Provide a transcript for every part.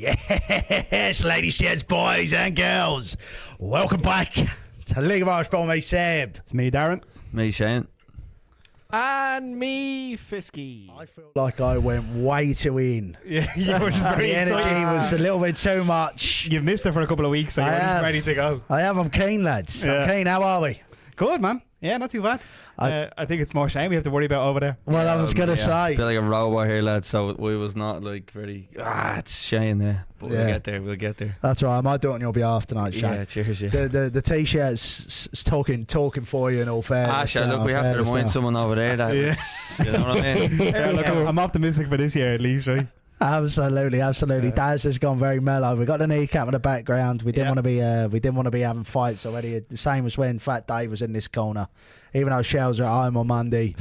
Yes, ladies, gents, boys and girls, welcome back to League of Irish Ball. Me, Seb. It's me, Darren. Me, Shane. And me, Fisky. I feel like I went way too in. Yeah, you were just very The energy excited. was a little bit too much. You've missed it for a couple of weeks, so you're just ready to go. I'm keen, lads. Yeah. I'm keen. How are we? Good, man. Yeah, not too bad. I think it's more Shane we have to worry about over there. Well, I was going to I say. feel like a robot here, lad. So we was not like very. It's Shane there, but Yeah. we'll get there. We'll get there. That's right. I might do it on your behalf tonight, Shane. Yeah, cheers. Yeah. The t-shirt's talking for you in all fairness. Sure, look, we have to remind someone over there that. Yeah. You know what I mean? Yeah, look, I'm optimistic for this year at least, right? Absolutely. Daz has gone very mellow. We got the kneecap in the background. We didn't want to be having fights already. The same as when Fat Dave was in this corner. Even though Shells are at home on Monday.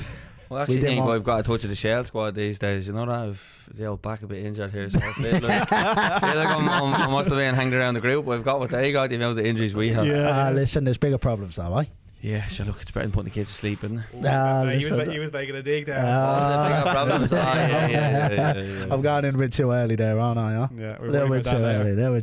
Well, actually, I think we've got a touch of the Shell squad these days. You know that I've the old back a bit injured here, so I feel like I must have been hanging around the group. We've got what they got, the amount of injuries we have. Listen, there's bigger problems though, eh? Yeah, sure. Look, it's better than putting the kids to sleep, isn't it? He was making a dig there. Bigger problems. Yeah. I'm going in a bit too early there, aren't I? Huh? Yeah, A little bit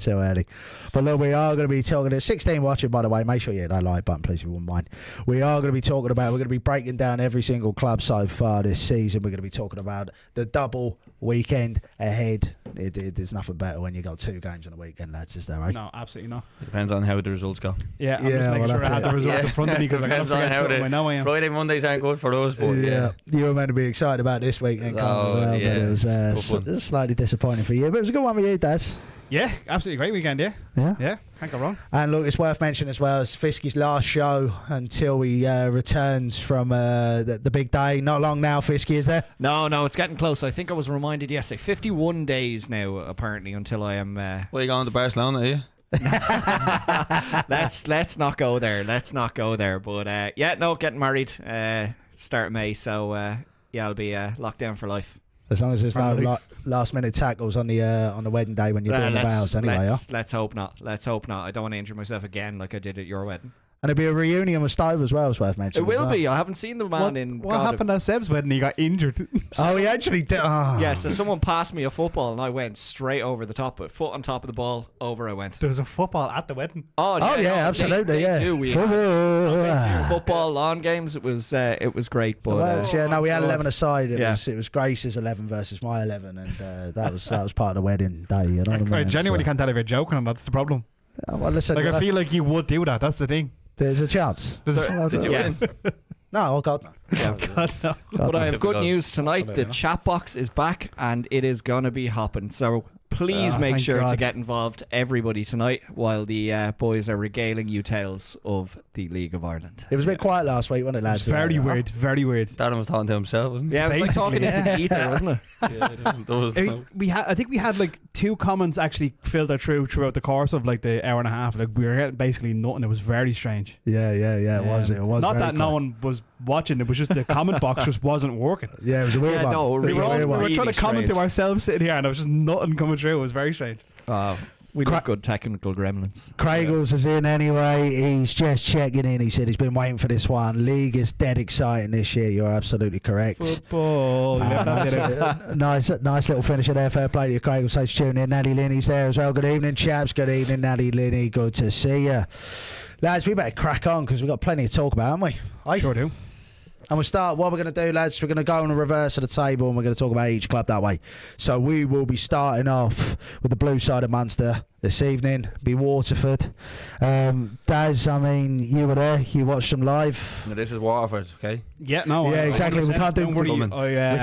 too early. But look, we are going to be talking. There's 16 watching, by the way. Make sure you hit that like button, please, if you wouldn't mind. We are going to be talking about. We're going to be breaking down every single club so far this season. We're going to be talking about the double weekend ahead. There's nothing better when you got two games on a weekend, lads. Is there, right? No, absolutely not. It depends on how the results go. Yeah, I'm just making sure I have the result in front of me because I'm going to Depends on forget how something. I know I am. Friday, Mondays aren't good for us, but yeah. You were meant to be excited about this weekend, Colin, as well, yeah, but it was tough one. slightly disappointing for you. But it was a good one for you, Daz. Yeah, absolutely great weekend, yeah. Yeah. Can't go wrong. And look, it's worth mentioning as well, it's Fisky's last show until he returns from the big day. Not long now, Fisky, is there? No, it's getting close. I think I was reminded yesterday. 51 days now, apparently, until I am. Well, you going to Barcelona, are you? Let's not go there. But getting married start of May. So I'll be locked down for life. As long as there's no last minute tackles on the wedding day when you're doing the vows anyway. Let's hope not. I don't want to injure myself again like I did at your wedding. And it'll be a reunion with Stove as well, it's worth mentioning. It will be. I haven't seen the man in. What happened at Seb's wedding? He got injured. He actually did. Oh. Yeah, so someone passed me a football and I went straight over the top, but foot on top of the ball, over I went. There was a football at the wedding. Absolutely. They do. We had football, lawn games. It was great. But we had 11 aside. It was Grace's 11 versus my 11, and that was part of the wedding day. You know what I mean? Genuinely can't tell if you're joking, and that's the problem. Well, listen, I feel like you would do that. That's the thing. There's a chance. Did you win? No, oh God, no. God, no. But I have good news tonight. The no. chat box is back and it is going to be hopping. So please make thank sure to God. get involved, everybody, tonight while the boys are regaling you tales of the League of Ireland. It was a bit quiet last week, wasn't it, lads? It's very weird. Very weird. Darren was talking to himself, wasn't he? Yeah, it was like talking into the ether, wasn't it? Yeah, it was. I think we had like two comments actually filter throughout the course of like the hour and a half. Like we were getting basically nothing. It was very strange. Yeah. It was. Not very that no quiet. one was watching. It was just the comment box just wasn't working. Yeah, it was a weird one. no, It was We a were, all, weird we one. were trying to Really comment to strange. ourselves sitting here, and there was just nothing coming through. It was very strange. We love good technical gremlins. Craigles is in anyway. He's just checking in. He said he's been waiting for this one. League is dead exciting this year. You're absolutely correct. Football. Nice little finisher there. Fair play to you, Craigles. Thanks for tuning in. Natty Linney's there as well. Good evening, chaps. Good evening, Natty Linney. Good to see you. Lads, we better crack on because we've got plenty to talk about, haven't we? Aye? Sure do. And we'll start. What we're going to do, lads, we're going to go on the reverse of the table and we're going to talk about each club that way. So we will be starting off with the blue side of Munster this evening. Be Waterford. Daz, I mean, you were there. You watched them live. No, this is Waterford, okay? Yeah, no. Yeah, exactly. We can't do. Don't worry. We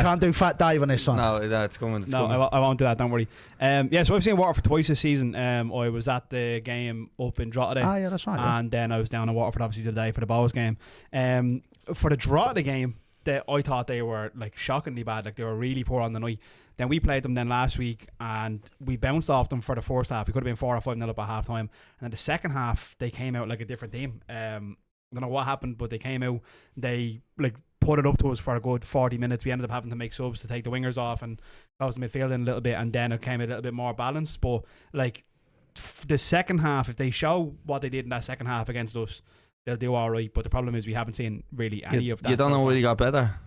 can't do Fat Dave on this one. No, that's coming. It's No, coming. I won't do that. Don't worry. So I've seen Waterford twice this season. I was at the game up in Drogheda. Ah, yeah, that's right. Yeah. And then I was down in Waterford obviously today for the Bohs game. For the Drogheda game, I thought they were like shockingly bad. Like they were really poor on the night. Then we played them then last week and we bounced off them for the first half. We could have been 4 or 5-0 up at half time. And then the second half they came out like a different team. I don't know what happened, but they came out, they like put it up to us for a good 40 minutes. We ended up having to make subs to take the wingers off and close the midfield in a little bit, and then it came a little bit more balanced. But like the second half, if they show what they did in that second half against us, they'll do all right. But the problem is we haven't seen really any of that. You don't so know far. whether he got better.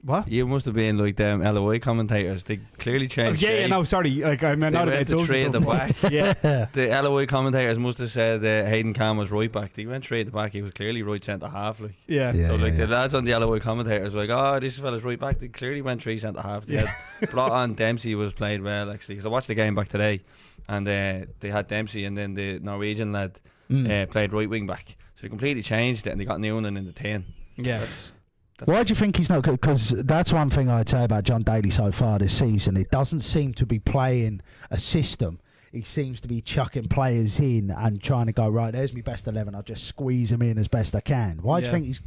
What? You must have been like them LOI commentators. They clearly changed. No, sorry. Like I'm They not went about to trade the back. Yeah. The LOI commentators must have said Hayden Cam was right back. They went straight the back. He was clearly right centre half. Like. Yeah. So the lads on the LOI commentators were like, oh, this fella's right back. They clearly went 3 centre half. They had brought on Dempsey, was played well actually. Because I watched the game back today, and they had Dempsey, and then the Norwegian lad played right wing back. So they completely changed it, and they got Noonan in the 10. Yeah. Why do you think he's not? Because that's one thing I'd say about John Daly so far this season. It doesn't seem to be playing a system. He seems to be chucking players in and trying to go, right, there's my best 11. I'll just squeeze them in as best I can. Why do you think he's...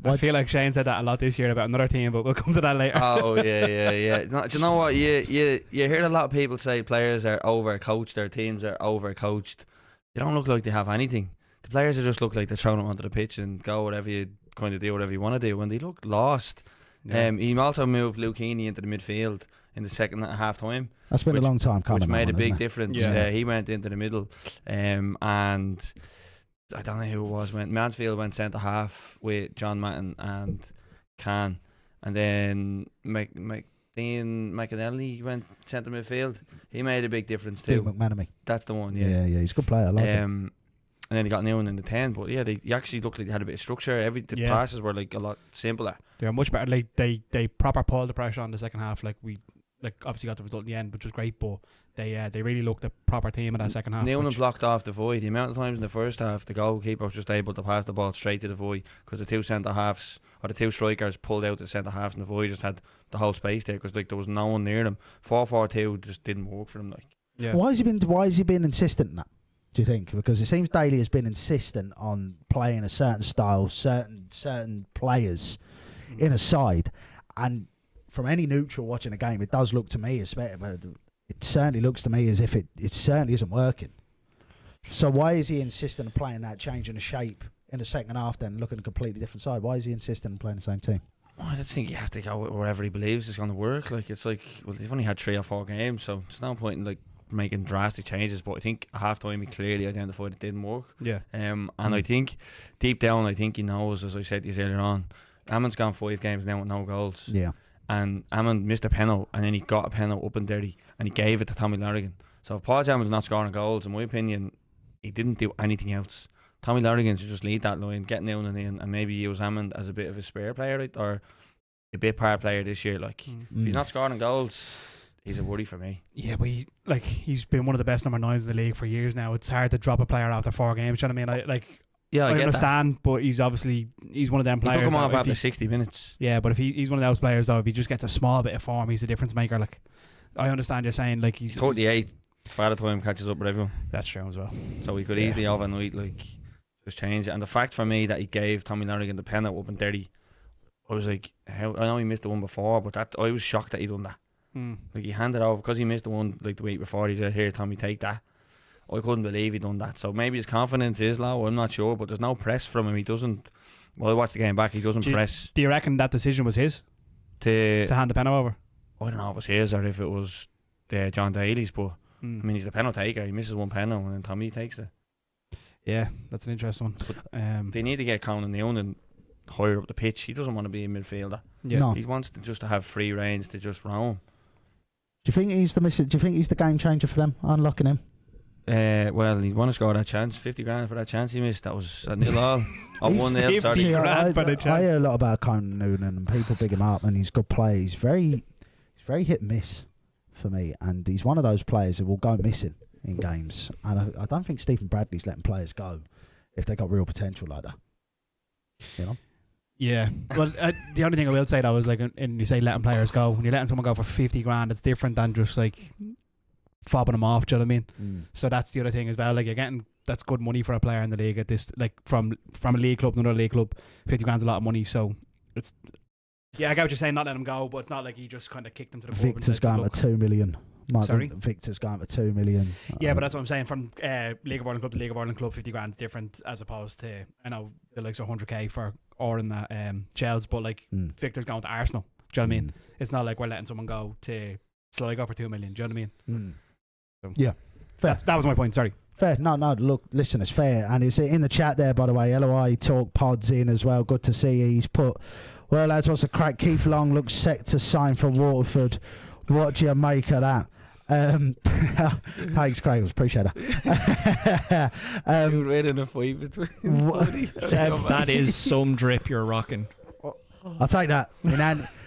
I feel like Shane said that a lot this year about another team, but we'll come to that later. Oh yeah. No, do you know what? You hear a lot of people say players are overcoached, their teams are overcoached. They don't look like they have anything. The players just look like they're throwing them onto the pitch and go whatever you kind of do, whatever you want to do. When they look lost, he also moved Luke Heaney into the midfield in the second half time. That's been a long time coming. Which made a big isn't it? difference. Yeah. He went into the middle, and I don't know who it was. Mansfield went centre half with John Matton and Can, and then McAnally went centre midfield. He made a big difference too. Bill McManamy. That's the one. Yeah, he's a good player. I like him. And then he got Newman in the 10, but yeah, they actually looked like they had a bit of structure. The passes were like a lot simpler. They were much better. Like they proper pulled the pressure on the second half. Like we obviously got the result in the end, which was great, but they really looked a proper team in that second half. Newman blocked off the void. The amount of times in the first half the goalkeeper was just able to pass the ball straight to the void because the two centre halves or the two strikers pulled out the centre halves and the void just had the whole space there because like there was no one near them. 4-4-2 just didn't work for them. Like, yeah. Why has he been insistent in that? Do you think? Because it seems Daly has been insistent on playing a certain style, certain players in a side, and from any neutral watching a game, it does look to me, it certainly looks to me as if it certainly isn't working. So why is he insistent on playing that, changing the shape in the second half, then looking at a completely different side? Why is he insistent on playing the same team? Well, I just think he has to go wherever he believes is going to work. Like it's like, well, they've only had 3 or 4 games, so there's no point in like making drastic changes, but I think at half time he clearly identified it didn't work. Yeah. And I think deep down he knows, as I said to you earlier on, Ammon's gone 5 games now with no goals. Yeah. And Ammon missed a penalty and then he got a penalty up in Derry and he gave it to Tommy Larrigan. So if Paul Ammon's not scoring goals, in my opinion, he didn't do anything else. Tommy Larrigan should just lead that line, get Noonan in, and maybe use Ammon as a bit of a spare player, right? Or a bit part player this year. Like if he's not scoring goals, he's a worry for me. Yeah, but he's been one of the best number 9s in the league for years now. It's hard to drop a player after 4 games. Do you know what I mean? I understand, but he's one of them players. He took him off after 60 minutes. Yeah, but if he's one of those players though, if he just gets a small bit of form, he's a difference maker. Like I understand you're saying like he's 38. Father time catches up with everyone. That's true as well. So he could easily overnight like just change it. And the fact for me that he gave Tommy Larrigan the penalty up in Derry, I was like, I know he missed the one before, but I was shocked that he done that. Like he handed over because he missed the one like the week before. He said, "Here, Tommy, take that." I couldn't believe he done that. So maybe his confidence is low. I'm not sure, but there's no press from him. He doesn't. Well, I watched the game back. He doesn't press. Do you reckon that decision was his to hand the penalty over? I don't know if it was his or if it was John Daly's, but I mean he's the penalty taker. He misses one penalty and then Tommy takes it. Yeah, that's an interesting one. But, they need to get Conan Noonan higher up the pitch. He doesn't want to be a midfielder. Yeah. No. He wants to have free reins to just roam. Do you think he's the game changer for them, unlocking him? Well, he'd want to score that chance. 50 grand for that chance he missed. That was a 0-0. Up 1-0, sorry. I hear a lot about Conan Noonan and people big him up and he's good play. He's very hit and miss for me, and he's one of those players who will go missing in games. And I don't think Stephen Bradley's letting players go if they got real potential like that. You know? Yeah. Well, the only thing I will say though is like, and you say letting players go. When you're letting someone go for 50 grand, it's different than just like fobbing them off. Do you know what I mean? So that's the other thing as well. Like you're getting, that's good money for a player in the league at this, like from a league club to another league club. 50 grand's a lot of money. So it's, yeah, I get what you're saying. Not letting him go, but it's not like he just kind of kicked him to the Victor's gone for 2 million. Sorry? Victor's gone for 2 million. Yeah, but that's what I'm saying. From League of Ireland club to League of Ireland club, 50 grand's different as opposed to, I know the likes of 100k for or in that Chelsea, but like Victor's going to Arsenal. Do you know what I mean? It's not like we're letting someone go to Sligo for 2 million. Do you know what I mean? So, yeah, that was my point. Sorry. Fair. No, look, listen, it's fair. And it's in the chat there, by the way. LOI Talk Pod's in as well. Good to see. He's put, well, lads, what's the crack? Keith Long looks set to sign for Waterford. What do you make of that? Thanks, Craig. Appreciate it. You're right in a fight between That is some drip you're rocking. I'll take that.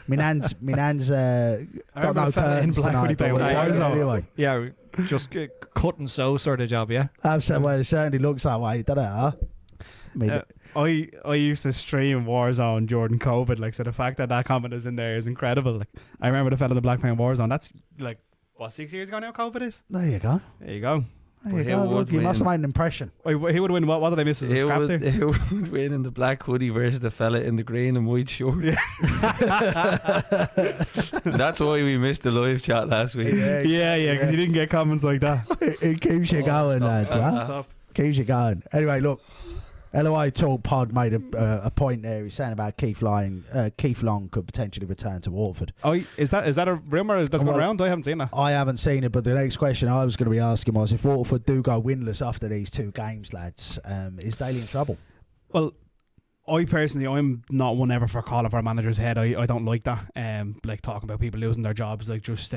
My nan's got no curtains tonight. Anyway. Yeah, just cut and sew sort of job, yeah? Absolutely. Well, it certainly looks that way, doesn't it? Huh? I used to stream Warzone during COVID, like, so the fact that comment is in there is incredible. Like, I remember the fella in the black playing Warzone. That's like, what, 6 years ago now? COVID is. There you go. There you go. Look, you must have made an impression. Wait, he would win. What did I miss as a scrap there? He would win in the black hoodie versus the fella in the green and white short. Yeah. That's why we missed the live chat last week. Yeah, because you didn't get comments like that. It keeps you going, lads. Stop. Keeps you going. Anyway, look. LOI Talk Pod made a point there. He's saying about Keith Long could potentially return to Waterford. Oh, is that a rumour that's going around? I haven't seen that. I haven't seen it, but the next question I was going to be asking was, if Waterford do go winless after these 2 games, lads, is Daly in trouble? Well, I personally, I'm not one ever for calling for a manager's head. I don't like that. Like talking about people losing their jobs, like just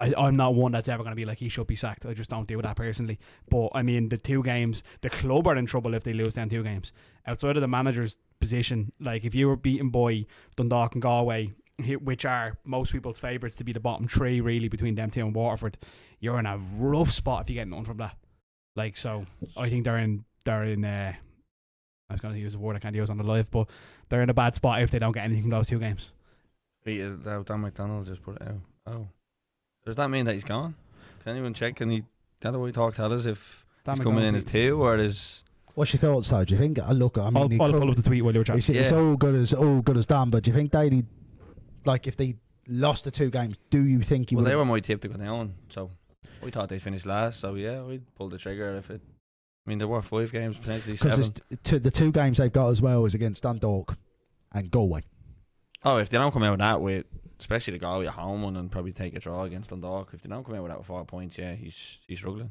I'm not one that's ever going to be like, he should be sacked. I just don't do that personally. But I mean, the 2 games, the club are in trouble if they lose them 2 games. Outside of the manager's position, like if you were beaten by Dundalk and Galway, which are most people's favourites to be the bottom 3 really between them 2 and Waterford, you're in a rough spot if you get nothing from that. Like, so I think they're in I was going to use a word I can't use on the live, but they're in a bad spot if they don't get anything from those 2 games. Dan McDonald just put it out. Oh. Does that mean that he's gone? Can anyone check? Can we talk tell us if he's coming in as 2 or is? What's your thoughts though? Do you think? Look, I mean, I'll pull up the tweet while you were chatting. It's all good as done. But do you think Daly, like, if they lost the 2 games, do you think he would? Well, they were my tip to go down, so we thought they'd finish last. So yeah, we'd pull the trigger if it. I mean, there were 5 games, potentially 7. Because the 2 games they've got as well is against Dundalk and Galway. Oh, if they don't come out with that with. Especially the Galway at home one and probably take a draw against Dundalk. If they don't come out with that with 4 points, yeah, he's struggling.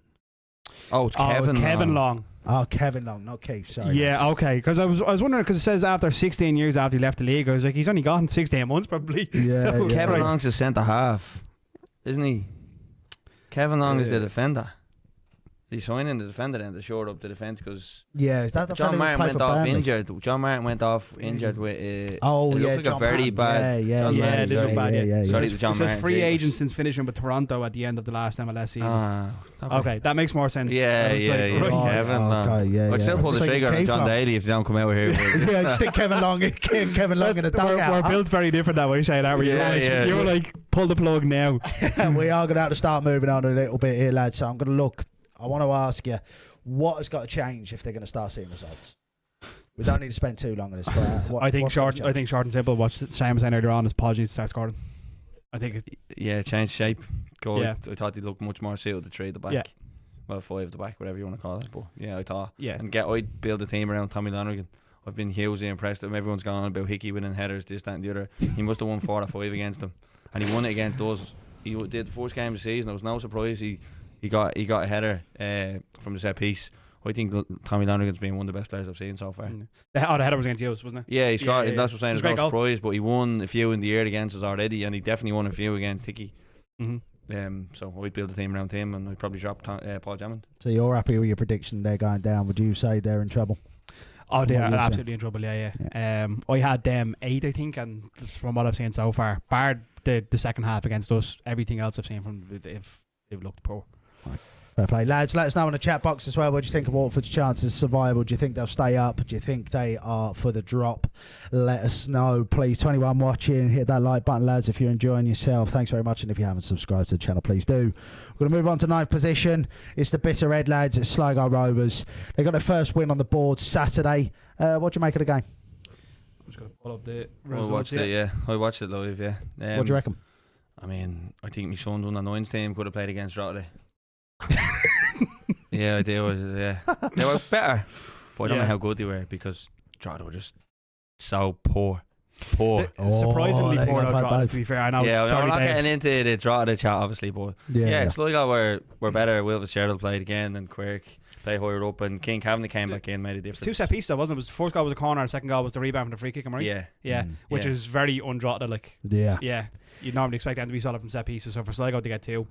Oh, it's Kevin Long. Oh, Kevin Long, not Keith. Sorry. Yeah, okay. Because I was wondering, because it says after 16 years after he left the league, I was like, he's only gone 16 months probably. Yeah, so, Kevin Long's a centre half, isn't he? Kevin Long is the defender. He's signing the defender then to shore up the defence because is that the John Martin went off injured. John Martin went off injured with it looked like John a very bad. It did look bad. Sorry to John Martin. He's free agent since finishing with Toronto at the end of the last MLS season. Okay, that makes more sense. Kevin Long. I'd still pull the trigger on John Daly if they don't come out here. Yeah, stick Kevin Long in the dugout. We're built very different that way, Shane, aren't we? You were like, pull the plug now. We are going to have to start moving on a little bit here, lads. So I'm going to look. I want to ask you, what has got to change if they're going to start seeing results? We don't need to spend too long on this. But I think short and simple. What Sam was saying earlier on is Podgy to start scoring. I think change shape. I thought he'd look much more suited to 3 at the back. Yeah. Well, 5 at the back, whatever you want to call it. But yeah, I thought. Yeah. And I'd build a team around Tommy Lonergan. I've been hugely impressed with him. Everyone's gone on about Hickey winning headers, this, that, and the other. He must have won 4 or 5 against them, and he won it against us. He did the first game of the season. It was no surprise he got a header from the set piece. I think Tommy Lonergan's been one of the best players I've seen so far. The header was against us, wasn't it? Yeah, he scored. That's what I'm saying. It's no surprise, but he won a few in the air against us already, and he definitely won a few against Hickey. So I'd build a team around him, and I'd probably drop Paul Hammond. So you're happy with your prediction they're going down? Would you say they're in trouble? Oh, they're absolutely in trouble. Yeah. I had them 8, I think, and from what I've seen so far, bar the second half against us, everything else I've seen from they've looked poor. Fair play, lads. Let us know in the chat box as well. What do you think of Waterford's chances of survival? Do you think they'll stay up? Do you think they are for the drop? Let us know, please. 21 watching, hit that like button, lads, if you're enjoying yourself. Thanks very much, and if you haven't subscribed to the channel, please do. We're going to move on to 9th position. It's the Bitter Red lads. It's Sligo Rovers. They got their first win on the board Saturday. What do you make of the game? I'm just going to pull up the results. I watched it live. Yeah. What do you reckon? I mean, I think my son's under 9's team could have played against Drogheda. Yeah, they were better, but I don't know how good they were because Drogheda were just so poor. poor. Surprisingly there you poor go, out Fat Drogheda, Dave. to be fair. I know. Yeah, sorry, we're not Dave. getting into the Drogheda chat, obviously, but Yeah. Sligo were better. Will Fitzgerald played again, and Quirk played higher up, and King Kavanagh came back in, made a difference. Two set pieces, wasn't it? The first goal was a corner, the second goal was the rebound from the free kick, am I right? Yeah. Which Yeah. is very un-Drogheda, like. Yeah. Yeah, you'd normally expect them to be solid from set pieces, so for Sligo to get two,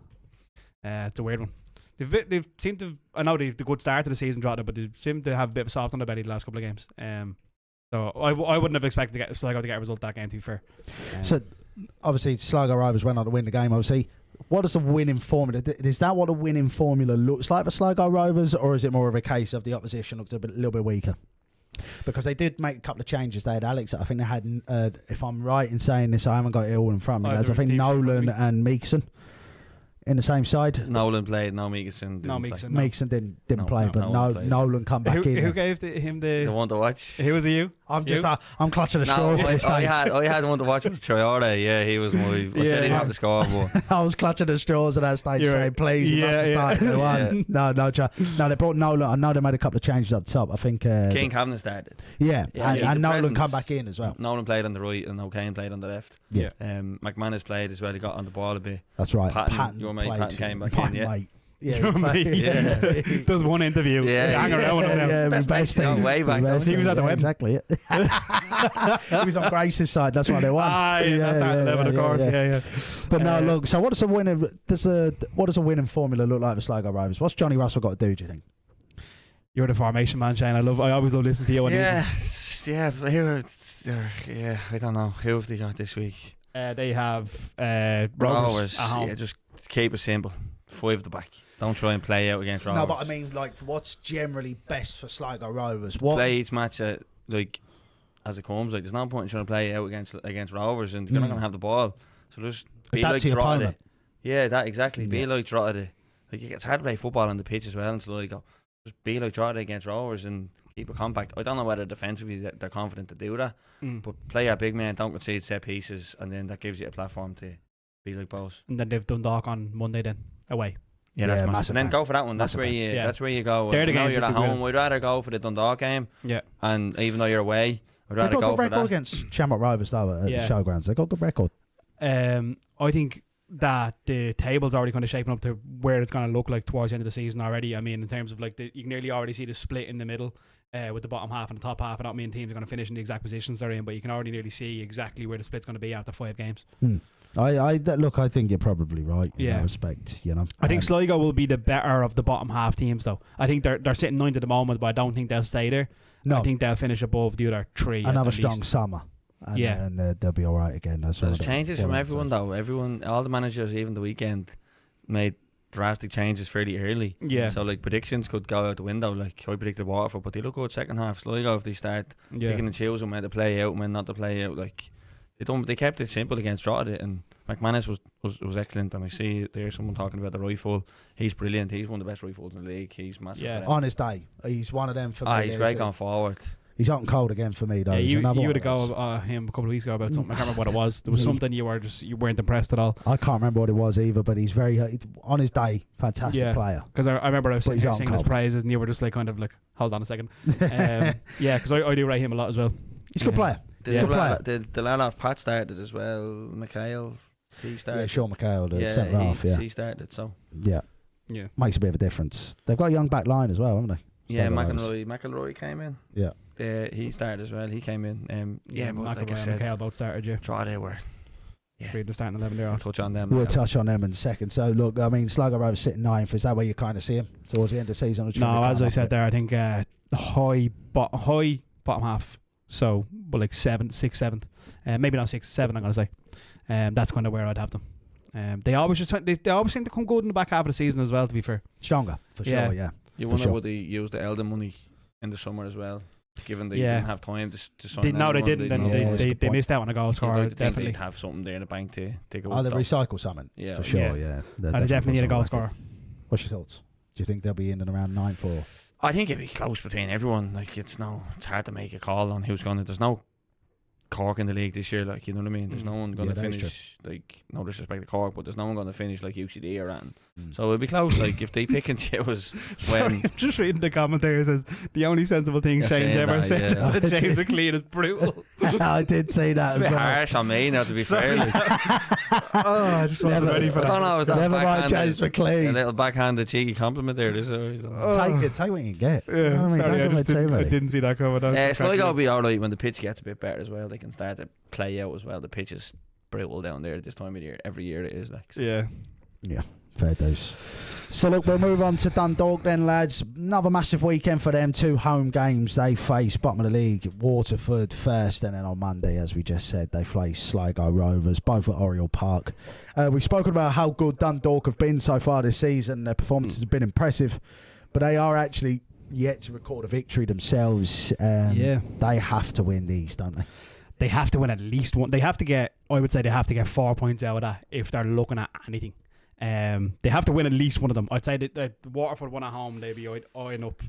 it's a weird one. They've seemed to, I know they've the good start to the season, Drogheda, but they seem to have a bit of a soft on the belly the last couple of games. So I wouldn't have expected to get Sligo to get a result that game, to be fair. So obviously Sligo Rovers went on to win the game. Obviously, what is the winning formula? Is that what a winning formula looks like for Sligo Rovers, or is it more of a case of the opposition looks a little bit weaker? Because they did make a couple of changes. They had Alex. I think they had, if I'm right in saying this, I haven't got it all in front of me. I think Nolan and Meekson in the same side. Nolan played, no Meekson didn't play. Meekson didn't play, but Nolan Nolan come back in. Who gave him The the? one to watch. Who was it? You? I'm clutching the straws at this I stage. had the one to watch with Traore. Yeah, he was my. I said he had the score, but I was clutching the straws at that stage, You're saying, "Please, you must start." Yeah. No, they brought Nolan. I know they made a couple of changes up top. I think King Kavanagh started. Yeah, Yeah, he's a and Nolan presence. come back in as well. Nolan played on the right, and O'Kane played on the left. Yeah. McManus played as well. He got on the ball a bit. That's right. Patton, your mate played. Patton came back Patton, in. Yeah. mate. Yeah, Your mate. Yeah. Does one interview. Yeah. You hang around with him now. Yeah, Best best mates, thing. way back, Best though. He was thing, at the wedding. Exactly. He was on Grace's side. That's why they won. That's that level, of course. Yeah. But no, look. So what does a winning? What does a winning formula look like for Sligo Rovers? What's Johnny Russell got to do? Do you think? You're the formation man, Shane. I always love listening to you. On these. I don't know. Who have they got this week? They have Rovers Rovers. at home. Yeah, just keep it simple. 5 at the back. Don't try and play out against Rovers. No, but I mean, like, what's generally best for Sligo Rovers? What? Play each match like as it comes. Like, there's no point in trying to play out against Rovers, and you're not going to have the ball. So just be Adapt like to your Drogheda. opponent. Yeah, that exactly. Be Yeah. like Drogheda. Like, it's hard to play football on the pitch as well in Sligo. Just be like Drogheda against Rovers and keep it compact. I don't know whether defensively they're confident to do that, but play a big man, don't concede set pieces, and then that gives you a platform to be like Bohs. And then they've Dundalk on Monday then away. Yeah, that's Yeah, massive. massive And then game. go for that one. That's Massive where game. you. Yeah. That's where you go. They're the I know games you're that at do well. home. I'd rather go for the Dundalk game, Yeah. and even though you're away, I'd They've rather got a go good for record that. against Shamrock Rovers though at Yeah. the showgrounds. They've got a good record. I think that the table's already kind of shaping up to where it's going to look like towards the end of the season already. I mean, in terms of like you can nearly already see the split in the middle with the bottom half and the top half. I don't mean teams are going to finish in the exact positions they're in, but you can already nearly see exactly where the split's going to be after 5 games. I think you're probably right in Yeah. that respect. You know, I think Sligo will be the better of the bottom half teams, though. I think they're sitting 9th at the moment, but I don't think they'll stay there. no, I think they'll finish above the other 3. another at strong least. summer. And, Yeah. and they'll be all right again. That's There's what changes what from I'd everyone say. though. Everyone, all the managers, even the weekend, made drastic changes fairly early. Yeah. So like predictions could go out the window. Like I predicted Waterford, but they look good second half. Sligo, if they start picking and choosing when to play out, when not to play out, like they kept it simple against Drogheda, and McManus was excellent. And I see there's someone talking about the rifle. He's brilliant. He's one of the best rifles in the league. He's massive. Yeah. for them. On his day, he's one of them for me. He's great going forward. He's hot and cold again for me though. Yeah, He's you another would one have of go those. him a couple of weeks ago about something. I can't remember what it was. There was something you weren't impressed at all. I can't remember what it was either, but he's very on his day. Fantastic player. Because I remember I was But he's singing on his cold. praises, and you were just like kind of like, hold on a second. Yeah, because I do rate him a lot as well. He's a good player. The, Good player. the lad off Pat started as well. Mikhail, he started. Yeah, Sean McHale, the centre half. Yeah, he started. So yeah, Yeah. makes a bit of a difference. They've got a young back line as well, haven't they? yeah, Sligo McElroy came in. Yeah. He started as well. He came in. Yeah, but like I McAvoy and said, Mikhail both started. Yeah, Drogheda were. Yeah. Three of the starting 11 there. I'll off. touch on them. We'll touch on them in a second. So look, I mean, Sligo Rovers sitting 9th. Is that where you kind of see him towards the end of the season? Or do you think No, they as come I up said with there, I think high bottom half. So, but like 7th, 6th, 7th. Maybe not 6th, 7th. I'm gonna say. That's kind of where I'd have them. They always they always seem to come good in the back half of the season as well. To be fair, stronger for Yeah. sure. Yeah, You for wonder sure. would they use the Elden money in the summer as well, given they Yeah. didn't have time to sign. no, they anyone, didn't. And Yeah, that's a they good point. missed out on a goal You'd scorer. like to think Definitely. they'd have something there in the bank to go. Oh, they recycle something. Yeah. for sure. Yeah. Yeah, And they definitely need a goal scorer. What's your thoughts? Do you think they'll be in and around 9th or? I think it'd be close between everyone. Like it's hard to make a call on who's going to. There's no Cork in the league this year. Like you know what I mean. There's no one going Yeah, to that is finish. Like no disrespect to Cork, but there's no one going to finish like UCD or anything. So it'd be close. Like if they pick and choose Sorry, when. I'm just reading the commentary. It says the only sensible thing You're Shane's saying ever that, said yeah. is that James McLean is brutal. I did see that. It's a bit harsh on me now, to be fair. Like, I just wasn't ready for I don't that. know. Is that Never mind, James a McLean. little backhanded cheeky compliment there? This is Take what you can get. You know Yeah, what I mean? sorry, Don't I give just it too didn't, I many. didn't see that coming. Sligo will be alright when the pitch gets a bit better as well. They can start to play out as well. The pitch is brutal down there this time of year. Every year it is like. So. Yeah. Fair dues. So look, we'll move on to Dundalk then, lads. Another massive weekend for them. 2 home games. They face bottom of the league Waterford first, and then on Monday, as we just said, they face Sligo Rovers, both at Oriel Park. We've spoken about how good Dundalk have been so far this season. Their performances have been impressive, but they are actually yet to record a victory themselves. They have to win these, don't they? They have to win at least one. They have to get, I would say they have to get 4 points out of that if they're looking at anything. They have to win at least one of them. I'd say that Waterford won at home. They'd be eyeing up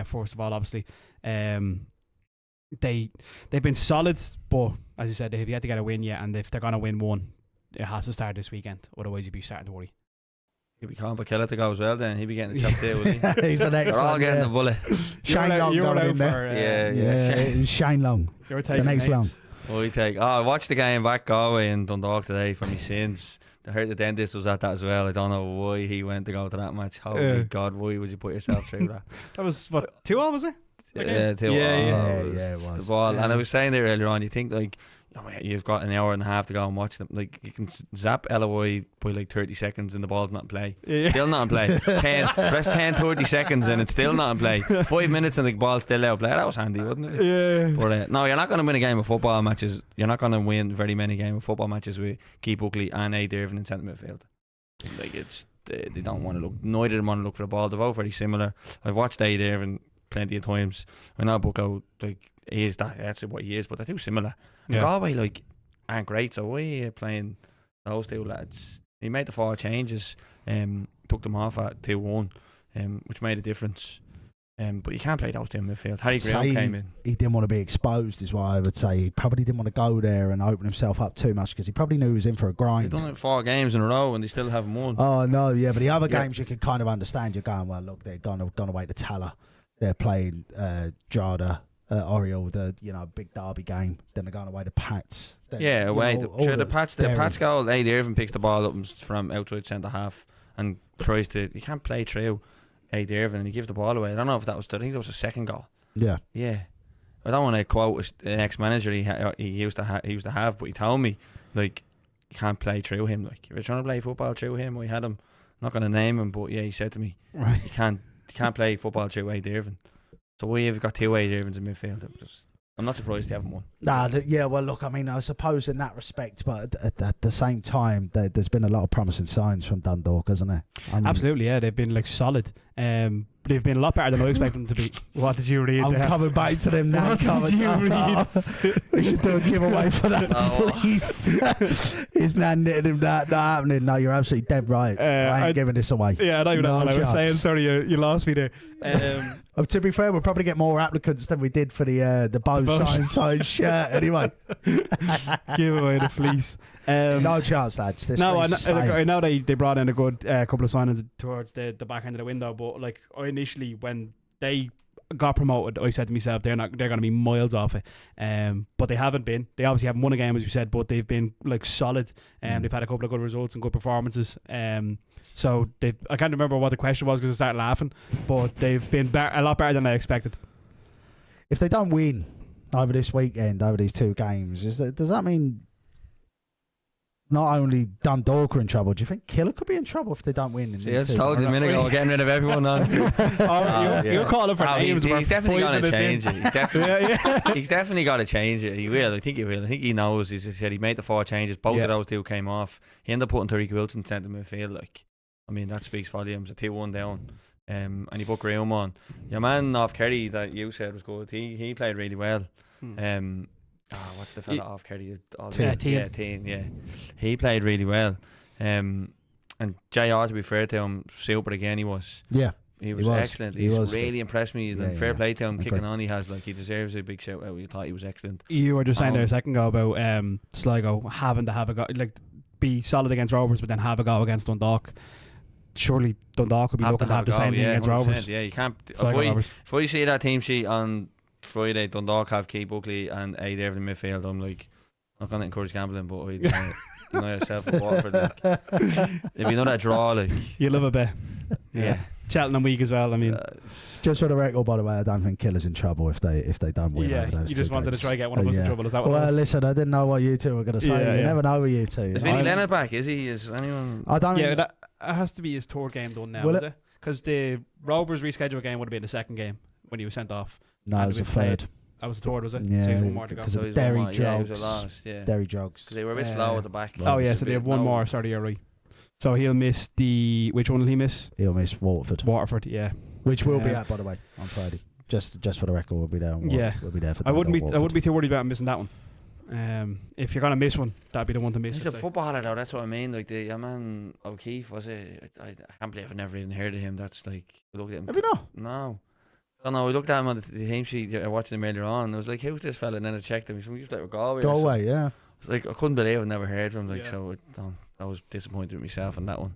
first of all, obviously. They've been solid, but as you said, they've yet to get a win yet, and if they're going to win one, it has to start this weekend. Otherwise, you'd be starting to worry. He'd be calling for Keller to go as well then. He'd be getting the chop there, wouldn't he? He's the next They're all one, getting the bullet. Shane Long you were going out in there. for Yeah. Shane Long. You were The taking next Long. names. I watched the game back Galway and Dundalk today for my sins. I heard the dentist was at that as well. I don't know why he went to go to that match. Holy God, why would you put yourself through that? That was what 2-2, was it? Yeah, Yeah, it was. The ball. Yeah. And I was saying there earlier on, you think like, you've got an hour and a half to go and watch them. Like you can zap LOI by like 30 seconds and the ball's not in play. Yeah. Still not in play. Press 30 seconds and it's still not in play. 5 minutes and the ball's still out of play. That was handy, wasn't it? Yeah. But no, you're not going to win a game of football matches. You're not going to win very many game of football matches with Keith Buckley and Darren in centre midfield. Like it's they don't want to look. Neither of them want to look for the ball. They're both very similar. I've watched Darren plenty of times. I know Bucko like he is that. That's what he is. But they're too similar. Yeah. Galway like aren't great. So why are you playing those two lads? He made the 4 changes. Took them off at 2-1, which made a difference. But you can't play those two in midfield. Harry Graham came in. He didn't want to be exposed, is what I would say. He probably didn't want to go there and open himself up too much because he probably knew he was in for a They've grind. done it 4 games in a row and they still haven't won. Oh no, yeah, but the other games you can kind of understand. You're going, well, look, they're gone away to Tala. They're playing Drogheda, Oriel, the big derby game. Then they're going away to Pats. Then, Yeah, away. all The Pats goal. Irvin picks the ball up from outside centre half and tries to. You can't play through Irvin and he gives the ball away. I don't know if that was. I think that was a second goal. Yeah. Yeah. I don't want to quote an ex-manager he used to have, but he told me like you can't play through him. Like if you're trying to play football through him, we had him. I'm not going to name him, but yeah, he said to me, Right. you can't play football through Irvin. So we have got 2 Irvins in midfield. I'm not surprised they haven't won. Yeah, well, look, I mean, I suppose in that respect, but at the same time, there's been a lot of promising signs from Dundalk, hasn't there? Absolutely, yeah. They've been like solid. They've been a lot better than I expected them to be. What did you read? I'm coming back to them now. What did you read? We should do a giveaway for that, please. Is Nan knitting him that not happening? No, you're absolutely dead right. I ain't giving this away. Yeah, I don't even know what I was chance. saying. Sorry, you lost me there. To be fair, we'll probably get more applicants than we did for the Bohs signed shirt anyway. Give away the fleece. No chance, lads. This No, fleece is I staying. know they brought in a good couple of signings towards the back end of the window, but like I initially when they got promoted, I said to myself they're going to be miles off it. But they haven't been. They obviously haven't won a game as you said, but they've been like solid. They've had a couple of good results and good performances. So I can't remember what the question was because I started laughing, but they've been a lot better than I expected. If they don't win over this weekend, over these 2 games, does that mean not only Dundalk are in trouble? Do you think Killer could be in trouble if they don't win? See, I just told you a minute ago, we're getting rid of everyone on. You're calling for names. He's definitely going to change it. He's definitely got to change it. He will. I think he will. I think he knows. He said he made the 4 changes. Both of those 2 came off. He ended up putting Tariq Wilson centre midfield. Like, I mean, that speaks volumes. A 2-1 down. And he put Graham on. Your man off Kerry that you said was good. He played really well. What's the fella off Kerry? Teen. Yeah. He played really well. And JR, to be fair to him, super again. He was excellent. He's really impressed me. And fair play to him, kicking on. He deserves a big shout out. We thought he was excellent. You were just saying there a second ago about Sligo having to have a go, like be solid against Rovers, but then have a go against Dundalk. Surely Dundalk would be looking to have the same thing against Rovers. Yeah, you can't. If I see that team sheet on Friday, Dundalk have Keith Buckley and Daire in the midfield. I'm like, I'm not going to encourage gambling, but I'd deny yourself at Waterford. Like. If you know that draw, like. You love a bit. Yeah. Cheltenham week as well. I mean, just for the record, by the way, I don't think Killer's in trouble if they don't win. yeah, over those you just two wanted games. to try to get one of us in trouble. Is that what it Well, was? listen, I didn't know what you two were going to say. Yeah, you yeah. never know with you two. Is Vinnie Leonard back? Is he? Is anyone? I don't. Yeah, that has to be his third game done now, Will is it? Because the Rovers rescheduled game would have been the second game when he was sent off. No, and it was we a played- third. That was the third, was it? So Yeah, he has one more to go. because So of he's Derry one more. Yeah, he was Jogs. a loss. Yeah. Derry Jogs. Because they were a bit slow at the back. Oh yeah, It's so a they have bit one low. more. Sorry, you're right. So he'll miss the which one will he miss? He'll miss Waterford, Waterford. Yeah. which will be Yeah. at, by the way, on Friday. Just for the record, we'll be there. On Yeah. we'll be there for. I wouldn't be Waterford. too worried about missing that one. If you're gonna miss one, that'd be the one to miss. He's I'd a say. footballer though. That's what I mean. Like the man O'Keefe was it? I can't believe I've never even heard of him. That's like I looked at him. Have you not? No. I don't know. I looked at him on the team sheet. I watched him earlier on. I was like, "Who's this fella?" And then I checked him. He's from like Galway. Go away, yeah. I was like, I couldn't believe I'd never heard from him. Like, Yeah. so I was disappointed with myself on that one.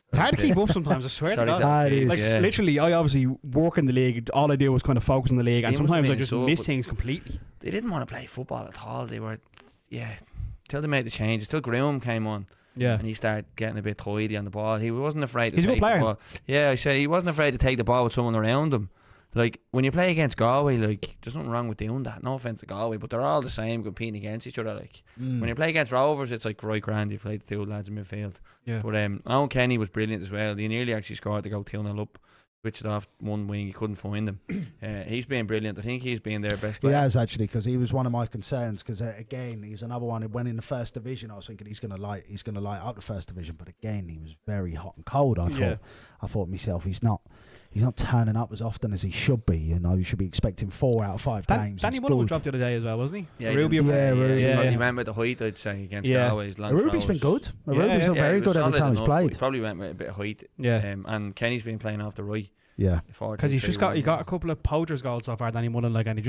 It's hard to keep up sometimes. I swear Sorry, to God. Ah, it is. Like yeah. literally, I obviously work in the league. All I do is kind of focus on the league, and He must have sometimes I been just so miss good. things completely. They didn't want to play football at all. They were, till they made the changes. Till Graham came on. Yeah. And he started getting a bit tidy on the ball. He wasn't afraid to He's a good take the player. ball. Yeah, I said he wasn't afraid to take the ball with someone around him. Like, when you play against Galway, like, there's nothing wrong with doing that. No offence to Galway, but they're all the same, competing against each other. Like, when you play against Rovers, it's like right grand. You play the two lads in midfield. Yeah. But Owen Kenny was brilliant as well. He nearly actually scored to go 2-0 up. Switched it off one wing. You couldn't find him. He's been brilliant. I think he's been their best He player. has actually, because he was one of my concerns. Because again, he's another one who went in the first division. I was thinking he's going to light up the first division, but again, he was very hot and cold. I thought myself, he's not turning up as often as he should be. You know, you should be expecting 4 out of 5 games. Danny He's Mullen was good. dropped the other day as well, wasn't he? Yeah, Ruby. Ruby. He went with the height, I'd say, against Yeah. Galway's long Ruby's been throws. good. Yeah, Ruby's yeah. been very he was good every solid time he's enough, but played. He probably went with a bit of height. Yeah. And Kenny's been playing off the right. Yeah. Because he got a couple of poachers goals so far, Danny Mullen, like, and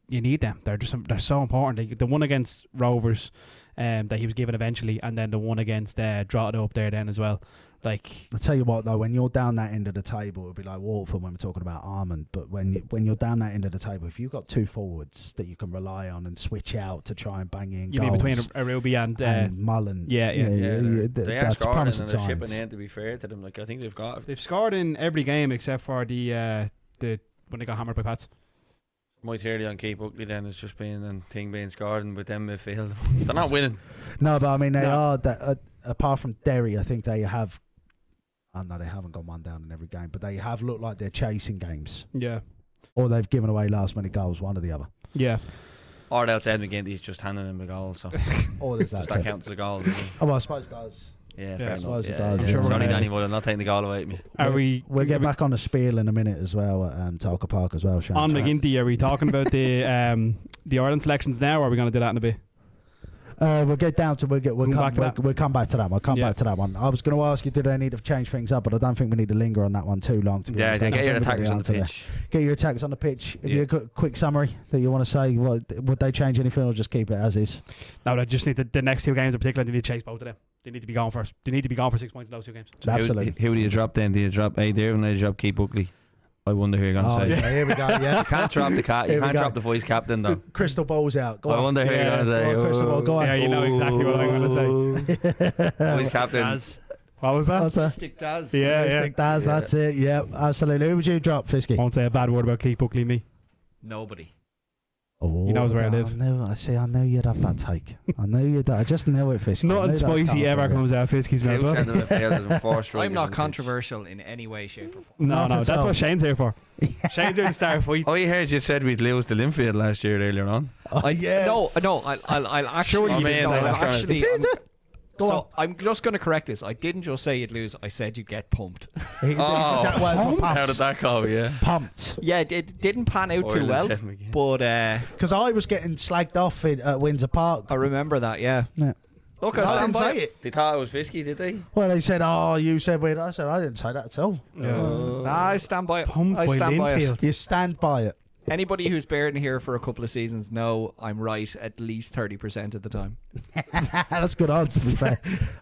you need them. They're so important. The one against Rovers, that he was given eventually, and then the one against Drogheda up there then as well. Like, I tell you what though, when you're down that end of the table, it'll be like Waterford when we're talking about Armand. But when you're down that end of the table, if you've got 2 forwards that you can rely on and switch out to try and bang in you goals, mean between a Ruby and Mullen, yeah. They are that's scoring and promising they're shipping signs. in, to be fair to them. Like, I think they've got. they've scored in every game except for the when they got hammered by Pats. My theory on Keith Buckley then has just been and thing being scored and with them midfield. They're not winning. No, but I mean they No. are. Apart from Derry, I think they have. Oh no, they haven't gone one down in every game, but they have looked like they're chasing games, Yeah. or they've given away last minute goals, one or the other. Yeah. Or else Ed McGinty's just handing them a goal. So Or there's does that. that too. count as a goal? Does it? Oh, well, I suppose it does. Yeah, Yeah, fair I enough. suppose it Yeah, does, yeah. yeah. Sorry, Sure, Danny Mullen, not taking the goal away from me. Are we? We'll get back on the spiel in a minute as well at Talca Park as well. Shane. on McGinty. Are we talking about the Ireland selections now, or are we going to do that in a bit? We'll get down to we'll Come back to that. we'll come back to that. We'll come Yeah. back to that one. I was going to ask you, do they need to change things up? But I don't think we need to linger on that one too long. To be Yeah, honest. I get don't your think we've got attackers on the answer there. pitch. Get your attackers on the pitch. If Yeah. you got a quick summary that you want to say, would they change anything or just keep it as is? No, they just need the next 2 games in particular. They need to chase both of them. They need to be going first. They need to be going for 6 points in those 2 games. Absolutely. Who do you drop then? Do you drop Daire and do you drop Keith Buckley? I wonder who you're going to Oh, say. yeah, here we go. Yeah. You can't drop the cat. Here You we can't go. drop the vice captain though. Crystal ball's out. Go I on. wonder who you're Yeah, going to say. go on, Crystal ball, go on. Yeah, you know exactly what I'm going to say. Vice captain. Daz. What was that? That's a Stick Daz. Yeah, yeah. Stick Daz, that's it. Yeah, absolutely. Who would you drop, Fisky? Won't say a bad word about Keith Buckley, me. Nobody. Oh, He knows where I live. I knew you'd have that take. I knew you'd. I just knew it, Fisky. I knew Nothing that was spicy coming ever from you. comes out of Fisky's mouth. Two huh? centre midfielders and 4 strikers. I'm not on the pitch. controversial in any way, shape, or form. No, Not no, at that's all. what Shane's here for. Shane's here to start fights. I heard you said we'd lose the Linfield last year earlier on. Yeah. No, I'll actually. I mean, no, I I'll was gonna- actually. Go so on. I'm just going to correct this. I didn't just say you'd lose. I said you'd get pumped. That word for How did pumped. that go? Yeah. Pumped. Yeah, it didn't pan out too Ireland well, hit 'em again. but Because I was getting slagged off at Windsor Park. I remember that. Yeah. Yeah. Look, I I stand didn't by say it. it. They thought it was Fisky, did they? Well, they said, "Oh, you said weird." I said, "I didn't say that at all." Yeah. I stand by it. Pumped I by stand by it. Linfield. You stand by it. Anybody who's been here for a couple of seasons know I'm right at least 30% of the time. That's good odds, to be fair.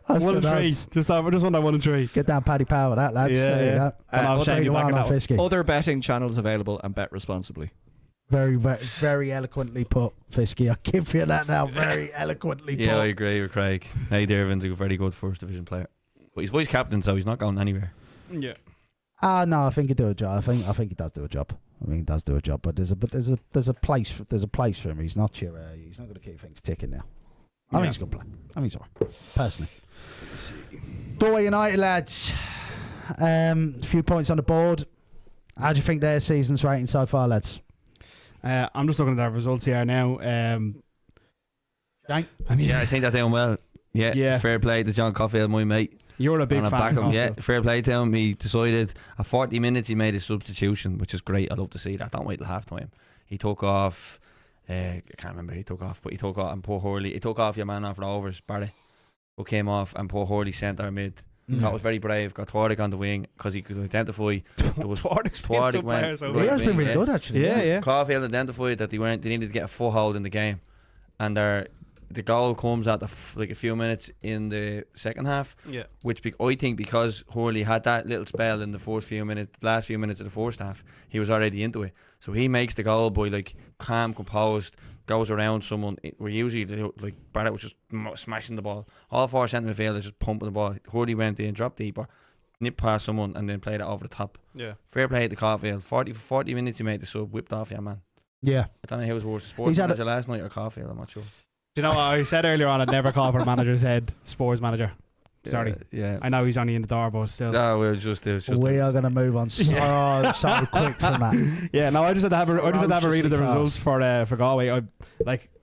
That's 1 good and 3. odds. Just on that 1 and 3. Get down Paddy Power, that lads. Yeah, There you yeah. go. And I'll other- shame you back 3-1 on on that one. Fisky. Other betting channels available and bet responsibly. Very, very, very eloquently put, Fisky. I'll give you that now. Very eloquently put. Yeah, I agree with Craig. Hey, Dervin's a very good first division player, but he's vice captain, so he's not going anywhere. Yeah. No, I think he do a job. I think he does do a job. He does do a job, but there's a place for him. He's not going to keep things ticking now. I think he's going to play. I think he's all right, personally. Galway United, lads. A few points on the board. How do you think their season's rating so far, lads? I'm just looking at their results here now. I think they're doing well. Yeah, fair play to John Caulfield, my mate. You're a big fan. Yeah, fair play to him. He decided at 40 minutes he made a substitution, which is great. I love to see that. Don't wait till half time. He took off. I can't remember who he took off, but he took off and poor Hurley. He took off your man off Rovers, Barry, who came off, and poor Hurley centre mid. That was very brave. Got Twardick on the wing because he could identify. Twardick went. He has been really good, actually. Yeah. Caulfield identified that they needed to get a foothold in the game, and the goal comes at a few minutes in the second half. Yeah. Which I think because Hurley had that little spell in the last few minutes of the first half, he was already into it. So he makes the goal by like calm, composed, goes around someone. We're usually like Barrett was just smashing the ball. All four centre midfielders just pumping the ball. Hurley went in, dropped deeper, nipped past someone, and then played it over the top. Yeah. Fair play to Caulfield. 40 minutes he made the sub, whipped off your man. Yeah. I don't know who was worse, sports manager last night or Caulfield. I'm not sure. Do you know what I said earlier on? I'd never call for a manager's head. Sports manager. Sorry. Yeah. I know he's only in the door, but still. No, we are going to move on so quick from that. Yeah, no, I just had to have a read of the results for Galway.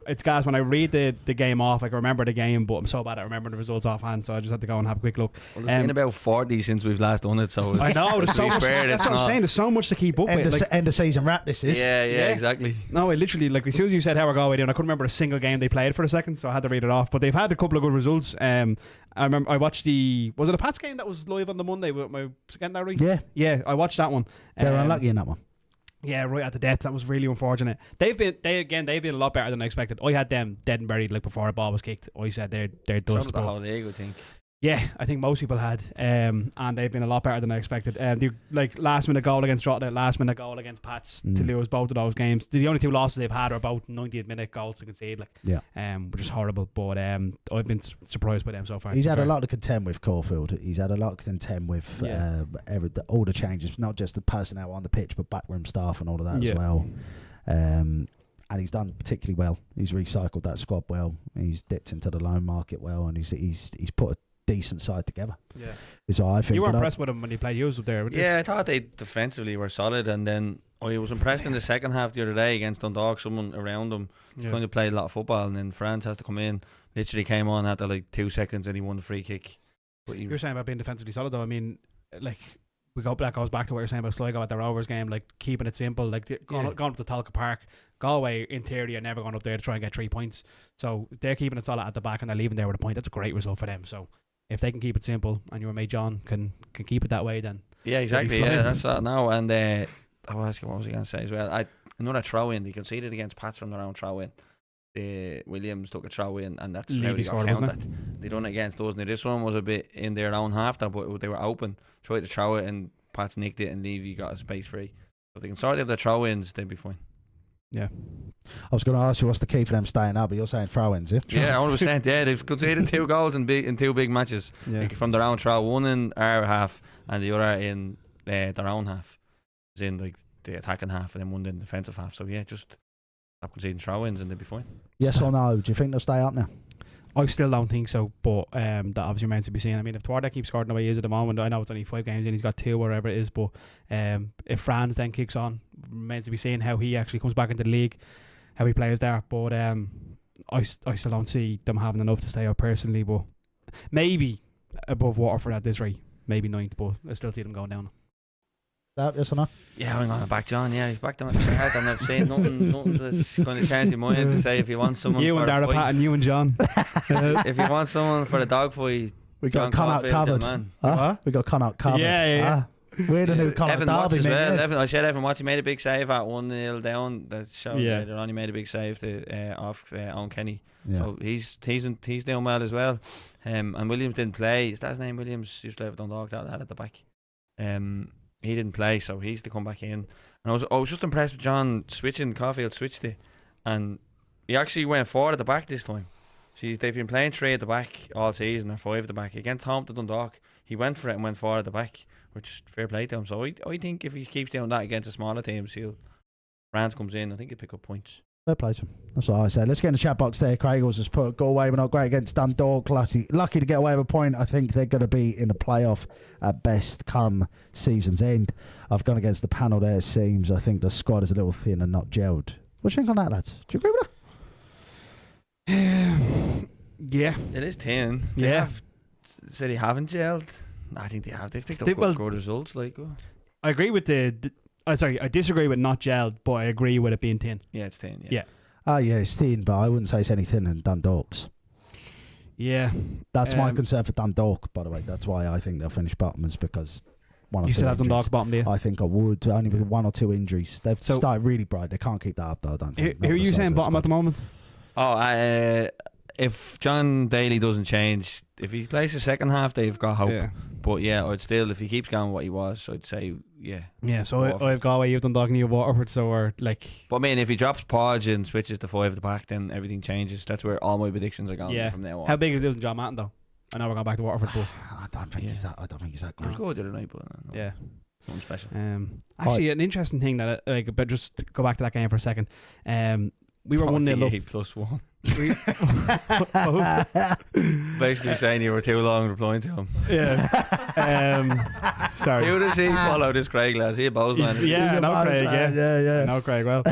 It's gas when I read the game off. I can remember the game, but I'm so bad at remembering the results offhand, so I just had to go and have a quick look. Well, there's been about 40 since we've last done it, so I know there's so much. That's what I'm saying. There's so much to keep up with. End of season wrap. This is. Yeah, exactly. No, I literally as soon as you said how are Galway doing, I couldn't remember a single game they played for a second, so I had to read it off. But they've had a couple of good results. I remember I watched was it a Pats game that was live on the Monday? Am I getting that right? Yeah, I watched that one. They were unlucky in that one. Yeah, right at the death. That was really unfortunate. They've been a lot better than I expected. I had them dead and buried before a ball was kicked. I said they're dust. The whole league, I think. Yeah, I think most people had, and they've been a lot better than I expected. The last minute goal against Drogheda, last minute goal against Pats to lose both of those games. The only two losses they've had are about 90th minute goals to concede, which is horrible. But I've been surprised by them so far. He's had a lot to contend with, Caulfield. He's had a lot to contend with all the changes, not just the personnel on the pitch, but backroom staff and all of that as well. And he's done particularly well. He's recycled that squad well. He's dipped into the loan market well, and he's put a decent side together. Yeah. So I think you were impressed with him when he played Hughes up there. Yeah, I thought they defensively were solid, and then I was impressed in the second half the other day against Dundalk. Someone around him kind of played a lot of football, and then France has to come in. Literally came on after 2 seconds, and he won the free kick. But you're saying about being defensively solid, though. I mean, that goes back to what you're saying about Sligo at the Rovers game, keeping it simple, going up to Talca Park. Galway, in theory, are never going up there to try and get 3 points. So they're keeping it solid at the back, and they're leaving there with a point. That's a great result for them. So if they can keep it simple, and your mate John can keep it that way, then exactly. Yeah, that's that now. And what was I going to say as well? Another throw in. They conceded against Pats from their own throw in. Williams took a throw in, and that's how they got counted. They done it against those. Now this one was a bit in their own half, but they were open. Tried to throw it, and Pats nicked it, and Levy got his space free. So if they can sort out the throw ins, they'll be fine. Yeah. I was going to ask you what's the key for them staying up, but you're saying throw-ins, yeah? Yeah, 100%. Yeah, they've conceded 2 goals in 2 big matches from their own throw. One in our half and the other in their own half. It's in the attacking half and then one in the defensive half. So yeah, just stop conceding throw-ins and they'll be fine. Yes or no? Do you think they'll stay up now? I still don't think so, but that obviously remains to be seen. I mean, if Twardick keeps scoring the way he is at the moment, I know it's only 5 games in, he's got 2 wherever it is, but if Franz then kicks on, remains to be seen how he actually comes back into the league, how he plays there. But I still don't see them having enough to stay up personally, but maybe above Waterford at this rate, maybe 9th, but I still see them going down. Yes or no? Yeah, I'm going to back John. Yeah, he's backed him at the start, and I've seen nothing that's going to change my mind to say if you want someone you for and Daire Patton, you and John. If you want someone for the dog fight, we got Connacht covered. We got Connacht covered. Yeah. We're the new Connacht derby, man. I said Evan Watts, he made a big save at 1-0 down. That showed later on he made a big save off on Kenny. Yeah. So he's doing well as well. And Williams didn't play. Is that his name? Williams used to play for Dundalk. That at the back. he didn't play, so he's to come back in. And I was just impressed with John switching. Caulfield switched it, and he actually went 4 at the back this time. See, they've been playing 3 at the back all season, or 5 at the back. Against home to Dundalk, he went for it and went 4 at the back, which fair play to him. So I think if he keeps doing that against the smaller teams, France comes in, I think he'll pick up points. Fair play to him. That's what I say. Let's get in the chat box there. Craig was just put Galway were not great against Dundalk. Lucky to get away with a point. I think they're going to be in the playoff at best come season's end. I've gone against the panel there, it seems. I think the squad is a little thin and not gelled. What do you think on that, lads? Do you agree with that? Yeah. It is 10. Yeah. Said they haven't gelled. I think they have. They've picked up good results. Like, I agree with I disagree with not gelled, but I agree with it being 10. Yeah, it's 10. Yeah. Oh, yeah, it's thin, but I wouldn't say it's any thinner than Dundalk's. Yeah. That's my concern for Dundalk, by the way. That's why I think they'll finish bottom, is because one or You two still have injuries. Dundalk bottom, do you? I think I would. Only with 1 or 2 injuries. They've started really bright. They can't keep that up, though, I don't think. Who are you saying bottom at the moment? If John Daly doesn't change, if he plays the second half, they've got hope. Yeah. But yeah, I'd still, if he keeps going what he was, I'd say, yeah. Yeah, so Waterford. I've Galway, you've Dundalk, and you've Waterford, so we're like... But I mean, if he drops Podge and switches to 5 at the back, then everything changes. That's where all my predictions are going from now on. How big is losing John Matton, though? I know we're going back to Waterford, but... I don't think he's that He was good. good the other night, but no, Yeah. nothing special. Actually, an interesting thing that, but just to go back to that game for a second. We were 1-0 up. 48+1. Basically saying you were too long replying to him. Yeah. Sorry. Who does he follow, this Craig, lads? He a Bohs man. Yeah, I know Craig, yeah. I know Craig well.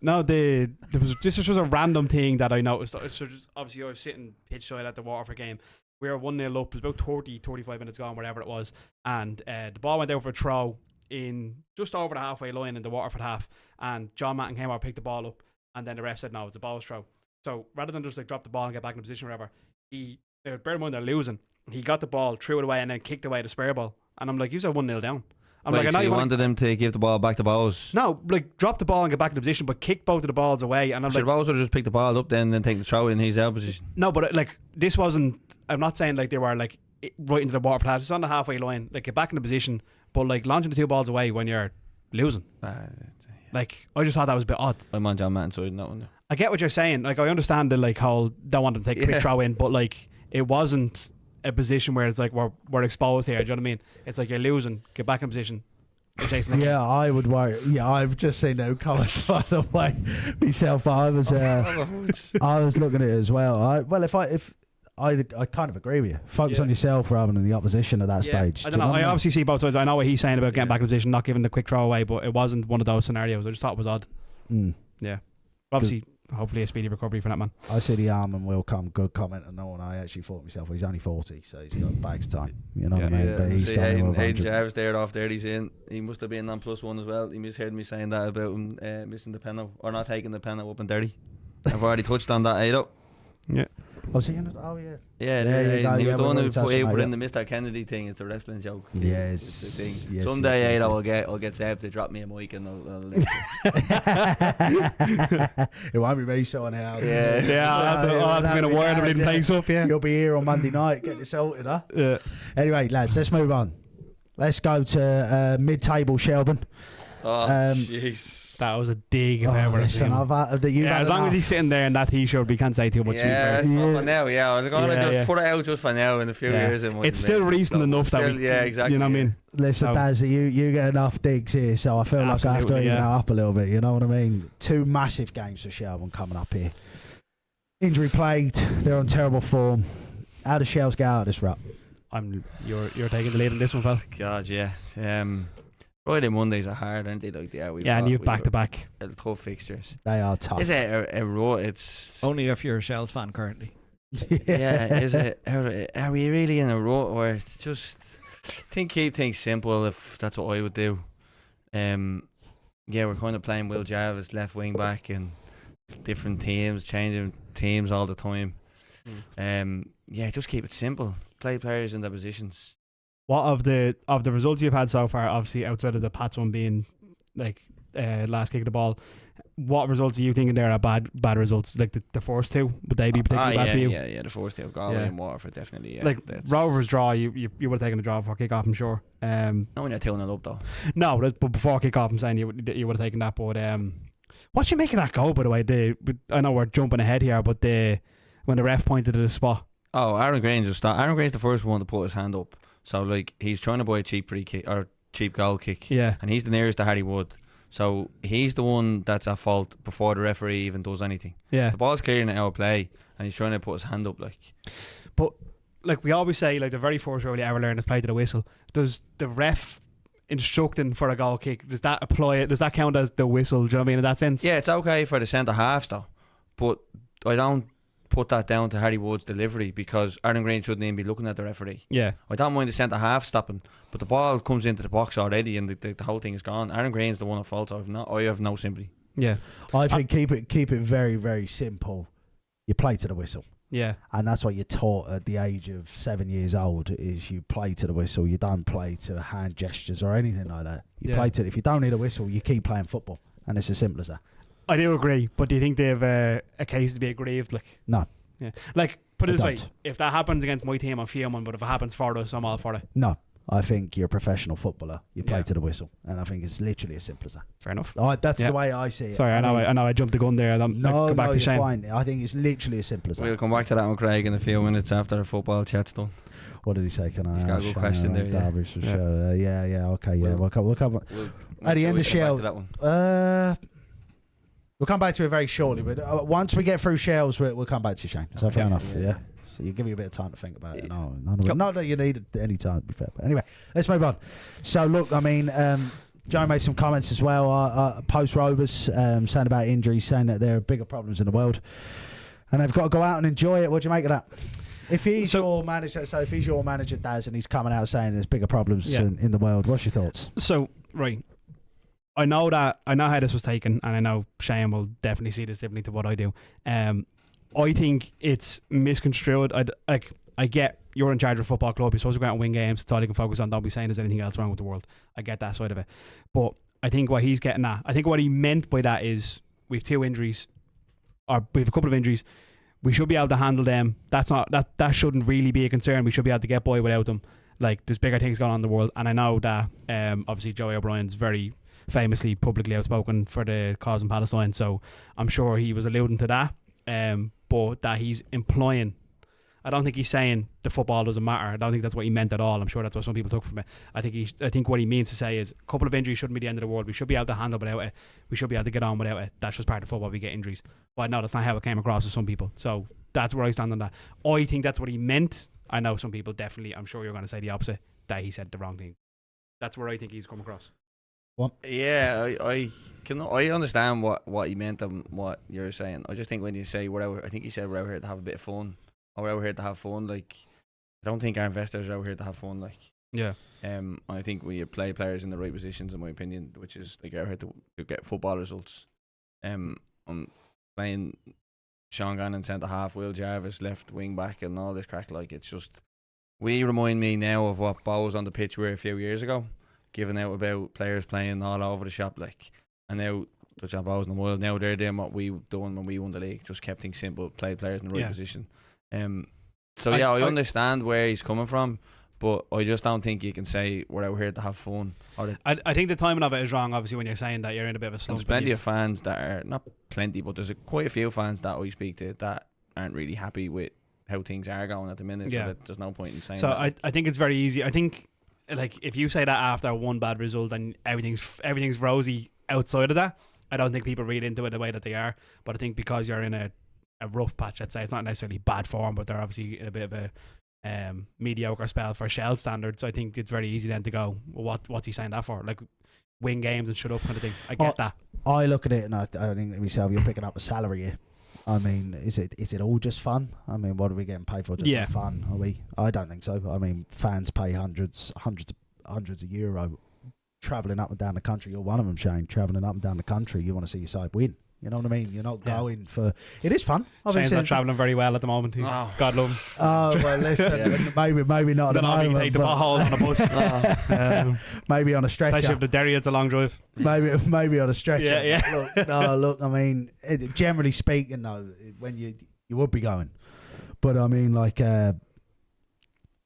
No, this was just a random thing that I noticed. So just, obviously, I was sitting pitch side at the Waterford game. We were 1-0 up. It was about 35 minutes gone, whatever it was. And the ball went out for a throw in just over the halfway line in the Waterford half. And John Matton came out, picked the ball up. And then the ref said, no, it's a Bohs throw. So rather than just like drop the ball and get back in a position or whatever, bear in mind they're losing. He got the ball, threw it away, and then kicked away the spare ball. And I'm like, you said 1-0 down. I'm Wait, like, I know so you wanted him to give the ball back to Bohs? No, like drop the ball and get back in the position, but kick both of the balls away. And I'm Should like, Bohs would have just picked the ball up then and then take the throw in his out position? no, but like this wasn't. I'm not saying like they were like right into the Waterford half. It's on the halfway line. Like get back in the position, but like launching the 2 balls away when you're losing. Like I just thought that was a bit odd. I'm on John Matton's side in that one. I get what you're saying. Like I understand the like whole don't want them to take a quick throw in, but like it wasn't a position where it's like we're exposed here. Do you know what I mean? It's like you're losing. Get back in position. Yeah, I would worry. Yeah, I've just seen no comments by the way myself, but I was looking at it as well. I kind of agree with you. Focus on yourself rather than the opposition at that stage. I don't know. I obviously see both sides. I know what he's saying about getting back in position, not giving the quick throw away, but it wasn't one of those scenarios. I just thought it was odd. Yeah. Obviously, hopefully a speedy recovery for that man. I see the arm and will come. Good comment. And no one. I actually thought myself, well, he's only 40, so he's got bags time. You know what I mean? But he's done Hayden Jarvis there off there. He's in. He must have been on +1 as well. He misheard me saying that about him missing the penalty or not taking the penalty up in Derry. I've already touched on that, Aido. Yeah. Was he in it? Oh yeah. Yeah, he was the one who put in the Mr. Kennedy thing. It's a wrestling joke. Yes. It's the thing. Yes, Someday, yes, I'll get Seb to drop me a mic and I'll it won't be me showing how. I'll have to be in a word of in place up. Yeah. You'll be here on Monday night. Get this sorted, huh? Yeah. Anyway, lads, let's move on. Let's go to mid-table Shelbourne. Oh, jeez. That was a dig. Listen, as long as he's sitting there in that t-shirt, we can't say too much. Yeah, for now. Yeah, I'm going to just put it out just for now. In a few years, it's still recent enough that we. Yeah, exactly. You know what I mean? Listen, Daz, you get enough digs here, so I feel like I have to even it up a little bit. You know what I mean? 2 massive games for Shelbourne coming up here. Injury plagued. They're on terrible form. How do Shells get out of this rut? You're taking the lead in this one, pal. God, yeah. Friday Mondays are hard, aren't they? Like and you've back to back. Tough fixtures. They are tough. Is it a rut? It's only if you're a Shells fan currently. Yeah. Is it? Are we really in a rut, or it's just keep things simple? If that's what I would do. We're kind of playing Will Jarvis left wing back and different teams, changing teams all the time. Just keep it simple. Play players in their positions. What of the results you've had so far, obviously outside of the Pats one being like last kick of the ball, what results are you thinking there are bad results? Like the first two, would they be particularly bad for you? Yeah, the first two, Galway and Waterford, definitely. Yeah, like Rovers draw, you would have taken the draw before kick off, I'm sure. Not when you're 2-0 up though. No, but before kick off, I'm saying you would have taken that. But what you make of that goal, by the way? I know we're jumping ahead here, but when the ref pointed to the spot. Oh, Aaron Grange Aaron the first one to put his hand up. So like he's trying to buy a cheap free kick or cheap goal kick. Yeah, and he's the nearest to Harry Wood. So he's the one that's at fault before the referee even does anything. Yeah, the ball's clearing out of play, and he's trying to put his hand up. But like we always say, like the very first rule you ever learn is play to the whistle. Does the ref instructing for a goal kick, does that apply? Does that count as the whistle? Do you know what I mean in that sense? Yeah, it's okay for the centre halves though, but I don't put that down to Harry Wood's delivery because Aaron Green shouldn't even be looking at the referee. Yeah, I don't mind the centre half stopping, but the ball comes into the box already and the whole thing is gone. Aaron Green's the one at fault. I have no sympathy. Yeah, I think keep it very, very simple. You play to the whistle. Yeah, and that's what you're taught at the age of 7 years old. Is you play to the whistle. You don't play to hand gestures or anything like that. You play to. If you don't need a whistle, you keep playing football, and it's as simple as that. I do agree, but do you think they have a case to be aggrieved? Like, no. Yeah, like put it this way: if that happens against my team, I'm fuming. But if it happens for us, I'm all for it. No, I think you're a professional footballer. You play to the whistle, and I think it's literally as simple as that. Fair enough. That's the way I see it. Sorry, I know I jumped the gun there. No, back to you're Shane. fine. I think it's literally as simple as that. We'll come back to that one, Craig, in a few minutes after the football chat's done. What did he say? Can I? He's got a good question there. Okay. We'll come at the end of Shell. We'll come back to it very shortly, but once we get through Shells, we'll come back to you, Shane. Is that fair enough? Yeah. So you give me a bit of time to think about it. No, not that you need any time, to be fair. But anyway, let's move on. So look, I mean, Joe made some comments as well. Post Rovers saying about injuries, saying that there are bigger problems in the world, and they've got to go out and enjoy it. What do you make of that? If he's your manager, Daz, and he's coming out saying there's bigger problems in the world, what's your thoughts? So right. I know how this was taken, and I know Shane will definitely see this differently to what I do. I think it's misconstrued. I get you're in charge of a football club. You're supposed to go out and win games. It's all you can focus on. Don't be saying there's anything else wrong with the world. I get that side of it. But I think what he's getting at, I think what he meant by that is we have 2 injuries, or we have a couple of injuries. We should be able to handle them. That shouldn't really be a concern. We should be able to get by without them. Like there's bigger things going on in the world, and I know that obviously Joey O'Brien's very famously publicly outspoken for the cause in Palestine, so I'm sure he was alluding to that, but that he's implying, I don't think he's saying the football doesn't matter. I don't think that's what he meant at all. I'm sure that's what some people took from it. I think what he means to say is a couple of injuries shouldn't be the end of the world. We should be able to handle without it. We should be able to get on without it. That's just part of football. We get injuries. But no, that's not how it came across to some people. So that's where I stand on that. I think that's what he meant. I know some people definitely, I'm sure you're going to say the opposite, that he said the wrong thing. That's where I think he's come across. What? Yeah, I understand what he meant and what you're saying. I just think when you say I think he said we're out here to have a bit of fun, or we're out here to have fun. Like, I don't think our investors are out here to have fun. Like, yeah. I think we play players in the right positions, in my opinion, which is like out here to get football results. I'm playing Sean Gannon centre half, Will Jarvis left wing back, and all this crack. Like, it's just remind me now of what Bohs on the pitch were a few years ago. Giving out about players playing all over the shop, like, and now the Bohs in the world, now they're doing what we done when we won the league, just kept things simple, played players in the right position. I understand where he's coming from, but I just don't think you can say we're out here to have fun. I think the timing of it is wrong, obviously, when you're saying that you're in a bit of a slump. There's plenty of fans that are, not plenty, but there's quite a few fans that I speak to that aren't really happy with how things are going at the minute, so that there's no point in saying that. I think it's very easy. I think, like, if you say that after one bad result and everything's rosy outside of that, I don't think people read into it the way that they are. But I think because you're in a rough patch, let's say, it's not necessarily bad form, but they're obviously in a bit of a mediocre spell for Shell standards. So I think it's very easy then to go, well, what's he saying that for? Like, win games and shut up kind of thing. I get that. I look at it and I think to myself, you're picking up a salary here. I mean, is it all just fun? I mean, what are we getting paid for? Just for fun? Are we? I don't think so. I mean, fans pay hundreds of euro travelling up and down the country. You're one of them, Shane. Travelling up and down the country, you want to see your side win. You know what I mean? You're not going for. It is fun. Shane's Obviously, not travelling very well at the moment. He's God love him. Oh well, listen, maybe not. Then at the I'll moment, take the but ball on a bus. maybe on a stretcher. Especially if the Derry, it's a long drive. Maybe on a stretcher. Yeah. Look. I mean, generally speaking, though, when you would be going, but I mean, like,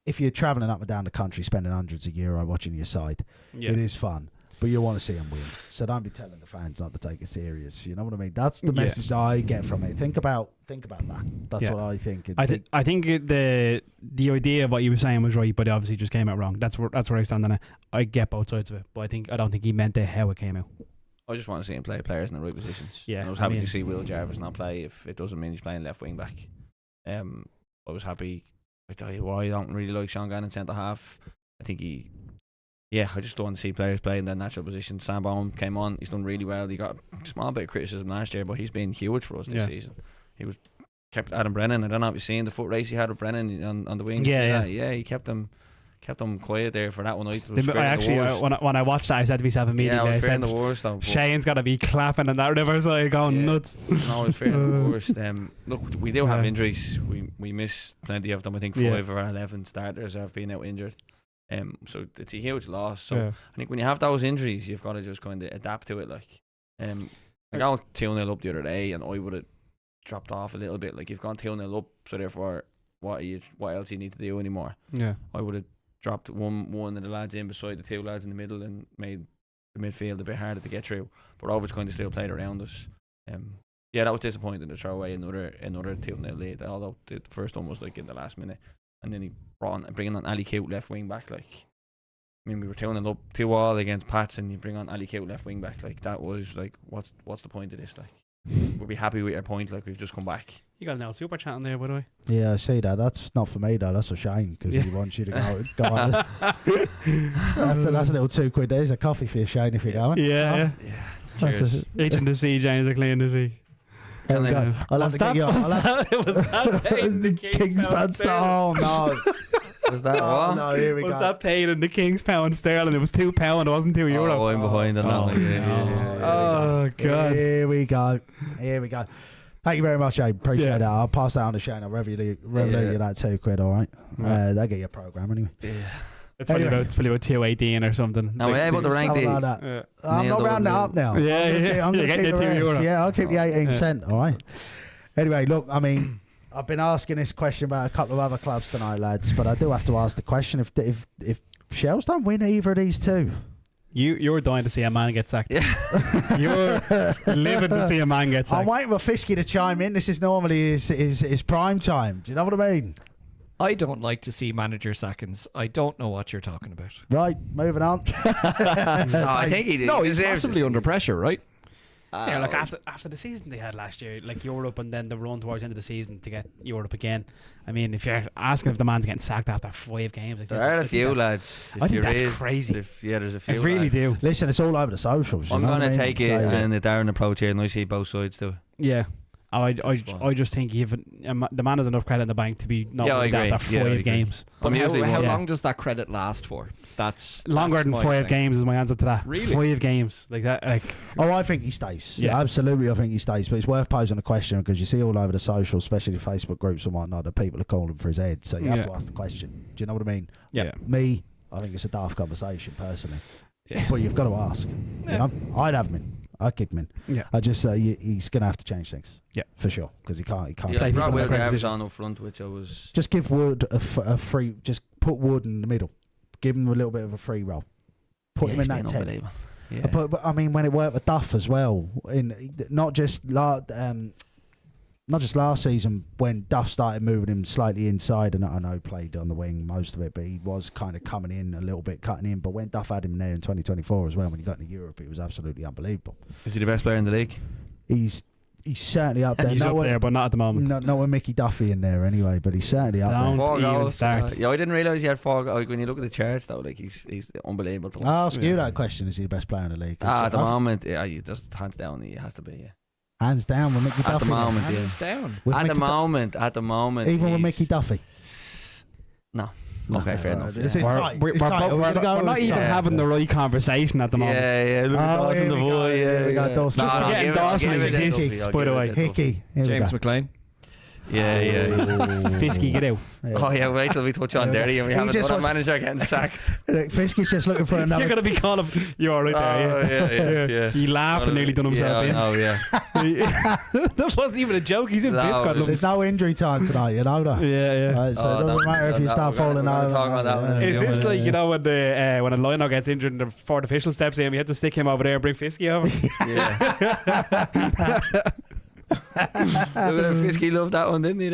if you're travelling up and down the country, spending hundreds of euro watching your side, it is fun. But you want to see them win, so don't be telling the fans not to take it serious. You know what I mean? That's the message I get from it. Think about that. That's what I think. I think the idea of what you were saying was right, but it obviously just came out wrong. That's where I stand on it. I get both sides of it, but I don't think he meant how it came out. I just want to see him play players in the right positions. Yeah, and I was happy to see Will Jarvis not play if it doesn't mean he's playing left wing back. I was happy. I tell you why I don't really like Sean Gannon centre half. I think I just don't want to see players play in their natural position. Sam Bone came on, he's done really well. He got a small bit of criticism last year, but he's been huge for us this season. He kept Adam Brennan. I don't know if you've seen the foot race he had with Brennan on the wing. Yeah, he kept them quiet there for that one. When I watched that, I said to myself immediately, I said the worst though. Shane's got to be clapping on that riverside going nuts. No, it's fair the worst. Look, we do have injuries. We miss plenty of them. I think 5 of our 11 starters have been out injured. So it's a huge loss. So I think when you have those injuries, you've got to just kind of adapt to it. Like, I got 2-0 up the other day, and I would have dropped off a little bit. Like, you've gone 2-0 up, so therefore, what else you need to do anymore? Yeah, I would have dropped one of the lads in beside the 2 lads in the middle and made the midfield a bit harder to get through. But Rovers kind of still played around us. That was disappointing to throw away another 2-0 lead. Although the first one was like in the last minute. And then he bringing on Ali Coote left wing back. Like, I mean, we were 2-0 up 2-2 against Pats, and you bring on Ali Coote left wing back. Like, that was like, what's the point of this? Like, we'll be happy with our point. Like, we've just come back. You got an super chat in there, by the way. Yeah, I see that. That's not for me though. That's a shame because he wants you to go on. That's a little £2. There's a coffee for you, Shane, if you're going. Yeah. Cheers. Eating the sea, James, are clean the sea. There we go. Was that pain the King's Pound Sterling? Oh no. Was that what? No, here we go. Was that paid in the King's Pound Sterling? It was £2. It wasn't €2. Oh, I'm behind on that. Oh God. Here we go. Thank you very much, I appreciate that. I'll pass that on to Shane. I'll revenue you that £2. All right. They'll get your program anyway. Yeah. It's probably about 218 or something. Now we're able to rank the. I'm not rounding it up now. I'm going to keep the €2. Yeah, I'll keep the 18 cent. All right. Anyway, look, I mean, I've been asking this question about a couple of other clubs tonight, lads, but I do have to ask the question: if Shells don't win either of these two, you're dying to see a man get sacked. You're living to see a man get sacked. I'm waiting for Fisky to chime in. This is normally his prime time. Do you know what I mean? I don't like to see manager sackings. I don't know what you're talking about. Right, moving on. I think he did. No, he's massively under pressure, right? Yeah, like after the season they had last year, like Europe, and then the run towards the end of the season to get Europe again. I mean, if you're asking if the man's getting sacked after 5 games, like there are a few lads. I think that's crazy. There's a few. I really do. Listen, it's all over the socials. I'm going to take it and the Darren approach here, and I see both sides too. Yeah. I just think the man has enough credit in the bank to be not really after 5 games. But how long does that credit last for? That's longer than 5 games is my answer to that. Really? 5 games like that. Like, I think he stays. Yeah, absolutely. I think he stays. But it's worth posing a question because you see all over the socials, especially Facebook groups and whatnot, that people are calling for his head. So you have to ask the question. Do you know what I mean? Yeah. Me, I think it's a daft conversation personally. Yeah. But you've got to ask. You know, I'd have him in. I'd keep him in. Yeah. I just he's going to have to change things. Yeah, for sure, because he can't play people in the position. On up front, which I was just give Wood a free. Just put Wood in the middle. Give him a little bit of a free roll. Put him in that 10. Yeah. But I mean, when it worked with Duff as well, not just last season when Duff started moving him slightly inside, and I know he played on the wing most of it, but he was kind of coming in a little bit, cutting in. But when Duff had him there in 2024 as well, when he got into Europe, it was absolutely unbelievable. Is he the best player in the league? He's certainly up there. He's up there, but not at the moment. Not with Mickey Duffy in there anyway, but he's certainly up there. Don't even start. I didn't realise he had 4 goals. Like, when you look at the charts, though, like he's unbelievable. I'll ask you that question: is he the best player in the league? At the moment, he just hands down. He has to be. Yeah. Hands down with Mickey Duffy. At the moment, hands down. At the moment. Even with Mickey Duffy. No. Okay, fair enough. It's yeah. tight. We're It's tight. we're gonna go not with even tight. having the right conversation at the moment. Yeah, look at Dawson here the we go, boy. here we go, Yeah. Dawson. Just I'll forgetting give it- I'll Dawson give it a exists, Duffy, I'll by give the it way. a Duffy. Hickey. Here we James go. McLean. Yeah. Fisky, get out. Oh yeah, wait till we touch on Derry and we He have just another wants- manager getting sacked. Look, Fisky's just looking for You're another. going to be calling him. You're all right there, yeah. He laughed and nearly done himself in. Oh yeah. That wasn't even a joke. He's in No, bits. God, There's no injury time tonight, you know that. yeah. Right, so Oh, it doesn't that- matter if you that- start we're gonna- falling we're gonna over. talk about that one. Is this like, you know, when the when a lino gets injured and the fourth official steps in, we had to stick him over there and bring Fisky over? Yeah. Look at Fisky loved that one, didn't he?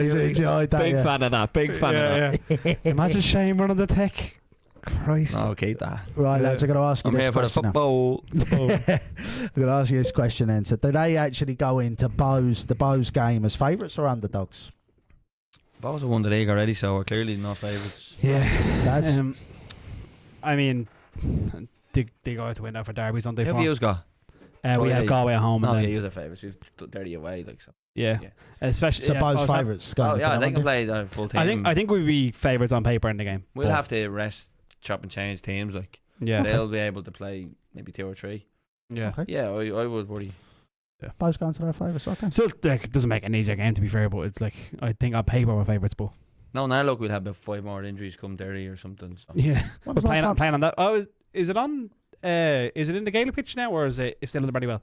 He's enjoyed that. Big yeah. fan of that. Big fan of that. Yeah. Imagine Shane running the tech. Christ. No, keep that. Right, lads, I'm going to ask you I'm this here for the question now. football. I'm going to ask you this question then. So, do they actually go into the Bohs game as favourites or underdogs? Bohs have won the league already, so we're clearly not favourites. Yeah. Lads? I mean, they go out to win that for derbies, don't they? Who have you got? We have Friday? Galway at home. No, and yeah, then, you're favourites. We've Derry away, like so. yeah. Yeah. Especially So, yeah, I Bohs suppose that- favourites. Oh yeah, they can play the full team. I think we'd be favourites on paper in the game. we'll but- have to rest, chop and change teams. Like Yeah. they'll be able to play maybe 2 or 3. Yeah. Okay. Yeah, I would worry. Bohs going to their favourites, okay. Still, like, it doesn't make it an easier game to be fair, but it's like I think on paper we're favourites, but No, now look, we'll have about 5 more injuries come Derry or something. So. yeah, When we're was last time? playing on that. Oh, is it on? Is it in the Gaelic pitch now, or is it still in the Brandywell?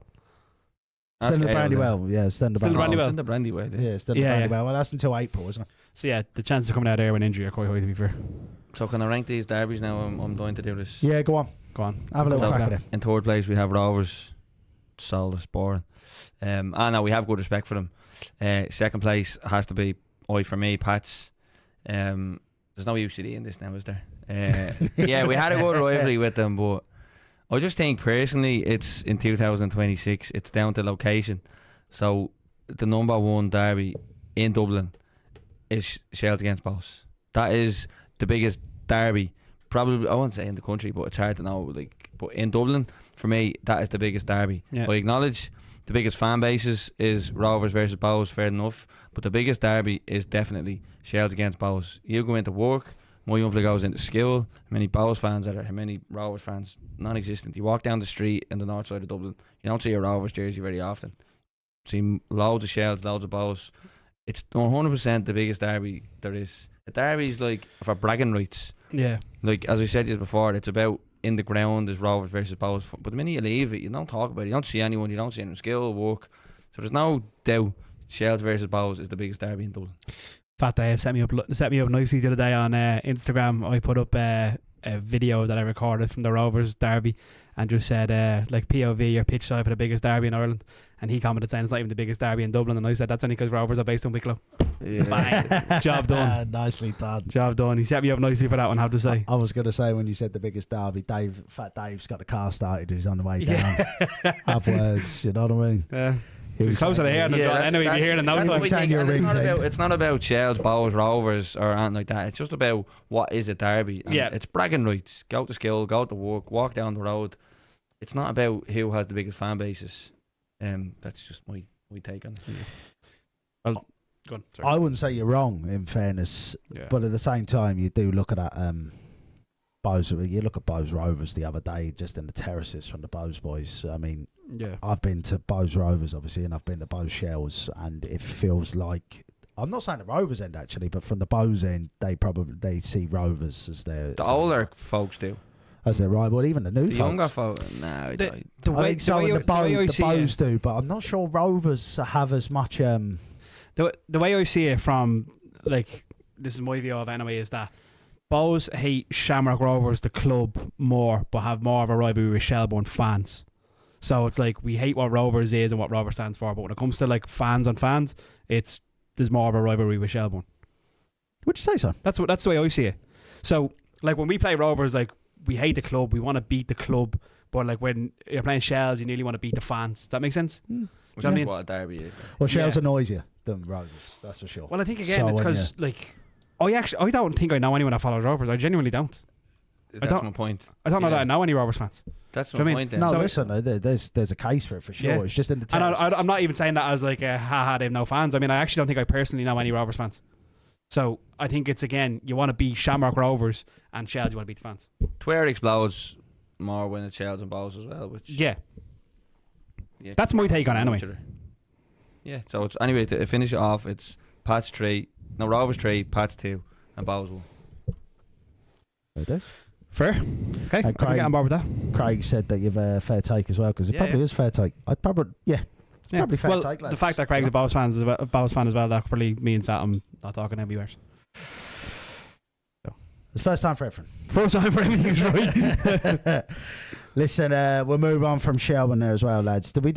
Still in the Gail, Brandywell. Yeah, still in the Still in the Brandywell. Brandywell. It's in the Brandywell. Yeah, still in the Yeah, yeah. Brandywell. Well, that's until April, isn't it? So yeah, the chances of coming out there with an injury are quite high to be fair. So can I rank these derbies now? I'm going to do this. Yeah, go on. Go on, Have a little So- crack at it. In third place we have Rovers. Soulless, boring. No, we have good respect for them. Second place has to be for me, Pats. There's no UCD in this now, is there? Yeah, we had a good rivalry with them, but I just think personally it's in 2026 it's down to location. So the number 1 derby in Dublin is Shells against Bohs. That is the biggest derby, probably, I won't say in the country, but it's hard to know, like, but in Dublin for me that is the biggest derby. Yeah. I acknowledge the biggest fan bases is Rovers versus Bohs, fair enough, but the biggest derby is definitely Shells against Bohs. You go into work, my young fella goes into school, how many Bohs fans are there, how many Rovers fans? Non-existent. You walk down the street in the north side of Dublin, you don't see a Rovers jersey very often. See loads of Shells, loads of Bohs. It's 100% the biggest derby there is. A derby is like for bragging rights. Yeah. Like as I said just before, it's about in the ground is Rovers versus Bohs. But the minute you leave it, you don't talk about it. You don't see anyone. You don't see anyone skill, work. So there's no doubt Shells versus Bohs is the biggest derby in Dublin. Fat Dave set me up nicely the other day on Instagram. I put up a video that I recorded from the Rovers derby and just said like POV or pitch side for the biggest derby in Ireland, and he commented saying it's not even the biggest derby in Dublin, and I said that's only because Rovers are based in Wicklow. Bang. Job done. Nicely done. Job done. He set me up nicely for that one, I have to say. I was going to say when you said the biggest derby, Fat Dave's got the car started. He's on the way down. Have words, you know what I mean? Yeah. He was Closer to saying- here than John. Anyway, be here in no that's time. what we Saying think, your and rings, it's not about Shells, Bohs, Rovers or anything like that. It's just about what is a derby. And Yeah. it's bragging rights. Go to school, go to work, walk down the road. It's not about who has the biggest fan bases. That's just my take on it. Well, go on. Sorry. I wouldn't say you're wrong, in fairness, Yeah. but at the same time, you do look at that. Bohs. You look at Bohs Rovers the other day, just in the terraces from the Bohs boys. I mean, Yeah. I've been to Bohs Rovers, obviously, and I've been to Bohs Shells, and it feels like I'm not saying the Rovers end actually, but from the Bohs end, they see Rovers as their The older folks do. as their rival. Even the new The folks. younger folks, no. The I think way so, I- and the the way I see it- Bohs do, but I'm not sure Rovers have as much. The way I see it from, like, this is my view of it anyway, is that Bohs hate Shamrock Rovers, the club, more, but have more of a rivalry with Shelbourne fans. So it's like we hate what Rovers is and what Rovers stands for, but when it comes to like fans on fans, there's more of a rivalry with Shelbourne. Would you say so? That's the way I see it. So like when we play Rovers, like we hate the club, we want to beat the club, but like when you're playing Shells, you nearly want to beat the fans. Does that make sense? Which I is mean- what a derby is. Well, Shells Yeah. are noisier than Rovers, that's for sure. Well, I think again So, it's because like I don't think I know anyone that follows Rovers. I genuinely don't. That's don't- my point. I don't know Yeah. that I know any Rovers fans. That's Do you my know what I point mean? then. No, So- listen, there's a case for it for sure. Yeah. It's just in the And terraces. I'm not even saying that as like a haha, they have no fans. I mean, I actually don't think I personally know any Rovers fans. So I think it's, again, you want to beat Shamrock Rovers, and Shells, you want to beat the fans. Twitter explodes more when it's Shells and Bohs as well, which Yeah. That's my take on it anyway. Yeah, so it's anyway to finish it off, it's Pats 3, no, Rovers 3, Pats 2, and Bohs 1. Fair. Okay, I can get on board with that. Craig said that you've a fair take as well, because it probably is fair take. Probably fair take. The fact that Craig's a Bohs fan as well, that probably means that I'm not talking anywhere. So. It's first time for everything. First time for everything's right. Listen, we'll move on from Shelbourne there as well, lads. Do we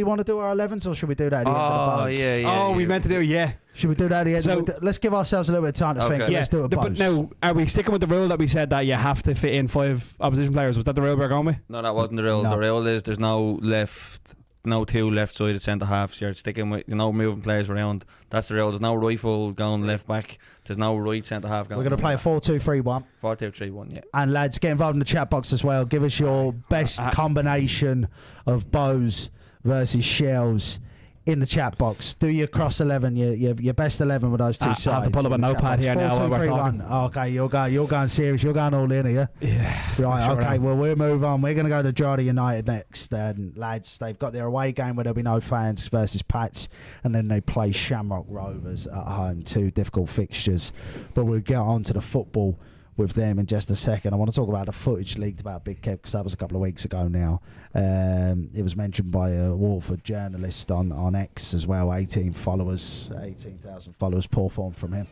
want to do our 11s, or should we do that at the end of the yeah. We meant to do Should we do that at the end? So, let's give ourselves a little bit of time to think. Yeah. Let's do it. But now, are we sticking with the rule that we said that you have to fit in 5 opposition players? Was that the rule we're going with? No, that wasn't the rule. No. The rule is there's no two left-sided centre halves. You're sticking with, moving players around. That's the rule. There's no rifle going left back. There's no right centre half going. We're going to play a 4-2-3-1. 4-2-3-1, yeah. And lads, get involved in the chat box as well. Give us your best combination of Bohs versus Shells in the chat box. Do your cross 11, your best 11 with those two sides. I have to pull up a notepad here now while we're talking. Okay, you're going serious. You're going all in here. Yeah. Right. Sure okay. Well, we'll move on. We're going to go to Drogheda United next, lads. They've got their away game where there'll be no fans versus Pats, and then they play Shamrock Rovers at home. 2 difficult fixtures, but we'll get on to the football with them in just a second. I want to talk about the footage leaked about Big Kev, because that was a couple of weeks ago now. It was mentioned by a Waterford journalist on X as well. 18,000 followers. Poor form from him.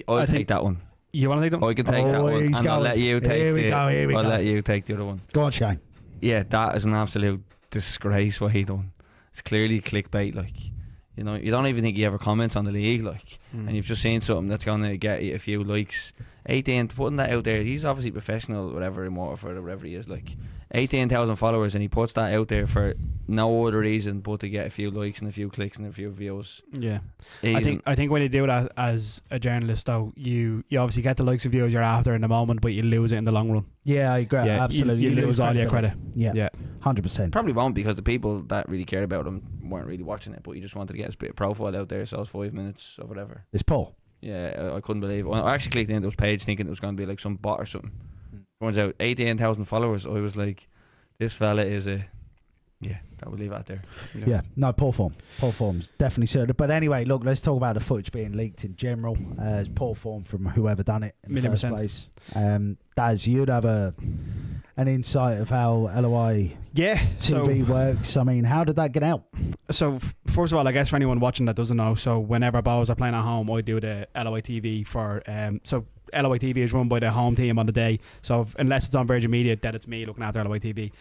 I'll take that one. You want to take them? I can take that one, and I'll let you take I'll let you take the other one. Go on, Shane. Yeah, that is an absolute disgrace what he done. It's clearly clickbait, like. You don't even think he ever comments on the league, like, and you've just seen something that's going to get you a few likes. 18, putting that out there, he's obviously professional, whatever, in Waterford or whatever he is, like, 18,000 followers, and he puts that out there for no other reason but to get a few likes and a few clicks and a few views. Yeah, I think when you do that as a journalist, though, you obviously get the likes and views you're after in the moment, but you lose it in the long run. Yeah, I agree. Yeah, absolutely. You lose all your credit. Yeah, 100%. Probably won't, because the people that really cared about him weren't really watching it, but you just wanted to get a bit of profile out there, so it's 5 minutes or whatever. It's Paul. Yeah, I couldn't believe it. I actually clicked into his page thinking it was going to be like some bot or something. Turns out 18,000 followers. I was like, this fella is a... Yeah, that would leave it out there. Yeah, no, poor form. Poor form's definitely certain. But anyway, look, let's talk about the footage being leaked in general. It's poor form from whoever done it in the first place. Daz, you'd have an insight of how LOI TV works. I mean, how did that get out? So, first of all, I guess for anyone watching that doesn't know, so whenever Bohs are playing at home, I do the LOI TV for... so LOI TV is run by the home team on the day. So unless it's on Virgin Media, then it's me looking after LOI TV.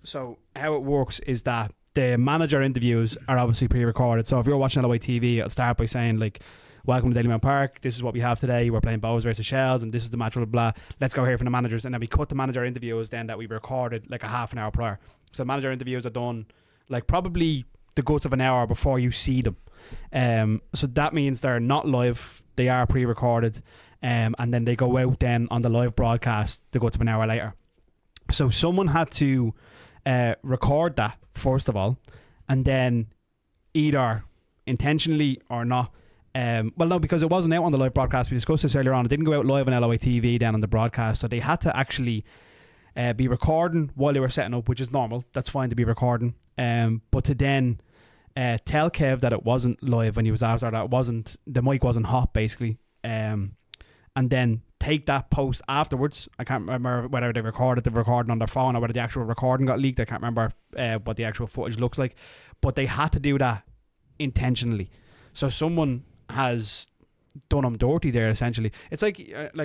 So how it works is that the manager interviews are obviously pre-recorded. So if you're watching LOI TV, it'll start by saying, like, welcome to Dalymount Park, this is what we have today, we're playing Bohs versus Shells, and this is the match, blah, blah, blah. Let's go here from the managers. And then we cut the manager interviews then that we recorded like a half an hour prior. So manager interviews are done like probably the guts of an hour before you see them. So that means they're not live, they are pre-recorded, and then they go out then on the live broadcast the guts of an hour later. So someone had to record that first of all, and then either intentionally or not. Well, no, because it wasn't out on the live broadcast. We discussed this earlier on. It didn't go out live on LOI TV then on the broadcast, so they had to actually be recording while they were setting up, which is normal. That's fine to be recording. But to then tell Kev that it wasn't live when he was asked, or that the mic wasn't hot, basically. And then take that post afterwards. I can't remember whether they recorded the recording on their phone or whether the actual recording got leaked. I can't remember what the actual footage looks like, but they had to do that intentionally. So someone has done them dirty there, essentially. It's like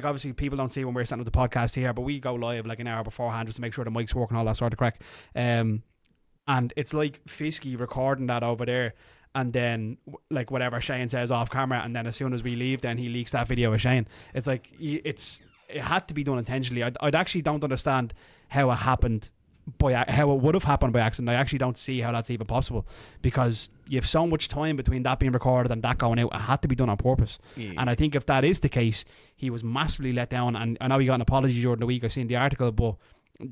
obviously people don't see when we're setting up the podcast here, but we go live like an hour beforehand just to make sure the mic's working, all that sort of crack. And it's like Fisky recording that over there, and then like whatever Shane says off camera, and then as soon as we leave, then he leaks that video of Shane. It's like it had to be done intentionally. I'd actually don't understand how it happened how it would have happened by accident. I actually don't see how that's even possible, because you have so much time between that being recorded and that going out. It had to be done on purpose. And I think if that is the case, he was massively let down, and I know he got an apology during the week. I've seen the article, but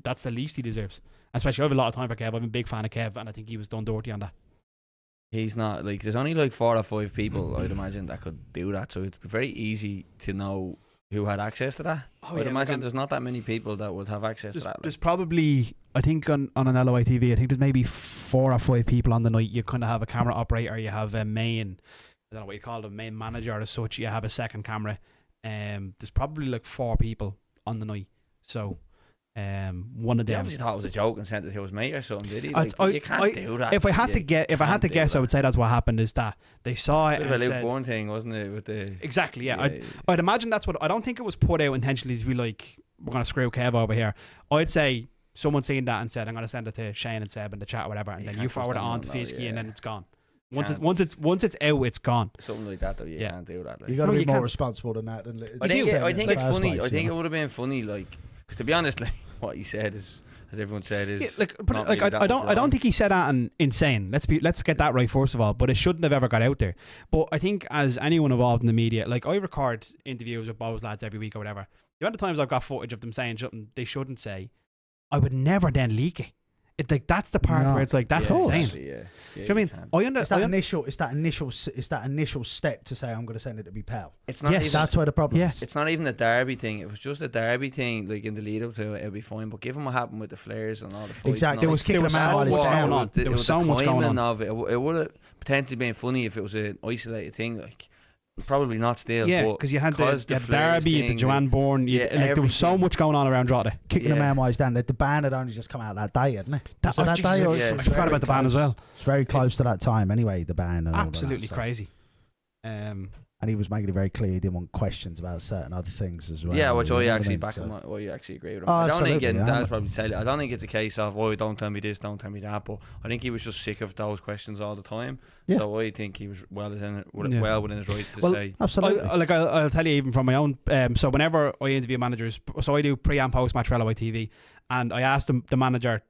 that's the least he deserves. Especially, I have a lot of time for Kev. I'm a big fan of Kev, and I think he was done dirty on that. he's not like. There's only like 4 or 5 people I'd imagine that could do that. So it'd be very easy to know who had access to that. I'd imagine there's not that many people that would have access to that. There's probably, I think on an LOI TV, I think there's maybe 4 or 5 people on the night. You kind of have a camera operator, you have a main, I don't know what you call them, main manager as such. You have a second camera. There's probably like 4 people on the night. So one of them. He obviously thought it was a joke and sent it to his mate or something, did he? Like, you can't do that. If I had to guess, I would say that's what happened. Is that they saw it and and said, said, one thing, wasn't it? With the exactly, yeah. I'd imagine that's what. I don't think it was put out intentionally to be like, we're gonna screw Kev over here. I'd say someone seen that and said, I'm gonna send it to Shane and Seb in the chat or whatever, and then you forward it on to Fisky, and then it's gone. Once it's out, it's gone. Something like that, though, you can't do that. Like. You got to be more responsible than that. I think it's funny. I think it would have been funny, like, because to be honest, like what he said is, as everyone said, is I don't think he said that insane. Let's get that right first of all. But it shouldn't have ever got out there. But I think as anyone involved in the media, like I record interviews with Bohs lads every week or whatever. The amount of times I've got footage of them saying something they shouldn't say, I would never then leak it. It's like that's the part where it's like that's insane. Do you know what I mean? It's that initial step to say I'm going to send it to be pal. It's not. Even, that's where the problem is. It's not even the Derby thing. If it was just a Derby thing, like in the lead up to it, it'd be fine. But given what happened with the flares and all the fights, exactly, there was kicking them out while he's down. There was so much going on. It would have potentially been funny if it was an isolated thing, like. Probably not still. Yeah, because you had the Derby, the Joanne Bourne. There was so much going on around Drogheda. Kicking the man while he's down. The ban had only just come out that day, hadn't it? I forgot about the ban as well. It's very close to that time anyway, the ban. And absolutely all that, crazy. And he was making it very clear he didn't want questions about certain other things as well. Yeah, which I actually back him. I actually agree with him. I don't think that's probably tell. I don't think it's a case of don't tell me this, don't tell me that. But I think he was just sick of those questions all the time. Yeah. So I think he was well within his right to say. Absolutely. I'll tell you even from my own. So whenever I interview managers, so I do pre and post match for LOI TV, and I asked the manager.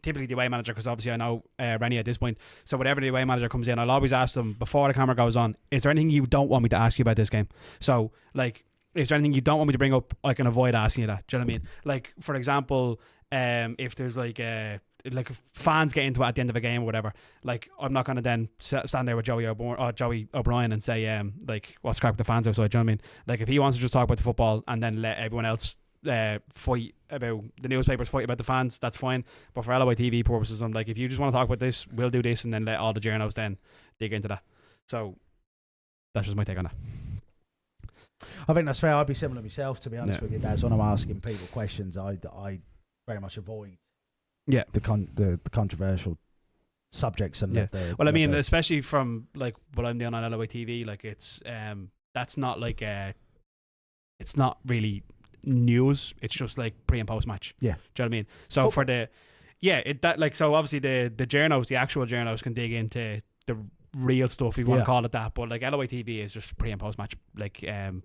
Typically the away manager, because obviously I know Rennie at this point, so whenever the away manager comes in, I'll always ask them before the camera goes on, is there anything you don't want me to ask you about this game? So like, is there anything you don't want me to bring up? I can avoid asking you that. Do you know what I mean? Like for example, if there's like if fans get into it at the end of a game or whatever, like I'm not gonna then stand there with Joey O'Brien and say like what's crack with the fans outside. Do you know what I mean? Like if he wants to just talk about the football and then let everyone else fight about the newspapers, fight about the fans, that's fine. But for LOI TV purposes, I'm like, if you just want to talk about this, we'll do this, and then let all the journos then dig into that. So that's just my take on that. I think that's fair. I'd be similar myself, to be honest with you. That's when I'm asking people questions. I very much avoid the controversial subjects and well, I mean, especially from like what I'm doing on LOI TV, like it's that's not like it's not really news, it's just like pre and post match. Do you know what I mean? So for the so obviously the journos, the actual journos can dig into the real stuff if you want to call it that, but like LOI TV is just pre and post match, like do you know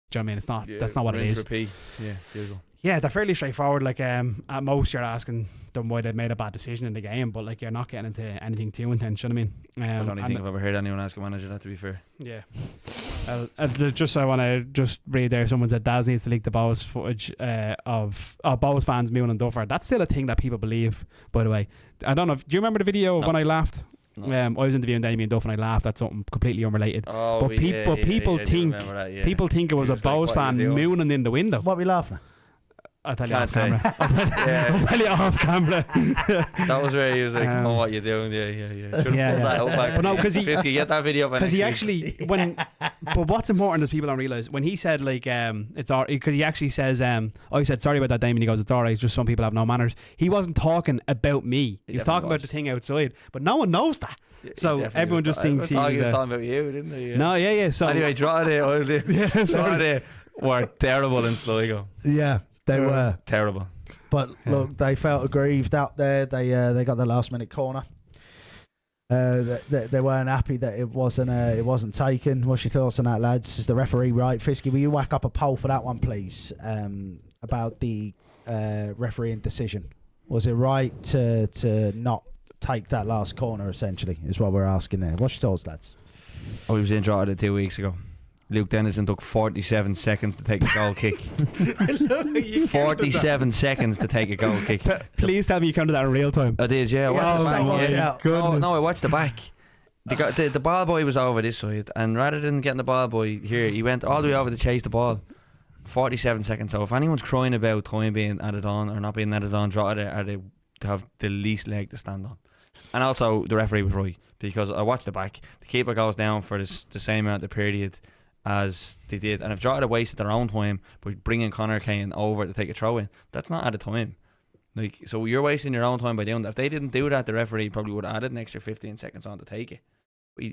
what I mean? It's not that's not what it is. Repeat. Usual. Yeah, they're fairly straightforward. Like at most you're asking them why they made a bad decision in the game, but like you're not getting into anything too intense. You know what I mean? I don't think I've ever heard anyone ask a manager that, to be fair. Yeah. Just I want to just read there. Someone said Daz needs to leak the Bohs footage of Bohs fans mooning and Duffer. That's still a thing that people believe, by the way. I don't know. Do you remember the video of when I laughed? No. I was interviewing Damien Duff and I laughed at something completely unrelated. But people think it was a Bohs fan mooning in the window. What are we laughing at? I'll tell you off camera. I'll tell you off camera. That was where he was like, "Oh, what you doing?" Yeah. But no, because Fisky, get that video. Because he actually but what's important is people don't realize when he said like it's all because he actually says I said sorry about that, Damien. He goes, it's alright. It's just some people have no manners. He wasn't talking about me. He was talking about the thing outside, but no one knows that. So everyone just thinks he was talking about you, didn't he? Yeah. No, yeah. So anyway, Drogheda were terrible in Sligo. Yeah. They were terrible, but look, they felt aggrieved out there. They got the last minute corner. They weren't happy that it wasn't taken. What's your thoughts on that, lads? Is the referee right? Fisky, will you whack up a poll for that one, please? About the refereeing decision. Was it right to not take that last corner? Essentially, is what we're asking there. What's your thoughts, lads? I was in Drogheda 2 weeks ago. Luke Dennison took 47 seconds to take a goal kick. 47 seconds to take a goal kick. Please tell me you counted that in real time. I did, yeah. I watched the back. Goodness. No, I watched the back. The ball boy was over this side, and rather than getting the ball boy here, he went all the way over to chase the ball. 47 seconds. So if anyone's crying about time being added on or not being added on, Drogheda are they to have the least leg to stand on. And also the referee was right, because I watched the back. The keeper goes down for the same amount of period as they did, and if Drogheda wasted their own time by bringing Conor Kane over to take a throw in, that's not added time. Like, so you're wasting your own time by doing that. If they didn't do that, the referee probably would have added an extra 15 seconds on to take it. But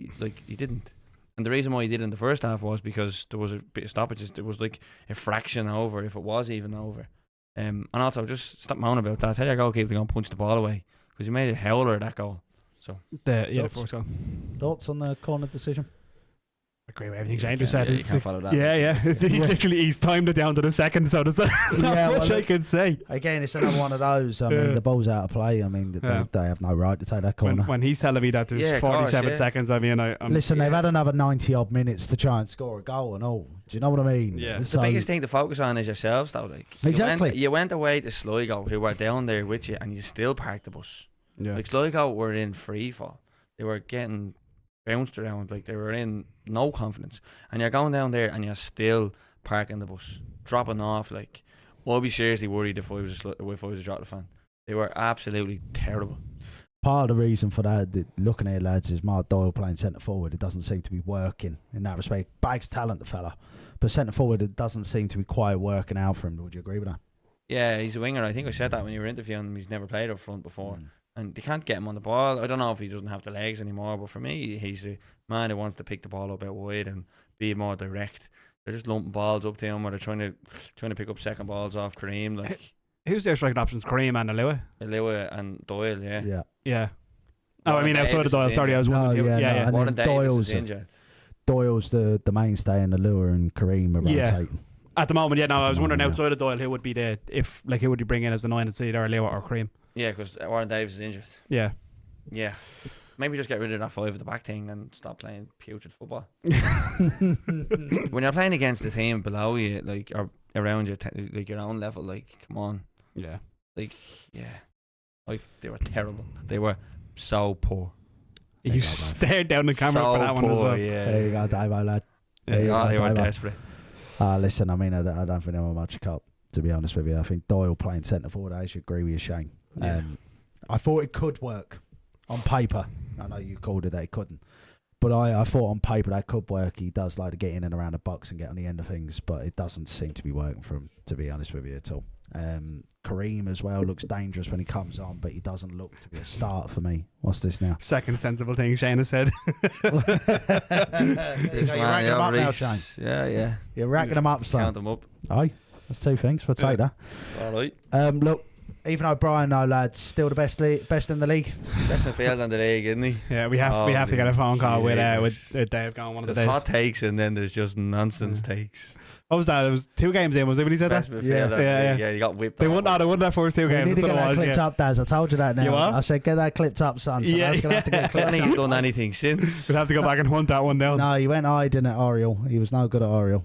he didn't. And the reason why he did in the first half was because there was a bit of stoppages. There was like a fraction over, if it was even over. And also, just stop moaning about that. Tell your goalkeeper to go and punch the ball away, because he made a howler of that goal. So the first goal. Thoughts on the corner decision? I agree with everything Shane just said. You can't follow that. Yeah. He's timed it down to the second, so there's not much I can say. Again, it's another one of those. I mean, the ball's out of play. I mean, they have no right to take that corner. When he's telling me that there's 47 seconds, I mean, listen, they've had another 90 odd minutes to try and score a goal and all. Do you know what I mean? Yeah. So, the biggest thing to focus on is yourselves, though. Like, exactly. You went away to Sligo, who were down there with you, and you still parked the bus. Yeah. Like, Sligo were in free fall. They were getting bounced around, like they were in no confidence, and you're going down there and you're still parking the bus, dropping off. Like, I'll be seriously worried if I was a Drogheda fan. They were absolutely terrible. Part of the reason for that, looking at it, lads, is Mark Doyle playing centre forward. It doesn't seem to be working in that respect. Bag's talent, the fella, but centre forward, it doesn't seem to be quite working out for him. Would you agree with that? Yeah, he's a winger. I think I said that when you were interviewing him. He's never played up front before. And they can't get him on the ball. I don't know if he doesn't have the legs anymore, but for me, he's a man who wants to pick the ball up out wide and be more direct. They're just lumping balls up to him, or they're trying to pick up second balls off Kareem. Like, who's their striking options? Kareem and LOI and Doyle, yeah. Oh, I mean, outside of Doyle. Sorry, I was wondering. And then Doyle's injured. Doyle's the mainstay, and LOI and Kareem are rotating. At the moment, I was wondering outside of Doyle, who would be who would you bring in as the 9 and seed, or LOI or Kareem? Yeah, because Warren Davis is injured. Yeah. Maybe just get rid of that 5 at the back thing and stop playing putrid football. When you're playing against the team below you, like, or around you, like your own level, like, come on. Yeah. Like, they were terrible. They were so poor. You stared down the camera for that one as well. Yeah. There you go, Davo, lad. They were desperate. Listen, I mean, I don't think they were much cup, to be honest with you. I think Doyle playing centre forward, I should agree with you, Shane. I thought it could work on paper. I know you called it that it couldn't, but I thought on paper that could work. He does like to get in and around the box and get on the end of things, but it doesn't seem to be working for him, to be honest with you, at all. Kareem as well looks dangerous when he comes on, but he doesn't look to be a start for me. What's this now? Second sensible thing Shane has said. You're racking them up now, Shane. Yeah. You're racking them up, son. Count them up. Aye, that's 2 things. We'll take that. All right. Look, even O'Brien, though, lads, still the best in the league. Best in the field in the league, isn't he? Yeah, we have to get a phone call with Dave going one of the days. There's hot takes and then there's just nonsense takes. What was that? It was 2 games in, was it when he said Best that? Yeah, you got whipped. They won that first 2 games. We need to get that clipped up, Daz. I told you that now. You what? I said, get that clipped up, son. So that's going to have to get clipped I don't think up. he's done anything since. We'll have to go back and hunt that one down. No, he went hiding at Oriel. He was no good at Oriel.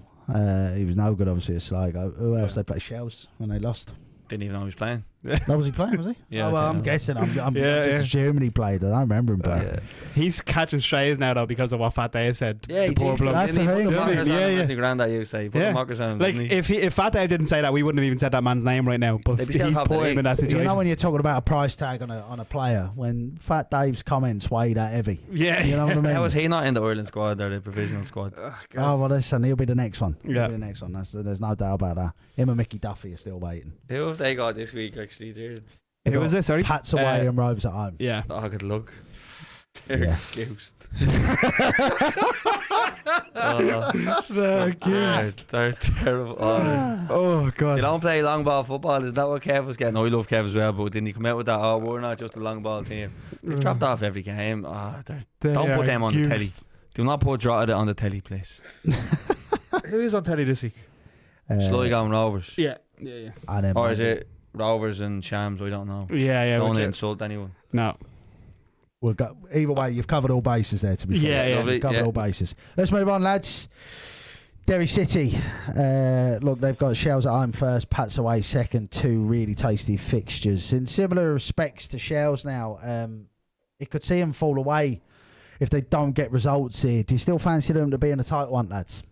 He was no good, obviously, at Sligo. Who else? They played Shells when they lost. Didn't even know he was playing. No, was he playing, was he? Yeah. Oh, well, I'm guessing. I'm just assuming he played. I don't remember him playing. Yeah. He's catching strays now, though, because of what Fat Dave said. Yeah, he poor bloke. That's the thing. That's the grand that you say. Put the mockers on. Like, if Fat Dave didn't say that, we wouldn't have even said that man's name right now. But he's put him in that situation. You know when you're talking about a price tag on a player, when Fat Dave's comments weigh that heavy. Yeah. You know what I mean? How was he not in the Ireland squad or the provisional squad? Oh, well, listen, he'll be the next one. Yeah. He'll be the next one. There's no doubt about that. Him and Mickey Duffy are still waiting. Who have they got this week, actually? Who was this? Sorry? Pats away and Rovers at home. Yeah. Oh, good luck. They're goosed. They're goosed. They're terrible. Oh, God. They don't play long ball football. Is that what Kev was getting? I love Kev as well, but didn't he come out with that? Oh, we're not just a long ball team. They've dropped off every game. Don't put them on the telly. Do not put Drogheda on the telly, please. Who is on telly this week? Sligo Rovers. Yeah. Or is it Rovers and Shams? I don't know. Yeah. Don't insult anyone. No. We'll go, either way, you've covered all bases there, to be fair. Yeah. You've covered all bases. Let's move on, lads. Derry City. Look, they've got Shells at home first, Pats away second. 2 really tasty fixtures. In similar respects to Shells now, it could see them fall away if they don't get results here, do you still fancy them to be in the title one, lads?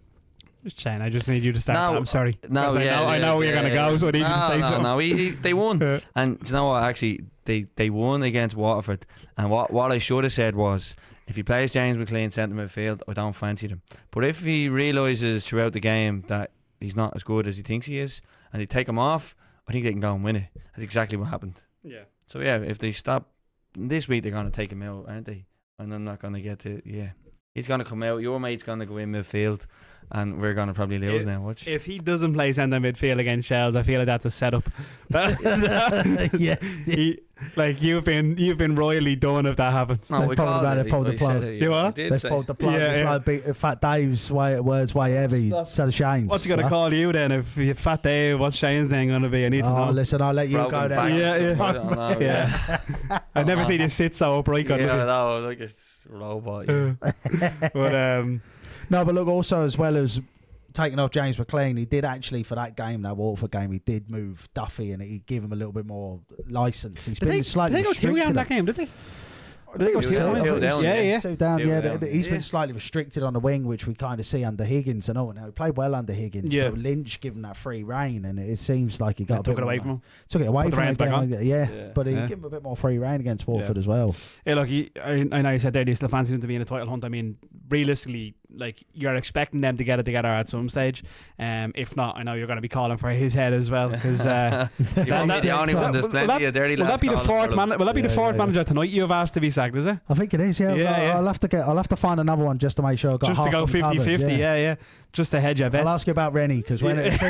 Shane, I just need you to start. No, I'm sorry. No, I know where you're going to go, so I need you to say something. No, they won. And do you know what? Actually, they won against Waterford. And what I should have said was, if he plays James McLean centre midfield, I don't fancy them. But if he realises throughout the game that he's not as good as he thinks he is, and they take him off, I think they can go and win it. That's exactly what happened. Yeah. So yeah, if they stop this week, they're going to take him out, aren't they? And I'm not going to get to he's going to come out. Your mate's going to go in midfield, and we're going to probably lose now. Watch. If he doesn't play centre midfield against Shells, I feel like that's a setup. Yeah. Like you've been royally done if that happens. No, we pulled called it. pulled the We plug. said it, You yeah, what? we did They say pulled the plug. Yeah, It's yeah. like Fat Dave's words way heavy. Instead of Shane's. What's he going to right? call you then? If you Fat Dave, what's Shane's name going to be? I need to know. Listen, I'll let you broken go back there. Yeah, or yeah. something, I don't know, Yeah. I've never seen you sit so upright. Yeah, Yeah, no, like a robot. Yeah. but No, but look, also as well as taking off James McLean, he did actually for that game, that Waterford game, he did move Duffy and he gave him a little bit more license. He's been slightly did they go 2 restricted. in that game? Did they? Or did they go Two 2 down, down? two down, Yeah, yeah. Two down, Two yeah. down. He's been slightly restricted on the wing, which we kind of see under Higgins. And now he played well under Higgins. Yeah. But Lynch gave him that free reign, and it seems like he got a Took bit it away more- from him. Took it away Put the from reins him. back on. Yeah, but he Yeah. gave him a bit more free reign against Waterford as well. Hey, look, I know you said there you still fancy them to be in a title hunt. I mean, realistically, like you're expecting them to get it together at some stage. If not, I know you're going to be calling for his head as well because You won't be the only one. There's plenty of dirty will that lads be the calling fourth for them. man? Will that be the Yeah, fourth yeah. manager tonight you've asked to be sacked? Is it? I think it is. Yeah, Yeah. I'll have to find another one just to make sure I got Just to half go of them covered, 50-50, yeah. Just to hedge your bets. I'll ask you about Rennie because as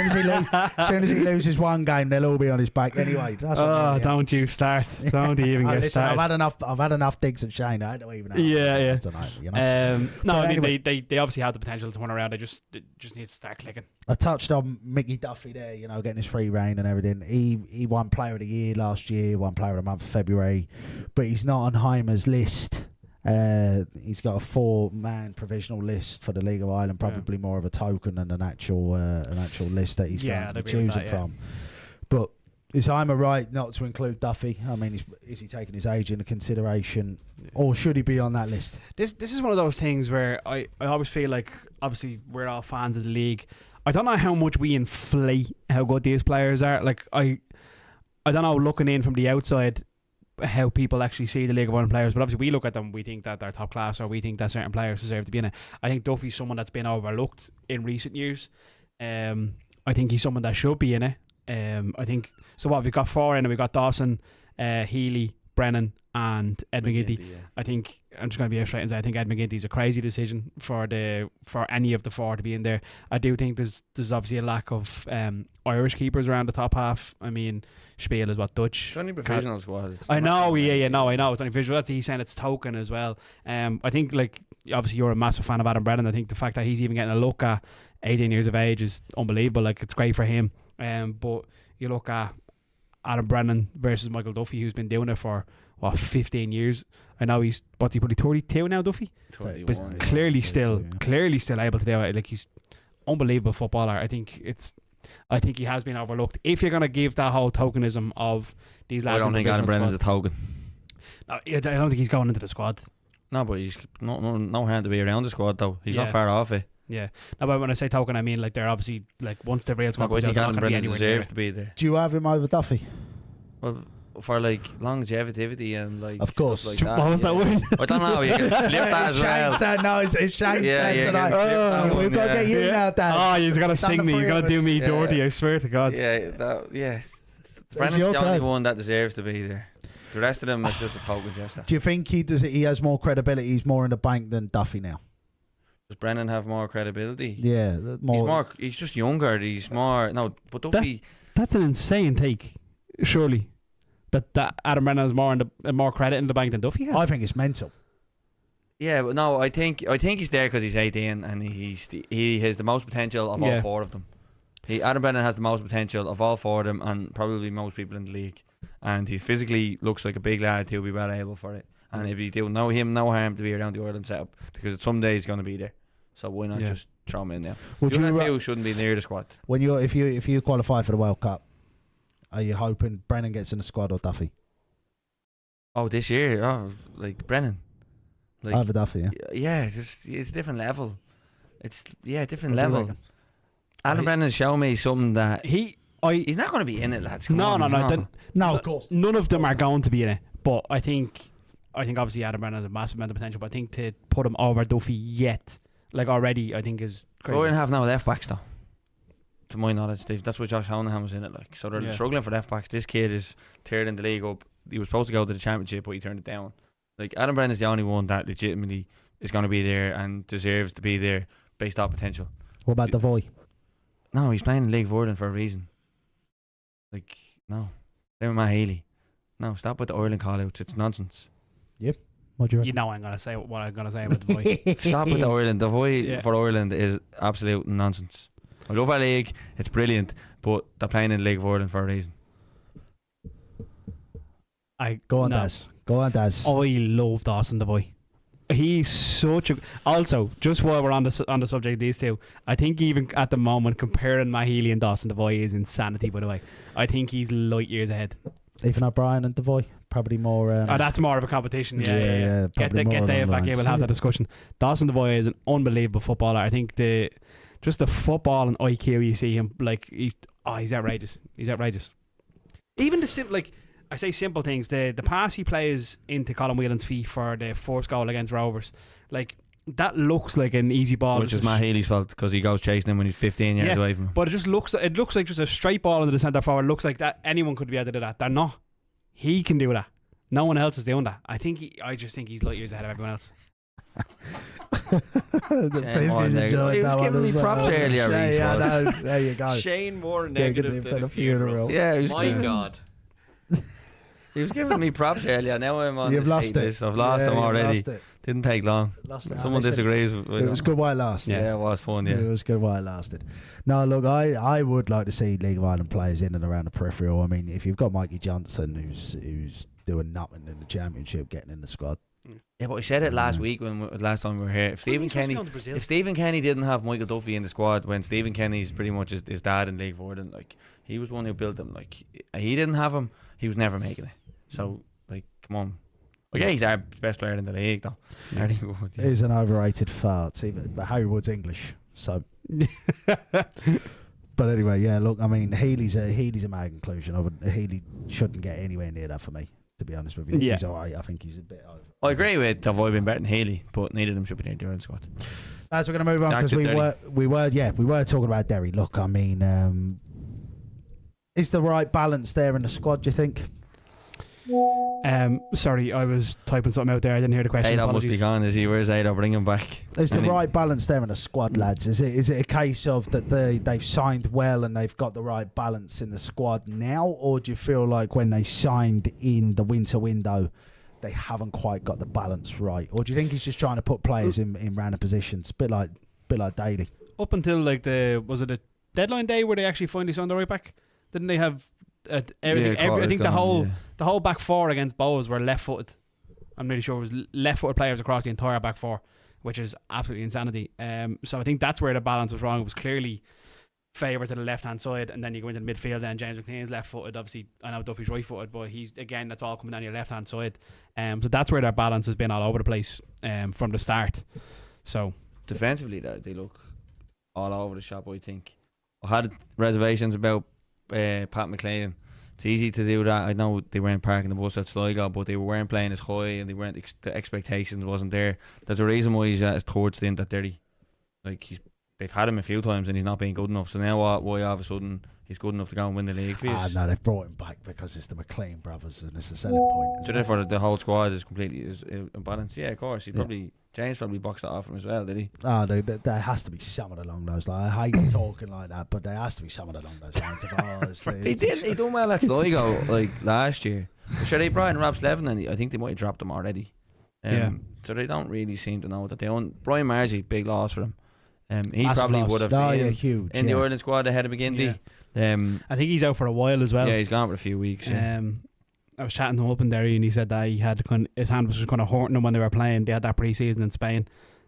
soon as he loses one game, they'll all be on his back anyway. That's what Oh, Rennie don't you start! Don't you even Oh, get listen, started. I've had enough digs at Shane. I don't even know. Yeah. Tonight, you know? No, But I mean anyway. they obviously have the potential to turn around. They just need to start clicking. I touched on Mickey Duffy there, getting his free reign and everything. He won Player of the Year last year, won Player of the Month in February, but he's not on Heimer's list. He's got a 4-man provisional list for the League of Ireland, probably more of a token than an actual list that he's going to be choosing from. But is Heimer right not to include Duffy? I mean, is he taking his age into consideration, or should he be on that list? This is one of those things where I always feel like, obviously we're all fans of the league. I don't know how much we inflate how good these players are. Like I don't know, looking in from the outside, how people actually see the League of Ireland players, but obviously we look at them, we think that they're top class, or we think that certain players deserve to be in it. I think Duffy's someone that's been overlooked in recent years. I think he's someone that should be in it. I think so. What we've got 4 in it, we've got Dawson, Healy, Brennan, and Ed McGinty. Yeah. I think I'm just going to be straight and say I think Ed McGinty's a crazy decision for any of the 4 to be in there. I do think there's obviously a lack of Irish keepers around the top half. I mean, Spiel is what, Dutch? It's only provisional squad. It's I not- know, I know it's only visual. That's he's saying it's token as well. I think like obviously you're a massive fan of Adam Brennan. I think the fact that he's even getting a look at 18 years of age is unbelievable. Like it's great for him. But you look at Adam Brennan versus Michael Duffy, who's been doing it for 15 years. I know he's probably 32 now, Duffy, 21, but yeah. clearly still 32, yeah. clearly still able to do it. Like he's unbelievable footballer. I think he has been overlooked. If you're gonna give that whole tokenism of these lads, I don't think Adam Brennan's a token. No, I don't think he's going into the squad. No, but he's no hand to be around the squad though. He's Yeah. not far off it. Yeah. No, but when I say token, I mean like they're obviously like once the real No, squad but I comes out, think they're not Adam going to be Brennan anywhere near deserves it. to be there. Do you have him over Duffy? Well, for like longevity and like Of course. stuff like that. What was that word? I don't know. You can flip that as well. No, it's Shane's Yeah, turn yeah, tonight. you can flip that We've one, got to yeah. get you Yeah. now, Dan. Oh, you're gonna It's on sing the me. three You're gonna of do us. me Yeah. dirty. I swear to God. Yeah. Brennan's your the only turn. one that deserves to be there. The rest of them is just a token gesture. Do you think he has more credibility? He's more in the bank than Duffy now. Does Brennan have more credibility? Yeah, He's just younger. He's more. No, but Duffy. That's an insane take. Surely, that Adam Brennan has more credit in the bank than Duffy has. I think it's mental. Yeah, but no, I think he's there because he's 18 and he has the most potential of all Yeah. 4 of them. Adam Brennan has the most potential of all 4 of them, and probably most people in the league. And he physically looks like a big lad who'll be well able for it. And if you do no harm to be around the Ireland setup, because someday he's going to be there. So why not just throw him in there? Would The you other 2 shouldn't be near the squad. when if you qualify for the World Cup, are you hoping Brennan gets in the squad or Duffy? Oh, this year, like Brennan. Like, Over Duffy, yeah, it's a different level. Different What do you level. reckon? Alan Brennan showed me something that He's not going to be in it, lads. Come no, on, no, he's no. not. No, of course. None of them are going to be in it. But I think obviously Adam Brennan has a massive amount of potential. But I think to put him over Duffy yet, like already, I think is crazy. We're going to have no left backs though. To my knowledge, Steve. That's why Josh Honahan was in it. Like, so they're struggling for left backs. This kid is third in the league up. He was supposed to go to the championship, but he turned it down. Like, Adam Brennan is the only one that legitimately is going to be there and deserves to be there based on potential. What about Devoy? No, he's playing in League of Ireland for a reason. Like, no. Same with Matt Healy. No, stop with the Ireland call-outs. It's nonsense. What do you reckon? You know I'm going to say what I'm going to say about the boy. Stop with the Ireland. The void for Ireland is absolute nonsense. I love our league. It's brilliant. But they're playing in the League of Ireland for a reason. Go on, Daz. Go on, Daz. I love Dawson Devoy. He's such a. Also, just while we're on the subject of these two, I think even at the moment comparing Mahealy and Dawson Devoy is insanity. By the way, I think he's light years ahead. Even O'Brien and Devoy, probably more. That's more of a competition. Yeah. Get Dave back in. We'll have that discussion. Dawson Devoy is an unbelievable footballer. I think the football and IQ you see him like he's outrageous. He's outrageous. Even the simple I say simple things. The pass he plays into Colin Whelan's feet for the first goal against Rovers, like that looks like an easy ball. Which is Matt Healy's fault because he goes chasing him when he's 15 yards away from him. But it looks like just a straight ball into the centre forward. It looks like that anyone could be able to do that. They're not. He can do that. No one else is doing that. I just think he's light years ahead of everyone else. He was giving me props earlier. There you go. Shane more negative than a funeral. Yeah, my God. He was giving me props earlier. Now I'm on. You've lost it. I've lost him already. Didn't take long. Someone disagrees with it. Was good while it lasted. Yeah, it was fun. Yeah, it was good while it lasted. No, look, I would like to see League of Ireland players in and around the peripheral. I mean, if you've got Mikey Johnson who's doing nothing in the championship, getting in the squad. Yeah, but I said it last week last time we were here. If Stephen Kenny didn't have Michael Duffy in the squad, when Stephen Kenny's pretty much his dad in League of Ireland, like he was one who built him. Like he didn't have him, he was never making it. So like, come on. Well, yeah, he's our best player in the league, though. Yeah. He's an overrated fart. But Harry Wood's English, so. But anyway, yeah. Look, I mean, Healy's a mad conclusion. Healy shouldn't get anywhere near that for me, to be honest with you. He's alright. I think he's a bit. I agree with Devoy being better than Healy, but neither of them should be in the Ireland squad. As we're going to move on because we were talking about Derry. Look, I mean, is the right balance there in the squad? Do you think? Sorry, I was typing something out there. I didn't hear the question. Ado must be gone, is he? Where's Ado? Bring him back. Is the right balance there in the squad, lads? Is it a case of that they've signed well and they've got the right balance in the squad now, or do you feel like when they signed in the winter window they haven't quite got the balance right, or do you think he's just trying to put players in random positions, bit like Daly? Up until like was it a deadline day where they actually finally signed the right back? Didn't they have everything? I think the whole back four against Bohs were left-footed. I'm really sure it was left-footed players across the entire back four, which is absolutely insanity. So I think that's where the balance was wrong. It was clearly favour to the left-hand side, and then you go into the midfield, and James McLean's left-footed. Obviously, I know Duffy's right-footed, but that's all coming down your left-hand side. So that's where their balance has been all over the place from the start. So defensively, they look all over the shop, I think. I had reservations about Pat McLean. It's easy to do that. I know they weren't parking the bus at Sligo, but they weren't playing as high, and they weren't the expectations wasn't there. There's a reason why he's at his third stint at Derry. Like they've had him a few times and he's not been good enough. So now why all of a sudden he's good enough to go and win the league? No, they've brought him back because it's the McLean brothers and it's a selling point. So therefore the whole squad is completely imbalanced. Yeah, of course. James probably boxed it off him as well, did he? There has to be something along those lines. I hate talking like that, but there has to be something along those lines. He done well at Sligo like last year. Sure, they brought in Rob Slevin, and I think they might have dropped him already. So they don't really seem to know that they own Brian Margie, big loss for them. He massive probably loss. would have been huge, in the Ireland squad ahead of McGinty. I think he's out for a while as well. Yeah, he's gone for a few weeks. I was chatting to him up in Derry, and he said that his hand was just kind of hurting him when they were playing. They had that pre-season in Spain,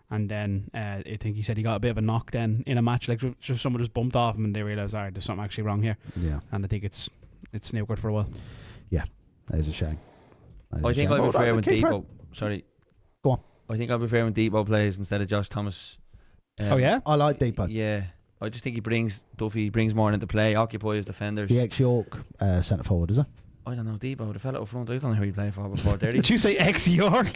and then I think he said he got a bit of a knock then in a match, like just someone just bumped off him, and they realised, alright, there's something actually wrong here. Yeah, and I think it's snookered for a while. Yeah, that is a shame. I think I prefer when Depot. Sorry, go on. I think I prefer when Depot plays instead of Josh Thomas. Oh yeah, I like Depot. Yeah. I just think he brings more into play, occupies defenders. The ex-York centre forward, is it? I don't know, Depot, the fella up front. I don't know who he played for before. Did you say ex-York?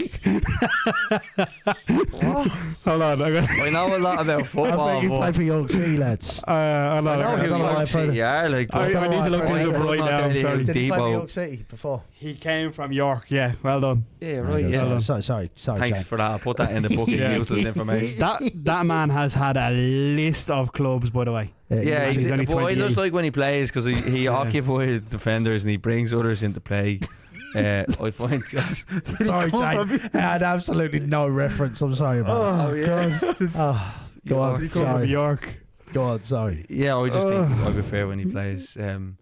Hold on, I know a lot about football. I think he played for York City, lads. I know who York City are. Like, I need to look this up right now. I'm sorry. Did he play for Depot. York City before? He came from York. Yeah, well done. Yeah, right. Yeah. Sorry. Thanks Jay. for that. I'll put that in the book. Yeah. Useless information. That man has had a list of clubs, by the way. Yeah, he's only but I 28. just like when he plays because he occupies defenders and he brings others into play. I find just Sorry, Jay. I had absolutely no reference. I'm sorry about that. oh yeah. Go on. He come from Sorry. York. Go on. Sorry. Yeah, I just think I prefer when he plays. And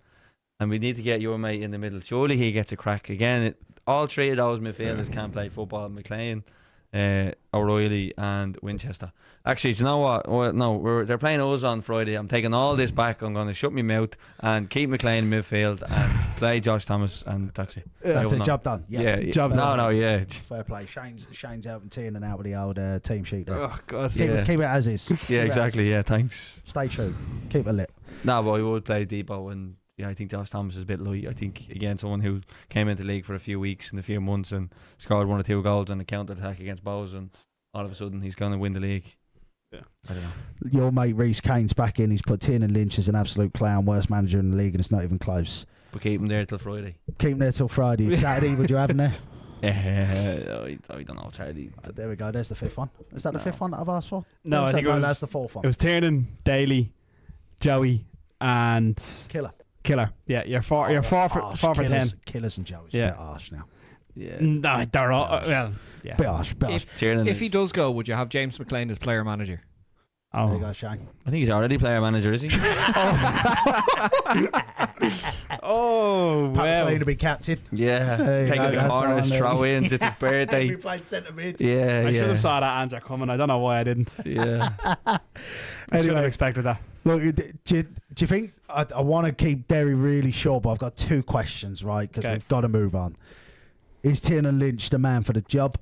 we need to get your mate in the middle. Surely he gets a crack again. All three of those midfielders can play football. McLean, O'Reilly, and Winchester. Actually, do you know what? No, they're playing us on Friday. I'm taking all this back. I'm going to shut my mouth and keep McLean in midfield and play Josh Thomas, and that's it. That's it. Job done. Yeah. Job done. No, yeah. Fair play. Shane's helping teeing and out with the old team sheet there. Oh God. Keep it as is. Yeah, exactly. Yeah, thanks. Stay true. Keep it lit. No, but I would play Depot, and yeah, I think Josh Thomas is a bit light. I think again, someone who came into the league for a few weeks and a few months and scored 1 or 2 goals in a counter attack against Bohs, and all of a sudden he's going to win the league. Yeah, I don't know. Your mate Reece Kane's back in. He's put Tiernan Lynch as an absolute clown, worst manager in the league, and it's not even close. But keep him there till Friday. Keep him there till Friday. Saturday, would you have him there? I don't know. Saturday. There we go. There's the 5th one. Is that the 5th one that I've asked for? No, I think it was. That's the 4th one. It was Tiernan, Daly, Joey, and Killer. Yeah, you're four for 10. Killers and Joey's Yeah. a bit harsh now. Yeah. No, they're all well. Yeah. Bit harsh. If he does go, would you have James McLean as player manager? There you Oh. go, Shane. I think he's already player manager, is he? Oh Pat well. McLean to be captain. Yeah. There you Taking go, the that's corners, on there. throw-ins. It's his birthday. We played centre mid. Yeah, I should yeah. have saw that answer coming. I don't know why I didn't. Yeah. I should have Anyway. expected that. Look, do you think I want to keep Derry really short, but I've got 2 questions, right? Because Okay. we've got to move on. Is Tiernan Lynch the man for the job?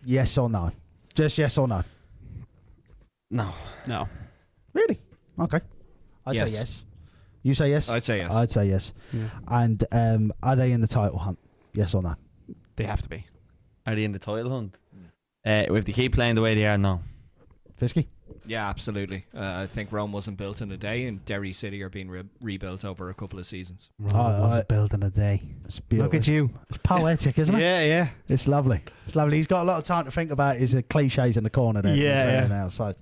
Yes or no? Just yes or no? No. No. Really? Okay. I'd Yes. say yes. You say yes? I'd say yes. I'd say yes. Yeah. And are they in the title hunt? Yes or no? They have to be. Are they in the title hunt? If they keep playing the way they are, no. Fisky? Yeah, absolutely. I think Rome wasn't built in a day, and Derry City are being rebuilt over a couple of seasons. I built in a day. It's beautiful. Look at you. It's poetic, isn't it? Yeah. It's lovely. It's lovely. He's got a lot of time to think about his cliches in the corner there. Yeah. Now, so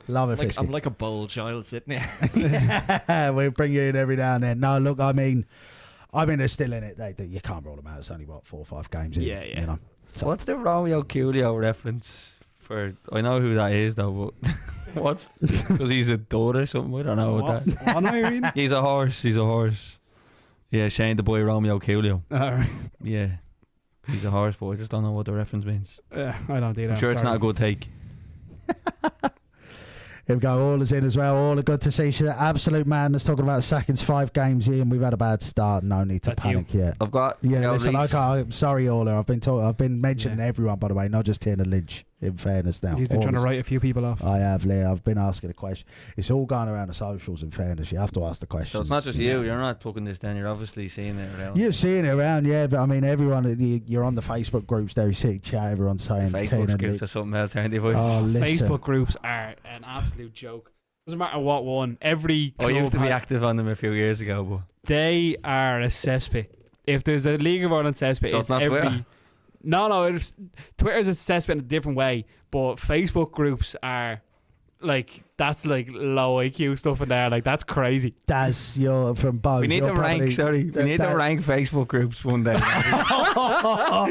love it, Fisky. I'm like a bold child sitting here. Yeah, we'll bring you in every now and then. No, look, I mean, they're still in it. You can't rule them out. It's only, 4 or 5 games in. Yeah. You know. So what's the Romeo Coolio reference for? I know who that is though, but what's because he's a daughter or something? I don't know what that. What I mean? He's a horse. Yeah, Shane the boy Romeo Coolio. All right. Yeah, he's a horse, but I just don't know what the reference means. I don't do that. I'm sure it's not a good take. Here we go. All is in as well. All are good to see. She's an absolute madness talking about seconds, 5 games in. We've had a bad start. No need to That's panic yet. I've got Listen, Reece. I'm sorry, Ola. I've been mentioning everyone, by the way, not just Tiernan Lynch. In fairness, now He's been trying to write a few people off. I have, Lee. I've been asking a question. It's all going around the socials. In fairness, you have to ask the questions. So it's not just you. You're not plugging this down. You're obviously seeing it around. You're seeing it around, yeah. But I mean, everyone. You're on the Facebook groups, Derry City chat. Everyone's saying Facebook Tiernan scripts Lynch. or something else, aren't they, boys? Oh, listen. Facebook groups are an absolute joke. Doesn't matter what one. Every I club used to be has- active on them a few years ago, but They are a cesspit. If there's a League of Ireland cesspit, So it's not every. Twitter? No, it's Twitter's a cesspit in a different way, but Facebook groups are like that's like low IQ stuff in there. Like that's crazy. Daz, you're from Bohs. we need You're to rank. probably- Sorry, we need to rank Facebook groups one day. Daz Oh,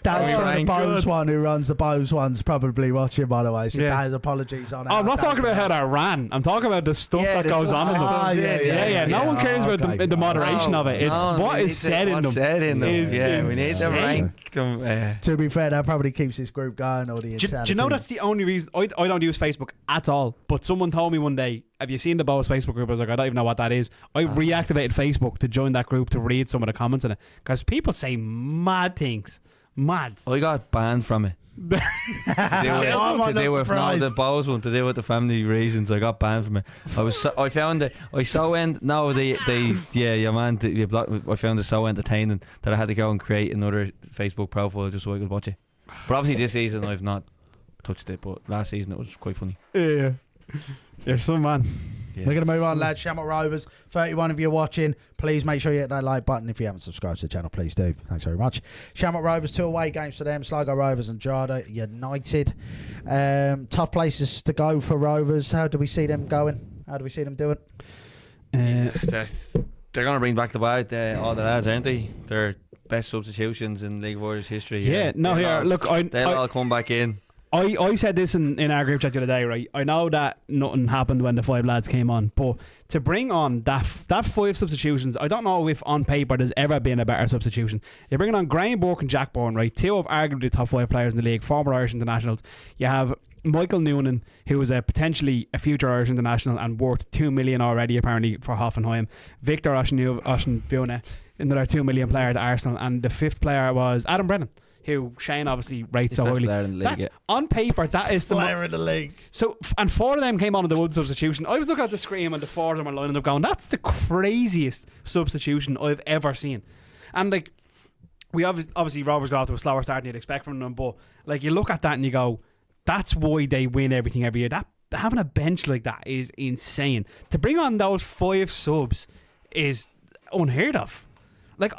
from rank the Bohs good. one, who runs the Bohs one's probably watching, by the way. So Yeah. Daz, apologies on it. Oh, I'm not talking about how they're ran. I'm talking about the stuff Yeah, that the goes stuff on in that them. goes in, Yeah. No one cares about okay. the moderation of it. It's what is said in them. What's said in them? is Yeah, we need to insane. rank them. To be fair, that probably keeps this group going. Or the Do you insanity. know that's the only reason I don't use Facebook at all? But someone told me one day, have you seen the Bohs Facebook group? I was like, I don't even know what that is. I reactivated Facebook to join that group to read some of the comments in it because people say mad things. Mad. I got banned from it. To do with the Bohs one, to do with the family reasons, I got banned from it. I found it. I found it so entertaining that I had to go and create another Facebook profile just so I could watch it. But obviously this season I've not touched it, but last season it was quite funny. Yeah. You're some man. Yes. We're going to move on, lads. Shamrock Rovers, 31 of you watching. Please make sure you hit that like button. If you haven't subscribed to the channel, please do. Thanks very much. Shamrock Rovers, 2 away games for them. Sligo Rovers and Drogheda United. Tough places to go for Rovers. How do we see them going? How do we see them doing? They're going to bring back the bad all the lads, aren't they? They're best substitutions in League Warriors history. They'll all come back in. I said this in our group chat the other day, right? I know that nothing happened when the 5 lads came on, but to bring on that 5 substitutions, I don't know if on paper there's ever been a better substitution. You're bringing on Graham Burke and Jack Bourne, right? 2 of arguably the top 5 players in the league, former Irish internationals. You have Michael Noonan, who is potentially a future Irish international and worth 2 million already apparently for Hoffenheim. Victor Oshinvuna, another 2 million player at Arsenal, and the 5th player was Adam Brennan, who Shane obviously rates so highly. That's on paper, that is the player in the league. So, and 4 of them came on in the one substitution. I was looking at the screen and the 4 of them are lining up going, that's the craziest substitution I've ever seen. And like, we obviously Rovers got off to a slower start than you'd expect from them, but like, you look at that and you go, that's why they win everything every year. That having a bench like that is insane. To bring on those 5 subs is unheard of. Like,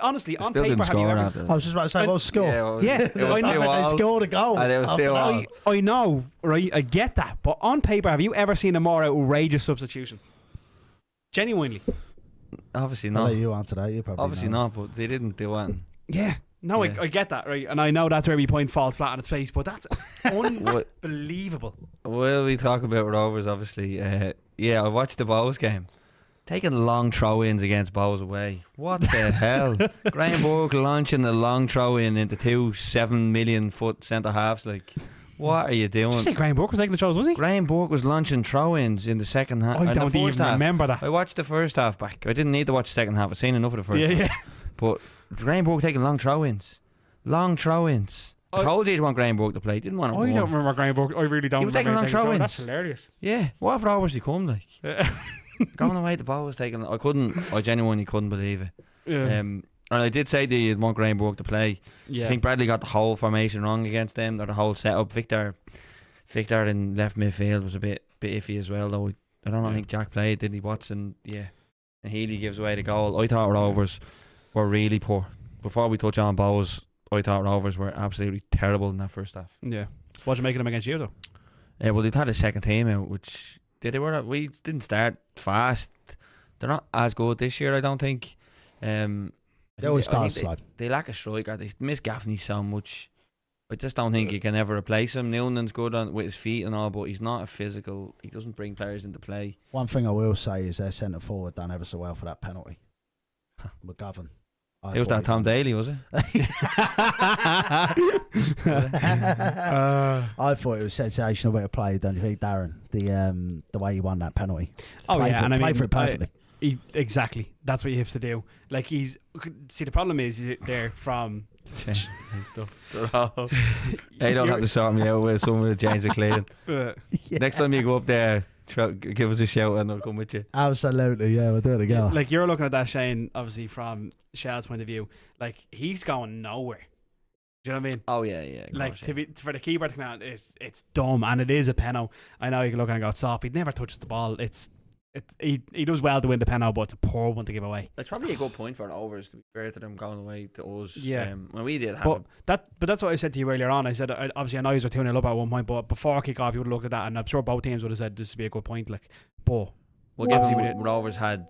honestly, on paper, have you ever... I was just about to say, what was score? Yeah, they scored a goal. And it was still I know, right? I get that. But on paper, have you ever seen a more outrageous substitution? Genuinely. Obviously I'll not. let you answer that. You probably Obviously not, but they didn't do it. Yeah. No, I get that, right? And I know that's where we point falls flat on its face, but that's unbelievable. Well, we talk about Rovers, obviously. I watched the Bohs game. Taking long throw-ins against Bohs away. What the hell? Graham Burke launching a long throw-in into 2 7 million foot centre halves. Like, what are you doing? Did you say Graham Burke was taking the throws, was he? Graham Burke was launching throw-ins in the second half. I don't even remember that. I watched the first half back. I didn't need to watch the second half. I've seen enough of the first half. Yeah. But Graham Burke taking long throw-ins. Long throw-ins. I told you you'd want Graham Burke to play. Didn't want him. I don't remember Graham Burke. I really don't. He was taking long throw-ins. That's hilarious. Yeah. What have Rovers become like? Going away the ball was taken. I genuinely couldn't believe it. Yeah. And I did say that you'd want Graham Burke to play. Yeah. I think Bradley got the whole formation wrong against them, or the whole setup. Victor in left midfield was a bit iffy as well, though. I don't know. I think Jack played, didn't he? Watson, yeah. And Healy gives away the goal. I thought Rovers were really poor. Before we touch on Bohs, I thought Rovers were absolutely terrible in that first half. Yeah. What you making them against you though? Well, they'd had a second team out, which we didn't start fast. They're not as good this year, I don't think. They always start slow. They lack a striker. They miss Gaffney so much. I just don't think you can ever replace him. Noonan's good with his feet and all, but he's not a physical. He doesn't bring players into play. One thing I will say is their centre forward done ever so well for that penalty. McGovern. It was that Tom Daly, was it? I thought it was sensational bit of play, don't you think, Darren? The way he won that penalty. Played for it perfectly. Exactly. That's what he has to do. Like, the problem is they're from and stuff. They don't have to sort me out with some of the James McLean. Next time you go up there, give us a shout and I'll come with you. Absolutely, yeah, we'll do it again. Like, you're looking at that, Shane, obviously from Shell's point of view, like, he's going nowhere. Do you know what I mean? Oh yeah. Like, for the keeper to come out, it's dumb, and it is a penalty. I know you can look and go soft. He never touches the ball. He does well to win the penalty, but it's a poor one to give away. It's probably a good point for Rovers, to be fair to them, going away to us. Yeah. When we did have but that's what I said to you earlier on. I said, obviously I know you were 2-0 up at one point, but before kick-off you would have looked at that, and I'm sure both teams would have said this would be a good point. Like, but Rovers had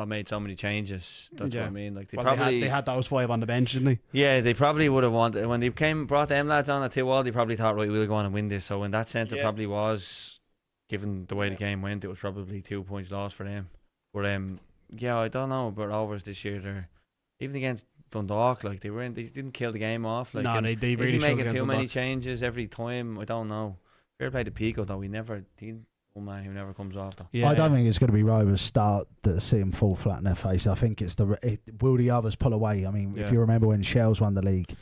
made so many changes. That's what I mean. Like, they had those 5 on the bench, didn't they? Yeah, they probably would have wanted, when they brought them lads on at 2-2, they probably thought, right, we'll go on and win this. So in that sense, it probably was. Given the way the game went, it was probably 2 points lost for them. But I don't know about Rovers this year. They're even against Dundalk, like they didn't kill the game off. Like, no, they really making too many changes every time. I don't know. Fair play to Pico though. He never comes off though. Yeah. I don't think it's going to be Rovers start that see him fall flat in their face. I think it's will the others pull away. I mean, if you remember when Shells won the league,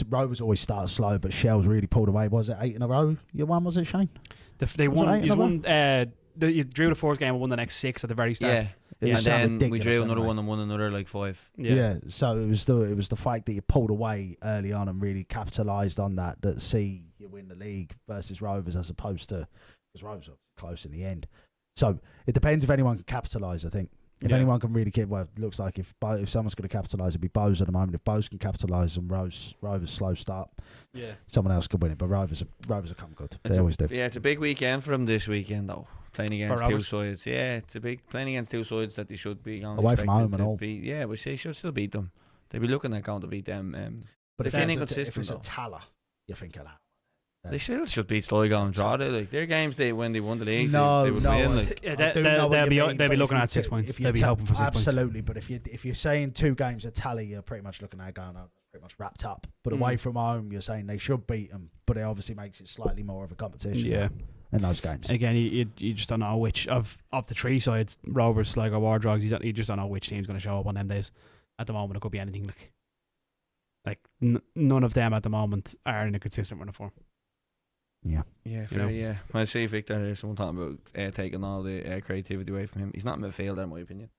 Rovers always start slow, but Shell's really pulled away. Was it 8 in a row? You won, was it, Shane? They Was it won. 8 in You a row? won. You drew the fourth game and won the next 6 at the very start. Yeah. It And was so then we ridiculous drew another anyway. one and won another like 5. Yeah. So it was the fact that you pulled away early on and really capitalised on that see you win the league versus Rovers, as opposed to, because Rovers were close in the end. So it depends if anyone can capitalise, I think. If anyone can really get, well, it looks like if someone's going to capitalise, it'd be Bohs at the moment. If Bohs can capitalise and Rovers slow start, someone else could win it. But Rovers have come good. They always do. Yeah, it's a big weekend for them this weekend, though. Playing against two Rovers. sides. Yeah, it's a big playing against two sides that they should be on. Away from home and all. Yeah, we say should still beat them. They'll be looking at going to beat them. But they're if feeling it's inconsistent, a though. Tala, you think of that. They still should beat Sligo and Drogheda. Like their games, when they won the league, No, they would no, win. I- Like Yeah, I do know what you mean, they'll but be if looking you at 6 points. if you They'll be hoping for 6 points. absolutely. But if you're saying 2 games at tally, you're pretty much looking at going pretty much wrapped up. But away from home, you're saying they should beat them, but it obviously makes it slightly more of a competition. Yeah. In those games. Again, you just don't know which of the 3 sides, Rovers, Sligo, or Drogs. You just don't know which team's going to show up on them days. At the moment, it could be anything. Like none of them at the moment are in a consistent run of form. Yeah. Yeah, You know? yeah. When I see Victor there, someone talking about taking all the creativity away from him. He's not a midfielder, in my opinion.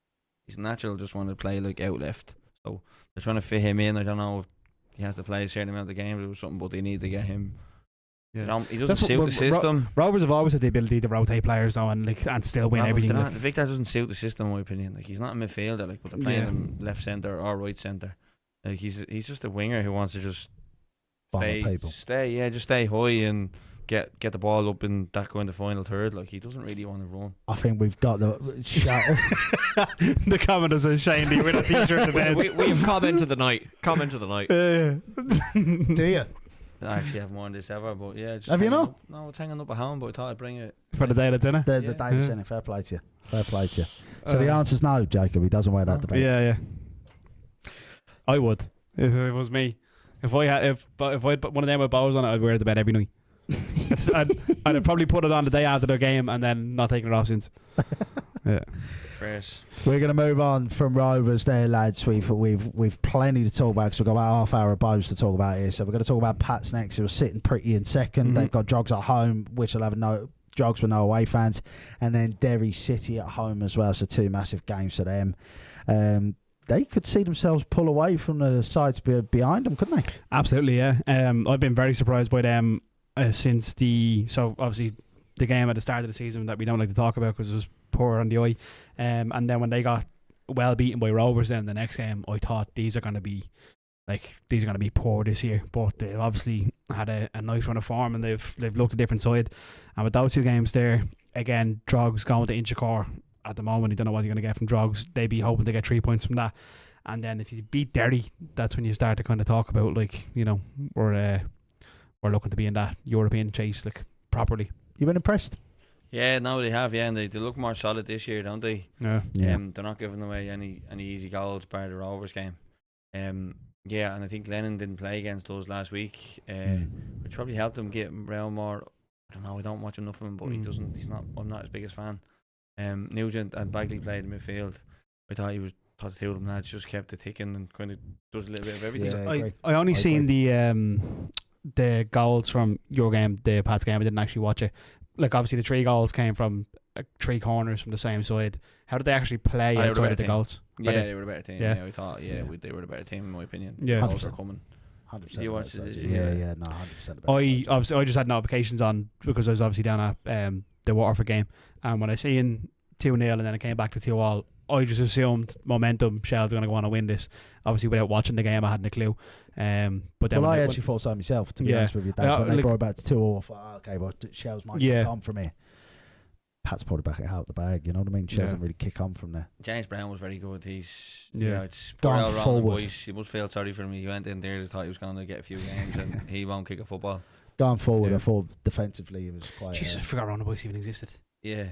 He's natural, just want to play like out left. So they're trying to fit him in. I don't know if he has to play a certain amount of games or something, but they need to get him. Yeah. He doesn't suit the system. Rovers have always had the ability to rotate players though, and still win everything. Victor doesn't suit the system, in my opinion. Like he's not a midfielder, but they're playing him left centre or right centre. Like he's just a winger who wants to just stay high and get the ball up in that kind of final third. Like he doesn't really want to run. I think we've got the The comment says Shane with a t-shirt in bed. we have comment of the night. Comment of the night. Do you? I actually have more on this ever, but yeah. Just Have you hanging not? No, it's hanging up at home, but I thought I'd bring it. For the day that's in it? The Yeah. Daire Patton, fair play to you. Fair play to you. So the answer's no, Jacob. He doesn't wear that debate. Yeah. I would if it was me. If I put one of them with bows on it, I'd wear it to bed every night. I'd probably put it on the day after the game and then not taking it off since. Yeah. Fresh. We're going to move on from Rovers there, lads. We've plenty to talk about because we've got about half hour of Bohs to talk about here. So we're going to talk about Pats next, who are sitting pretty in second. They've got Jogs at home, which will have Jogs with no away fans, and then Derry City at home as well. So 2 massive games for them. They could see themselves pull away from the sides behind them, couldn't they? Absolutely, yeah. I've been very surprised by them since obviously the game at the start of the season that we don't like to talk about because it was poor on the eye. And then when they got well beaten by Rovers then the next game, I thought these are going to be poor this year. But they've obviously had a nice run of form and they've looked a different side. And with those 2 games there, again, Drogs going to Inchicore at the moment. You don't know what you're going to get from Drogs. They'd be hoping to get 3 points from that. And then if you beat Derry, that's when you start to kind of talk about we're looking to be in that European chase properly. You been impressed? Yeah, no, they have. Yeah, and they look more solid this year, don't they? Yeah. Yeah. They're not giving away any easy goals by the Rovers game. Yeah, and I think Lennon didn't play against us last week, which probably helped him get around more. I don't know. I don't watch enough of him, but he doesn't. He's not. I'm not his biggest fan. Nugent and Bagley played in midfield. I thought the 2 of them lads just kept it ticking and kind of does a little bit of everything. Yeah. I only seen the goals from your game, the Pats game. I didn't actually watch it. Obviously the 3 goals came from 3 corners from the same side. How did they actually play outside of the goals? Yeah, they were the better team. Yeah. Yeah, I thought. Yeah, they were the better team in my opinion. Yeah. The goals are coming. 100%. You watched it, did you? Yeah, no, 100%. I just had notifications on because I was obviously down at the Waterford game, and when I seen 2-0 and then it came back to 2-2, I just assumed momentum. Shell's going to go on and win this. Obviously, without watching the game, I hadn't a clue. But then I actually thought so myself, to be honest with you. That's when they brought it back to 2-2. I thought, okay, well, Shells might kick on from here. Pat's probably back out the bag, you know what I mean? Shells doesn't really kick on from there. James Brown was very good. It's gone forward. You must feel sorry for him. He went in there, thought he was going to get a few games, and he won't kick a football. Going forward, I thought defensively it was quite. Jesus, I forgot Ronald Boyce even existed. Yeah.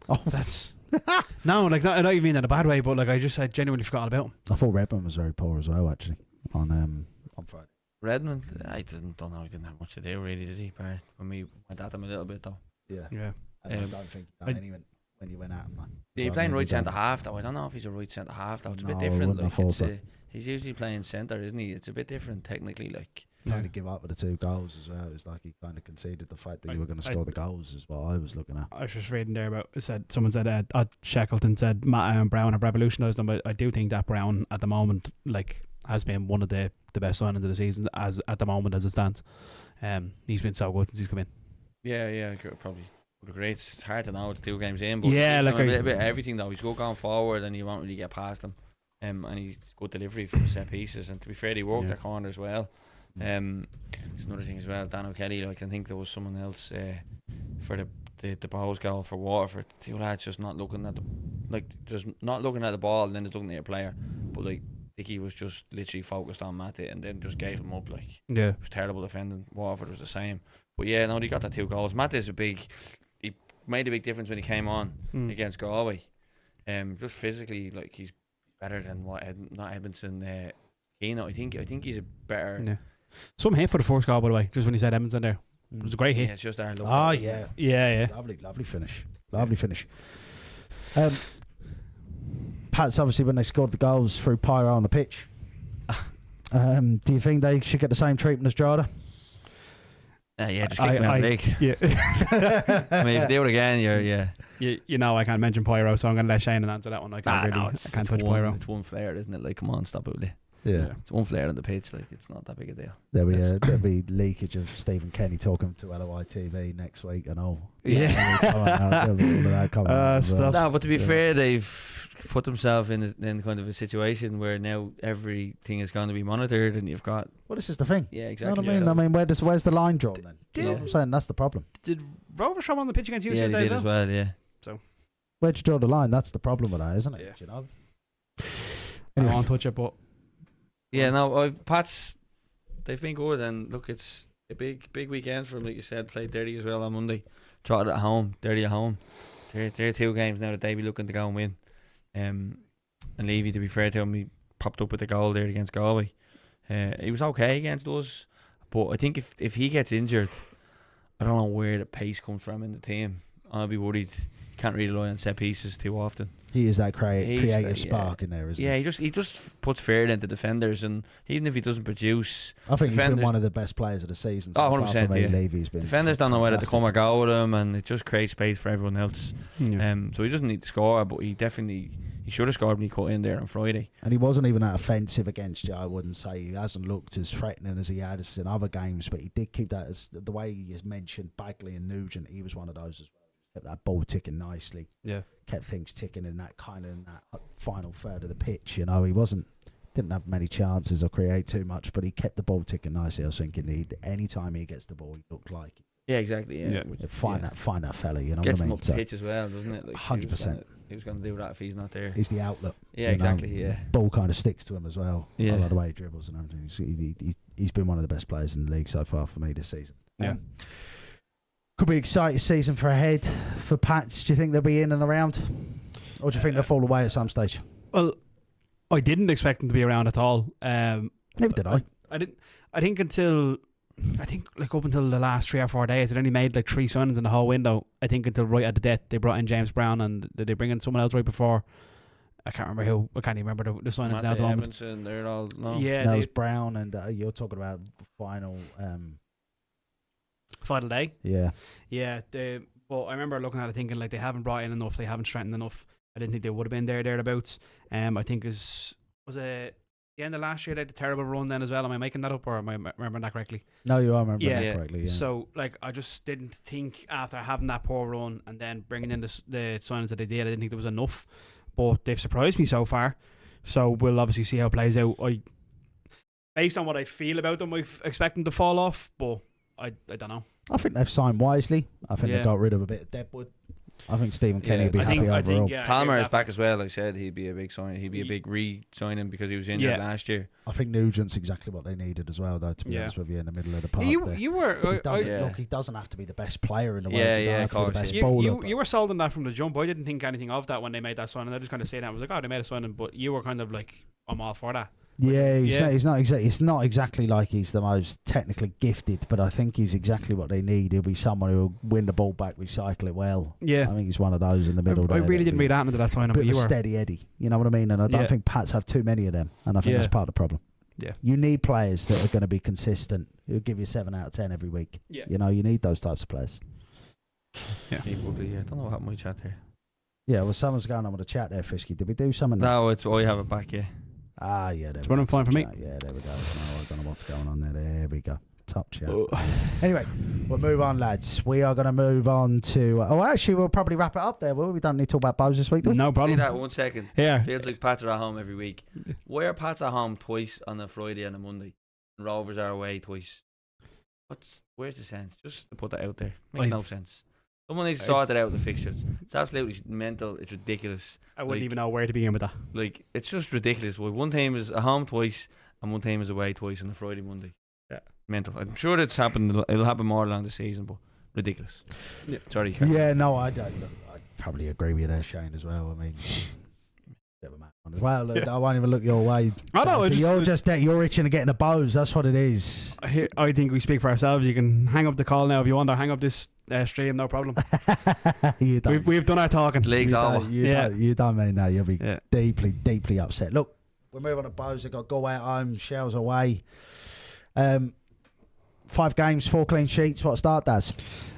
Oh, that's no, not even mean in a bad way, but I genuinely forgot about him. I thought Redmond was very poor as well, actually, on Friday. Redmond, I don't know. He didn't have much to do, really, did he? But when we went at him a little bit, though. Yeah. Yeah. I don't think anyone. when you went at him. Like. Yeah, you're playing right centre half though. I don't know if he's a right centre half though. It's a bit No, I different. wouldn't have Like thought so. he's usually playing centre, isn't he? It's a bit different technically. Like Kind of give up with the 2 goals as well. It was like he kind of conceded the fact that you were going to score the goals is what I was looking at. I was just reading there about someone said Shackleton said Matt and Brown have revolutionised them, but I do think that Brown at the moment like has been one of the best signings of the season as at the moment as it stands. He's been so good since he's come in. yeah, probably would agree. It's hard to know. It's 2 games in, but Yeah, he's like done a bit of everything though. He's good going forward, and you won't really get past him. And he's good delivery from the set pieces, and to be fair, he worked that corner as well. It's another thing as well. Dan O'Kelly, like I think there was someone else for the Bohs goal for Waterford. 2 lads just not looking at the ball, and then they're looking at a player. But like Dicky was just literally focused on Matty, and then just gave him up. Like it was terrible defending. Waterford was the same. But yeah, no, they got that 2 goals. Matty's he made a big difference when he came on against Galway. Just physically, like he's better than what not Edmondson. Keno, I think he's a better. Yeah. Some hit for the first goal, by the way. Just when he said Edmondson there, it was a great hit. Yeah, it's just our look. Oh yeah, yeah. Lovely finish. Lovely finish. Pat's obviously when they scored the goals through pyro on the pitch. Do you think they should get the same treatment as Drogheda? Yeah, just kick me out of the league. Yeah. I mean, if they do it again, You know I can't mention pyro, so I'm going to let Shane answer that one. I can't I can't touch pyro. It's one flare, isn't it? Like, come on, stop it with it. Yeah. It's one flare on the pitch. Like, it's not that big a deal. There'll be leakage of Stephen Kenny talking to LOI TV next week and all. Yeah. There'll be all of that coming out as well. No, but to be fair, they've put themselves in kind of a situation where now everything is going to be monitored, and you've got. Well, this is the thing. Yeah, exactly. You know what I mean? Where's the line drawn then? You know what I'm saying? That's the problem. Did Rovers show on the pitch against you Yeah, they did as well. Yeah. Where'd you draw the line? That's the problem with that, isn't it? Yeah. Do you know? I don't want to touch it, but Yeah, no, Pats, they've been good, and look, it's a big weekend for them, like you said. Played Derry as well on Monday. Trotted at home, Derry at home. They're 2 games now that they be looking to go and win. And Levy, to be fair to him, he popped up with the goal there against Galway. He was okay against us, but I think if he gets injured, I don't know where the pace comes from in the team. I'll be worried. Can't really rely on set pieces too often. He is that creative spark in there, isn't he? Yeah, he just puts fear into defenders, and even if he doesn't produce, I think he's been one of the best players of the season. So 100%. Yeah. Levy's been defenders don't know whether to come or go with him, and it just creates space for everyone else. Yeah. So he doesn't need to score, but he should have scored when he cut in there on Friday. And he wasn't even that offensive against you. I wouldn't say he hasn't looked as threatening as he has in other games, but he did keep that as the way he has mentioned Bagley and Nugent. He was one of those as well. Kept that ball ticking nicely. yeah, Kept things ticking in that final third of the pitch. You know, didn't have many chances or create too much, but he kept the ball ticking nicely. I was thinking any time he gets the ball, he looked like Yeah, exactly. Yeah, find that fella. You know gets what I him mean? up the pitch as well, doesn't it? Like 100%. He was going to do that if he's not there. He's the outlet. Yeah, exactly. Yeah, ball kind of sticks to him as well. Yeah, I like the way he dribbles and everything. He's been one of the best players in the league so far for me this season. Yeah. Could be an exciting season for ahead for Pats. Do you think they'll be in and around, or do you think they'll fall away at some stage? Well, I didn't expect them to be around at all. Never did I. I didn't. I think like up until the last 3 or 4 days, they only made like 3 signings in the whole window. I think until right at the death, they brought in James Brown, and did they bring in someone else right before? I can't remember who. I can't even remember the signings now at the moment. Edmondson, they're all Yeah, that was Brown, and you're talking about final. Final day. Yeah. Yeah. But I remember looking at it thinking like they haven't brought in enough. They haven't strengthened enough. I didn't think they would have been thereabouts. I think was it the end of last year they had a terrible run then as well. Am I making that up, or am I remembering that correctly? No, you are remembering that correctly. Yeah. So like I just didn't think after having that poor run and then bringing in the signings that they did, I didn't think there was enough. But they've surprised me so far. So we'll obviously see how it plays out. Based on what I feel about them, I expect them to fall off, but I don't know. I think they've signed wisely. I think they got rid of a bit of Deadwood. I think Stephen Kenny would be happy overall. Palmer is back as well. Like I said, he'd be a big sign. He'd be a big re-signing because he was injured last year. I think Nugent's exactly what they needed as well, though. To be honest with you, in the middle of the park, he doesn't have to be the best player in the world. Of course. The best bowler, you were sold on that from the jump. I didn't think anything of that when they made that signing. I just kind of say that I was like, oh, they made a signing, but you were kind of like, I'm all for that. Yeah, he's not exactly. It's not exactly like he's the most technically gifted, but I think he's exactly what they need. He'll be someone who'll win the ball back, recycle it well. Yeah, I think he's one of those in the middle. I really didn't read that into that sign, but you were steady Eddie. You know what I mean? And I don't think Pats have too many of them, and I think that's part of the problem. Yeah, you need players that are going to be consistent. Who'll give you 7 out of 10 every week. Yeah, you know, you need those types of players. Yeah, I don't know what happened with my chat there. Yeah, well, someone's going on with the chat there, Fisky. Did we do something? No, I have it back. Yeah. Ah, yeah. It's running fine for me. Yeah, there we go. No, I don't know what's going on there. There we go. Top chat. Anyway, we'll move on, lads. We are going to move on to... actually, we'll probably wrap it up there. We don't need to talk about Bohs this week, do we? No problem. See that 1 second. Yeah. Feels like Pats are at home every week. Why are Pats at home twice on a Friday and a Monday? And Rovers are away twice. Where's the sense? Just to put that out there. Makes no sense. Someone needs to sort it out with the fixtures. It's absolutely mental. It's ridiculous. I wouldn't even know where to begin with that. Like, it's just ridiculous. Well, one team is at home twice and one team is away twice on a Friday, Monday. Yeah. Mental. I'm sure it's happened. It'll happen more along the season, but ridiculous. Yeah. Sorry, Karen. Yeah, no, I probably agree with you there, Shane, as well. I mean... Well, look, I won't even look your way. I know. You're itching to get in the Bohs. That's what it is. I think we speak for ourselves. You can hang up the call now if you want, or hang up this stream. No problem. We've done our talking. League's over. You don't mean that. You'll be deeply, deeply upset. Look, we're moving on to Bohs. They've got Galway at home, Shells away. 5 games, 4 clean sheets. What a start, Daz?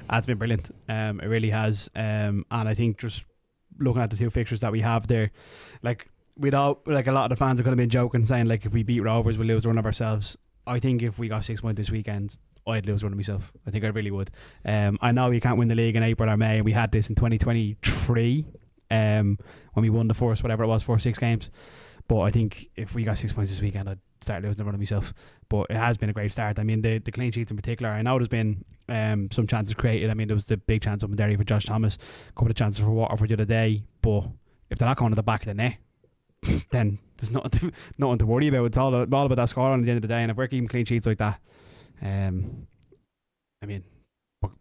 That's been brilliant. It really has. And I think just looking at the 2 fixtures that we have there, like a lot of the fans are going to be joking, saying like if we beat Rovers, we'll lose one of ourselves. I think if we got 6 points this weekend, I'd lose one of myself. I think I really would. I know we can't win the league in April or May, and we had this in 2023 when we won the first, whatever it was, 4-6 games. But I think if we got 6 points this weekend, I'd start losing one of myself. But it has been a great start. I mean, the clean sheets in particular, I know there's been some chances created. I mean, there was the big chance up in Derry for Josh Thomas, a couple of chances for Waterford the other day. But if they're not going to the back of the net, then there's nothing to worry about. It's all about that score at the end of the day. And if we're keeping clean sheets like that, I mean,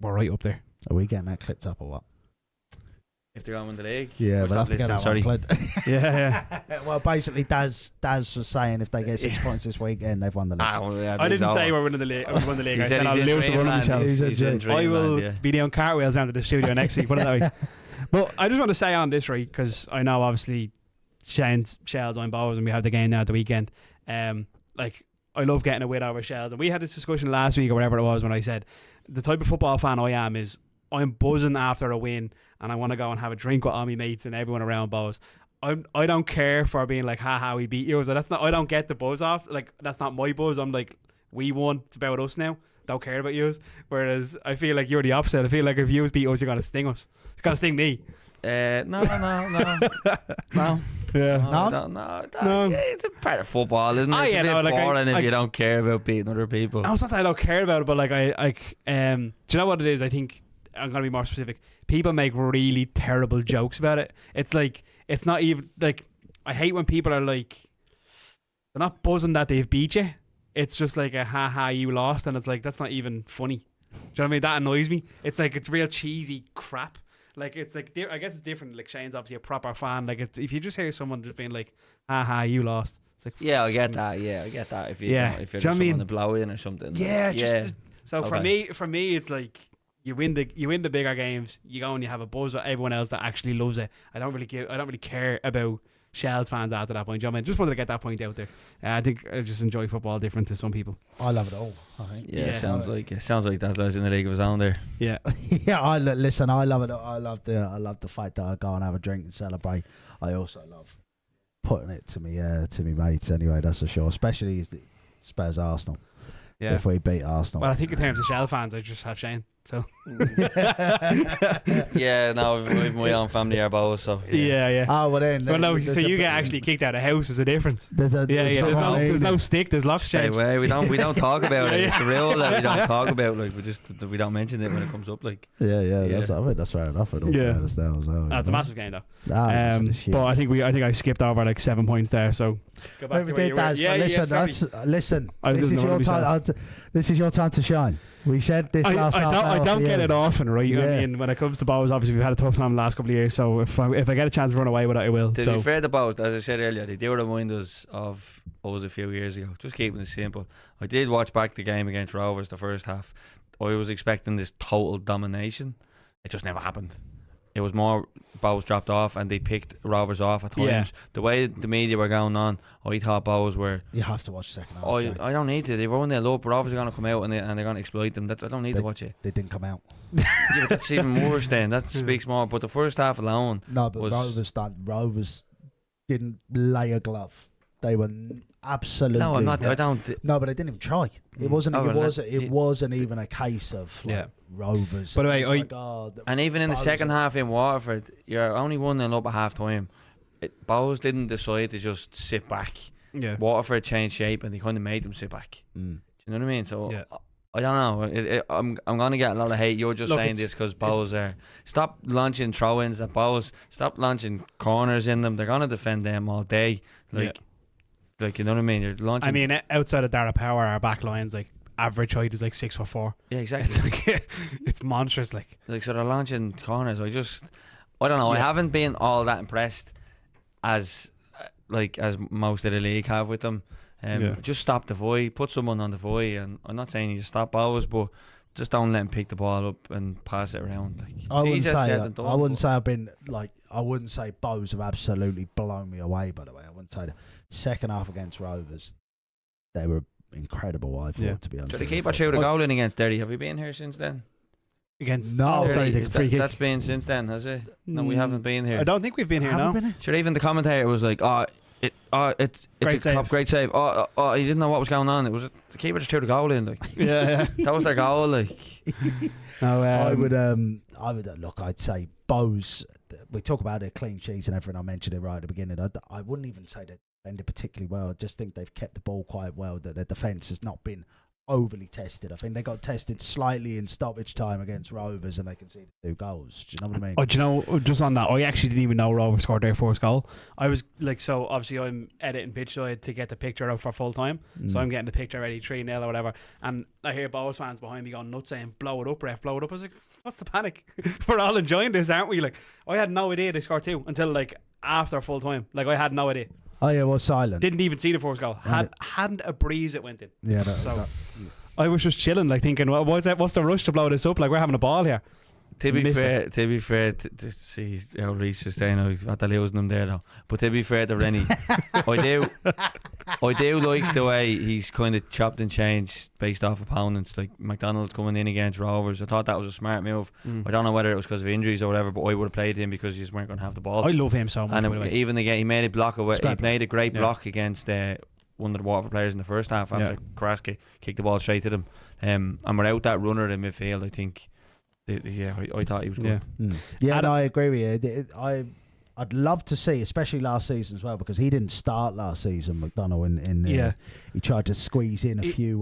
we're right up there. Are we getting that clipped up or what? If they're going to win the league? Yeah, but I have to get that one clipped. Yeah. Well, basically, Daz was saying if they get 6 points this weekend, they've won the league. I didn't say we're winning the league. I won the league. I said I'll lose to one of myself. I will be doing cartwheels down to the studio next week. Put it that way. But I just want to say on this, right, because I know obviously Shells on Bohs and we have the game now at the weekend. Like, I love getting a win over Shells, and we had this discussion last week or whatever it was when I said the type of football fan I am is I'm buzzing after a win and I want to go and have a drink with all my mates and everyone around Bohs. I don't care for being like, haha, we beat you. So I don't get the buzz off. Like, that's not my buzz. I'm like, we won. It's about us now. Don't care about yous. Whereas I feel like you're the opposite. I feel like if yous beat us, you're going to sting us. It's going to sting me. No. Yeah. No. It's a part of football, isn't it? It's a bit boring if you don't care about beating other people. No, it's not that I don't care about it, but like do you know what it is? I think I'm gonna be more specific. People make really terrible jokes about it. It's like, it's not even like, I hate when people are like, they're not buzzing that they've beat you. It's just like a haha, you lost, and it's like, that's not even funny. Do you know what I mean? That annoys me. It's like, it's real cheesy crap. Like, it's like, I guess it's different. Like, Shane's obviously a proper fan. Like, if you just hear someone just being like, haha, you lost. It's like, yeah, I get that. Yeah, I get that. If you're just someone to blow in or something. Yeah, just so okay. For me, it's like you win the bigger games. You go and you have a buzz with everyone else that actually loves it. I don't really care about Shells fans after that point. Do you know what I mean? Just wanted to get that point out there. I think I just enjoy football different to some people. I love it all, I think. Yeah, sounds like that guy's in the league of his own there. Yeah. Yeah, listen, I love it. I love the fact that I go and have a drink and celebrate. I also love putting it to me mates anyway, that's for sure. Especially if it Spurs Arsenal. Yeah. If we beat Arsenal. Well, I think in terms of Shell fans, I just have Shane. So yeah, no, we've my own family are Bohs, so yeah. Oh, well then. Well, no, so you get actually kicked out of the house. There's a difference. There's no stick. There's lock change. Stay away. We don't talk about it. It's a rule that we don't talk about. Like, we don't mention it when it comes up. Like, yeah. That's fair enough. That's a massive game though. But I think I skipped over like 7 points there. So go back to where you were. Listen. This is your time to shine. We said this last night. I don't get yeah. it often, right? Yeah. I mean, when it comes to Bohs, obviously we've had a tough time the last couple of years. So if I get a chance to run away with it, I will. To So be fair to Bohs, as I said earlier, they do remind us of us a few years ago. Just keeping it simple. I did watch back the game against Rovers, the first half. I was expecting this total domination. It just never happened. It was more Bohs dropped off and they picked Rovers off at times. Yeah. The way the media were going on, I thought Bohs were. You have to watch the second half. I don't need to. They've won their up. Rovers are going to come out and they're going to exploit them. I don't need to watch it. They didn't come out. Yeah, but that's even worse then. That speaks more. But the first half alone. No, but was, Rovers didn't lay a glove. They were absolutely. No, I'm not. I don't. No, but they didn't even try. It wasn't. Oh, it wasn't even a case of like, Rovers. By the way, It was like, the And even in the Bohs second half in Waterford, you're only 1-0 up at half time. Bohs didn't decide to just sit back. yeah, Waterford changed shape and they kind of made them sit back. Do you know what I mean? So Yeah. I don't know. I'm going to get a lot of hate. You're just Look, saying it's- this because Bohs are. Stop launching throw-ins at Bohs. Stop launching corners in them. They're going to defend them all day. Like you know what I mean? You're launching. I mean, outside of Daire Power, our back line's like average height is like 6'4". yeah, exactly. It's like it's monstrous. Like Like so they're launching corners. I don't know. I Yeah. haven't been all that impressed as most of the league have with them. Just stop the void, put someone on the void, and I'm not saying you stop Bohs, but just don't let him pick the ball up and pass it around. Like, I wouldn't easier say. said than done, I wouldn't but- say I've been like. I wouldn't say Bohs have absolutely blown me away. By the way, I wouldn't say the second half against Rovers, they were incredible. I thought, Yeah. to be honest. So they with you. keep a shoot a goal in against Derry. Have you been here since then? against No, oh, sorry, Derry, the free kick. That's been since then, has it? No, we haven't been here. I don't think we've been here Haven't now. been here? Sure, even the commentator was like, it's Great a save. great save. He didn't know what was going on. It was the keeper just threw the goal in. Like Yeah, that was their goal. Like no, I would look. I'd say Bohs. We talk about their clean sheets and everything. I mentioned it right at the beginning. I wouldn't even say they defended particularly well. I just think they've kept the ball quite well. That their defence has not been overly tested. I think they got tested slightly in stoppage time against Rovers, and they conceded 2 goals. Do you know what I mean? Oh, do you know, just on that, I actually didn't even know Rovers scored their first goal. I was like, so obviously I'm editing pitch side to get the picture out for full time. So I'm getting the picture ready, 3-0 or whatever. And I hear Bohs fans behind me going nuts saying, blow it up, ref, blow it up. I was like, what's the panic? We're all enjoying this, aren't we? Like, I had no idea they scored 2 until like after full time. Like, I had no idea. Oh yeah, well, silent. Didn't even see the first goal. Hadn't a breeze it went in. Yeah, So I was just chilling, like thinking, well, what's the rush to blow this up? Like, we're having a ball here. to be Missed fair, to see how Reece is saying, I've had to losing him there though. But to be fair to Rennie, I do like the way he's kind of chopped and changed based off opponents. Like McDonald's coming in against Rovers, I thought that was a smart move. I don't know whether it was because of injuries or whatever, but I would have played him because you just weren't going to have the ball. I love him so much. And by the way. even again, he made a block away. He Scrappy. made a great Yeah. block against one of the Waterford players in the first half after Kraske kicked the ball straight to them. And without that runner in midfield, I think, I thought he was good. Yeah, no, I agree with you. I'd love to see, especially last season as well, because he didn't start last season. McDonald he tried to squeeze in a few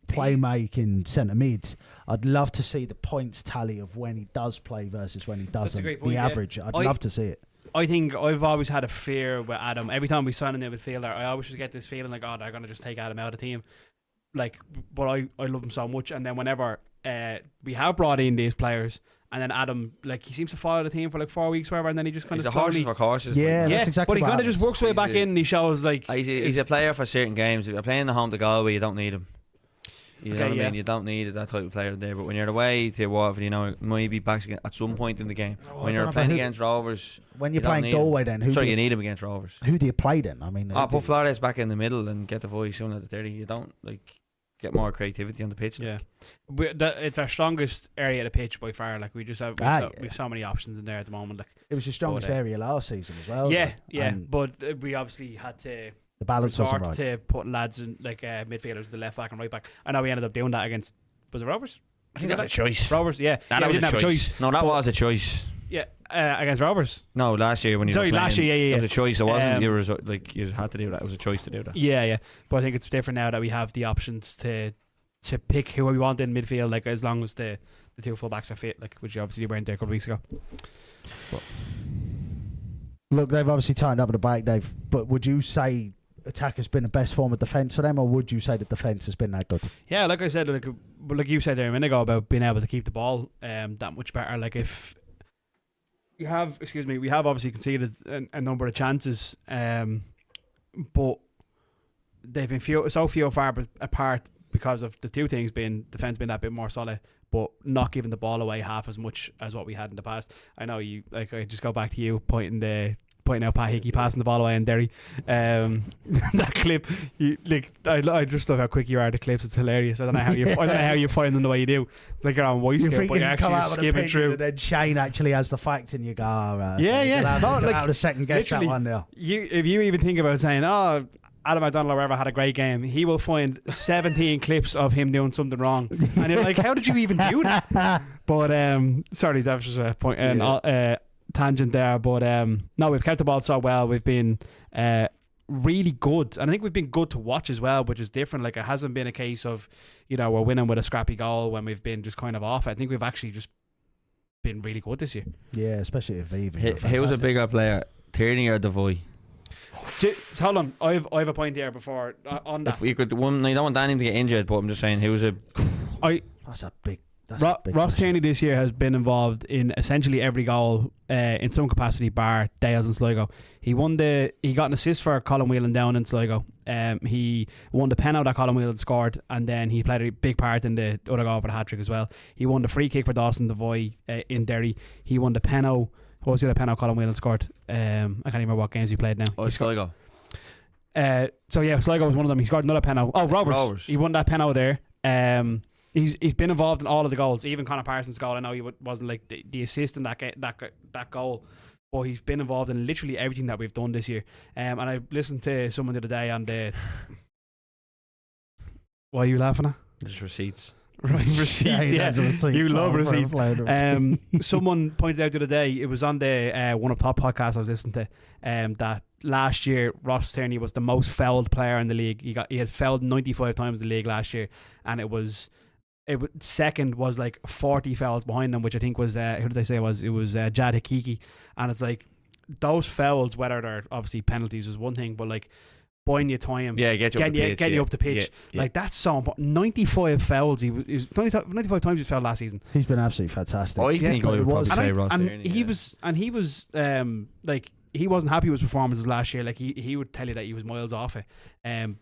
playmaking centre mids. I'd love to see the points tally of when he does play versus when he doesn't. great point, The yeah. average. I'd love to see it. I think I've always had a fear with Adam. Every time we sign a new midfielder, I always just get this feeling like, oh, they're going to just take Adam out of the team. Like, but I love him so much. And then whenever we have brought in these players, and then Adam, like, he seems to follow the team for like 4 weeks, whatever, and then he just kind He's of a horse slowly. for cautious. Yeah, like, that's exactly but he what kind of just happens. works way back in, and he shows like he's a player for certain games. If you're playing the home to Galway, you don't need him. You know what I mean? You don't need that type of player there. But when you're away to Waterford, you know, it might be back at some point in the game. When you're playing against Rovers, When you're you don't playing need him. Galway, then you need him against Rovers. who do you play then? I mean, Put Flores back in the middle and get the voice soon at the 30. You don't get more creativity on the pitch. Yeah, it's our strongest area of the pitch by far. Like, we just have we've so many options in there at the moment. Like, it was the strongest area last season as well. yeah, like, yeah. and But we obviously had to the balance wasn't resort right. to put lads in like midfielders, the left back and right back. I know we ended up doing that against, was it Rovers? I think that's a choice. Rovers, yeah. That we was didn't have a choice. No, that was a choice. Yeah, against Rovers. No, last year when you Sorry, were playing, last year, yeah. It was a choice. It wasn't. You had to do that. It was a choice to do that. Yeah. But I think it's different now that we have the options to pick who we want in midfield. Like, as long as the two fullbacks are fit, like, which obviously weren't there a couple of weeks ago. Look, they've obviously tightened up at the back, Dave. But would you say attack has been the best form of defence for them, or would you say the defence has been that good? Yeah, like I said, like, but like you said there a minute ago about being able to keep the ball that much better. Like if you have, we have obviously conceded a number of chances, but they've been so few far apart because of the two things being defence being that bit more solid, but not giving the ball away half as much as what we had in the past. I know you like. I just go back to you pointing out Pat Hickey passing the ball away in Derry. That clip, I just love how quick you are at the clips. It's hilarious. I don't know how you find them the way you do. Like you're on voice skill, but you're actually skipping through. And then Shane actually has the fact, and you go, yeah. Not like a second guess that one there. If you even think about saying, oh, Adam McDonald or whatever had a great game, he will find 17 clips of him doing something wrong, and you're like, how did you even do that? But sorry, that was just a point. Tangent there, but no, we've kept the ball so well. We've been really good, and I think we've been good to watch as well, which is different. Like it hasn't been a case of we're winning with a scrappy goal when we've been just kind of off. I think we've actually just been really good this year. Yeah, especially if even he was a bigger player, Tierney or Devoy. Hold on, I've a point here before on that. If you could, I don't want Danny to get injured, but I'm just saying he was a. That's a big. Ross Tierney this year has been involved in essentially every goal in some capacity, bar Dales and Sligo. He got an assist for Colin Whelan down in Sligo. He won the penalty that Colin Whelan scored, and then he played a big part in the other goal for the hat-trick as well. He won the free kick for Dawson Devoy in Derry. He won the penalty. What was the other penalty Colin Whelan scored? I can't remember what games we played now. Sligo. So yeah, Sligo was one of them. He scored another penalty. Oh, Rovers. He won that penalty there. He's been involved in all of the goals, even Conor Parsons' goal. I know he wasn't like the assist in that goal, but he's been involved in literally everything that we've done this year. And I listened to someone the other day on the. What are you laughing at? Just receipts. Right, receipts. Yeah, you love receipts. Someone pointed out the other day, it was on the One Up Top podcast I was listening to, that last year Ross Tierney was the most fouled player in the league. He had fouled 95 times in the league last year, and second was like 40 fouls behind him, which I think was who did they say it was Jad Hakiki. And it's like those fouls, whether they're obviously penalties is one thing, but like buying you time, get you up the pitch. Like that's so important. 95 fouls. He was 95 times he fouled last season. He's been absolutely fantastic. I think I would probably say Ross Tierney. He was like he wasn't happy with his performances last year. Like he would tell you that he was miles off it.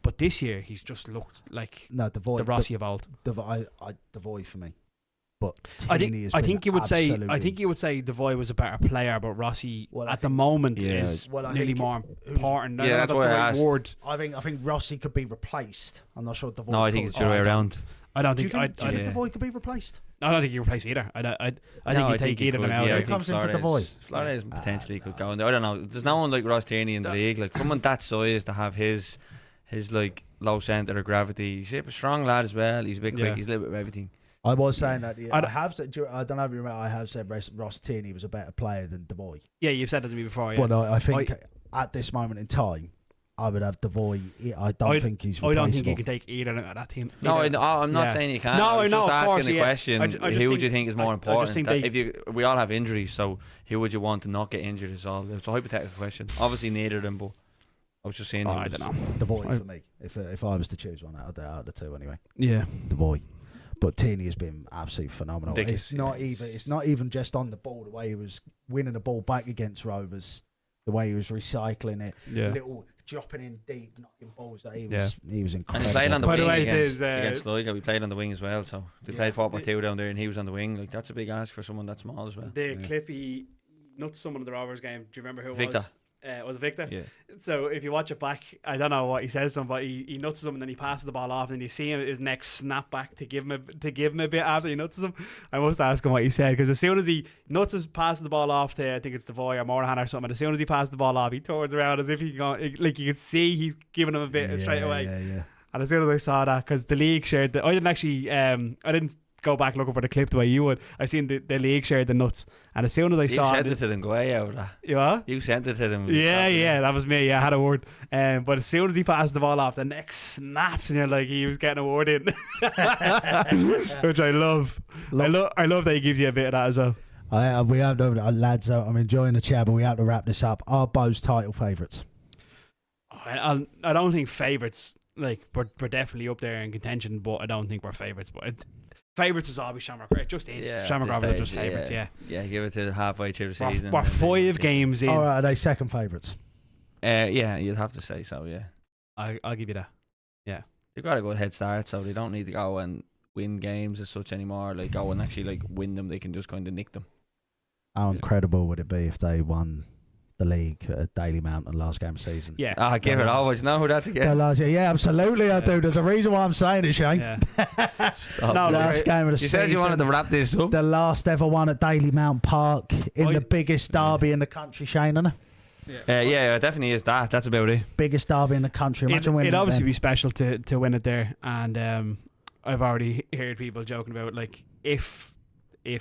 But this year he's just looked like the Rossi of old. The Voy for me. But I think you would say Devoy was a better player, but Rossi at the moment is nearly more important. Yeah, that's what I asked. Word. I think Rossi could be replaced. I'm not sure Devoy. No, I think it's the other way around. I don't think. Do you think Devoy could be replaced? No, I don't think you replace either. I think you take either of them out. Who comes into Devoy? Flores potentially could go. I don't know. There's no one like Ross Tierney in the league. Like someone that size to have his like low centre of gravity. He's a strong lad as well. He's a bit quick. He's a little bit of everything. I was saying that I don't know if you remember. I have said Ross Tierney was a better player than Devoy. Yeah, you've said that to me before. Yeah. But I think at this moment in time, I would have Devoy. I don't think he's replaceable. I don't think you can take either of that team. No, I'm not saying you can't. No, I was just asking the question. Who would you think is more important? We all have injuries, so who would you want to not get injured? It's a hypothetical question. Obviously, neither of them, but I was just saying. I don't know. Devoy for me. If I was to choose one out of the two, anyway. Yeah, Devoy. But Tierney has been absolutely phenomenal. Ridiculous. It's not even just on the ball, the way he was winning the ball back against Rovers, the way he was recycling it, little dropping in deep, knocking balls that he was incredible. And he played on the wing against Sligo. We played on the wing as well, so they played 4-2 down there, and he was on the wing. Like that's a big ask for someone that small as well. The clip he nuts someone in the Rovers game. Do you remember who it Victor. was? Was it Victor? Yeah. So if you watch it back, I don't know what he says to him, but he nuts him and then he passes the ball off, and you see his neck snap back to give him a bit after he nuts him. I must ask him what he said, because as soon as he passes the ball off to, I think it's Devoy or Morahan or something, as soon as he passes the ball off, he turns around as if he like you could see he's giving him a bit straight away. Yeah. And as soon as I saw that, because the league shared I didn't go back looking for the clip the way you would. I seen the league shared the nuts, and as soon as I saw it, you sent it to them. Go away out of that. You what? You sent it to them. Yeah, that was me. Yeah, I had a word. But as soon as he passed the ball off, the neck snaps, and you're like, he was getting a word in, which I love. I love that he gives you a bit of that as well. We have lads. I'm enjoying the chat, but we have to wrap this up. Are Bohs title favourites? I don't think favourites. like we're definitely up there in contention, but I don't think we're favourites. But favourites is always Shamrock. It just is. Yeah, Shamrock at Rovers are this just stage, favourites. Yeah. Yeah, give it to halfway through the season. We're 5 games in. All right, are they second favourites? Yeah, you'd have to say so. Yeah, I'll give you that. they've got a good head start, so they don't need to go and win games as such anymore. Like go and actually like win them. They can just kind of nick them. How incredible would it be if they won the league at Daily Mountain last game of the season? Yeah. Give it over. Do you know who that's against? Yeah, absolutely I do. There's a reason why I'm saying it, Shane. Yeah. No, Last game of the you season. said you wanted to wrap this up. The last ever one at Daily Mountain Park in the biggest derby in the country, Shane, isn't it? Yeah, it definitely is that. That's about it. Biggest derby in the country. Imagine winning. It'd obviously then. be special to win it there, and I've already heard people joking about like if You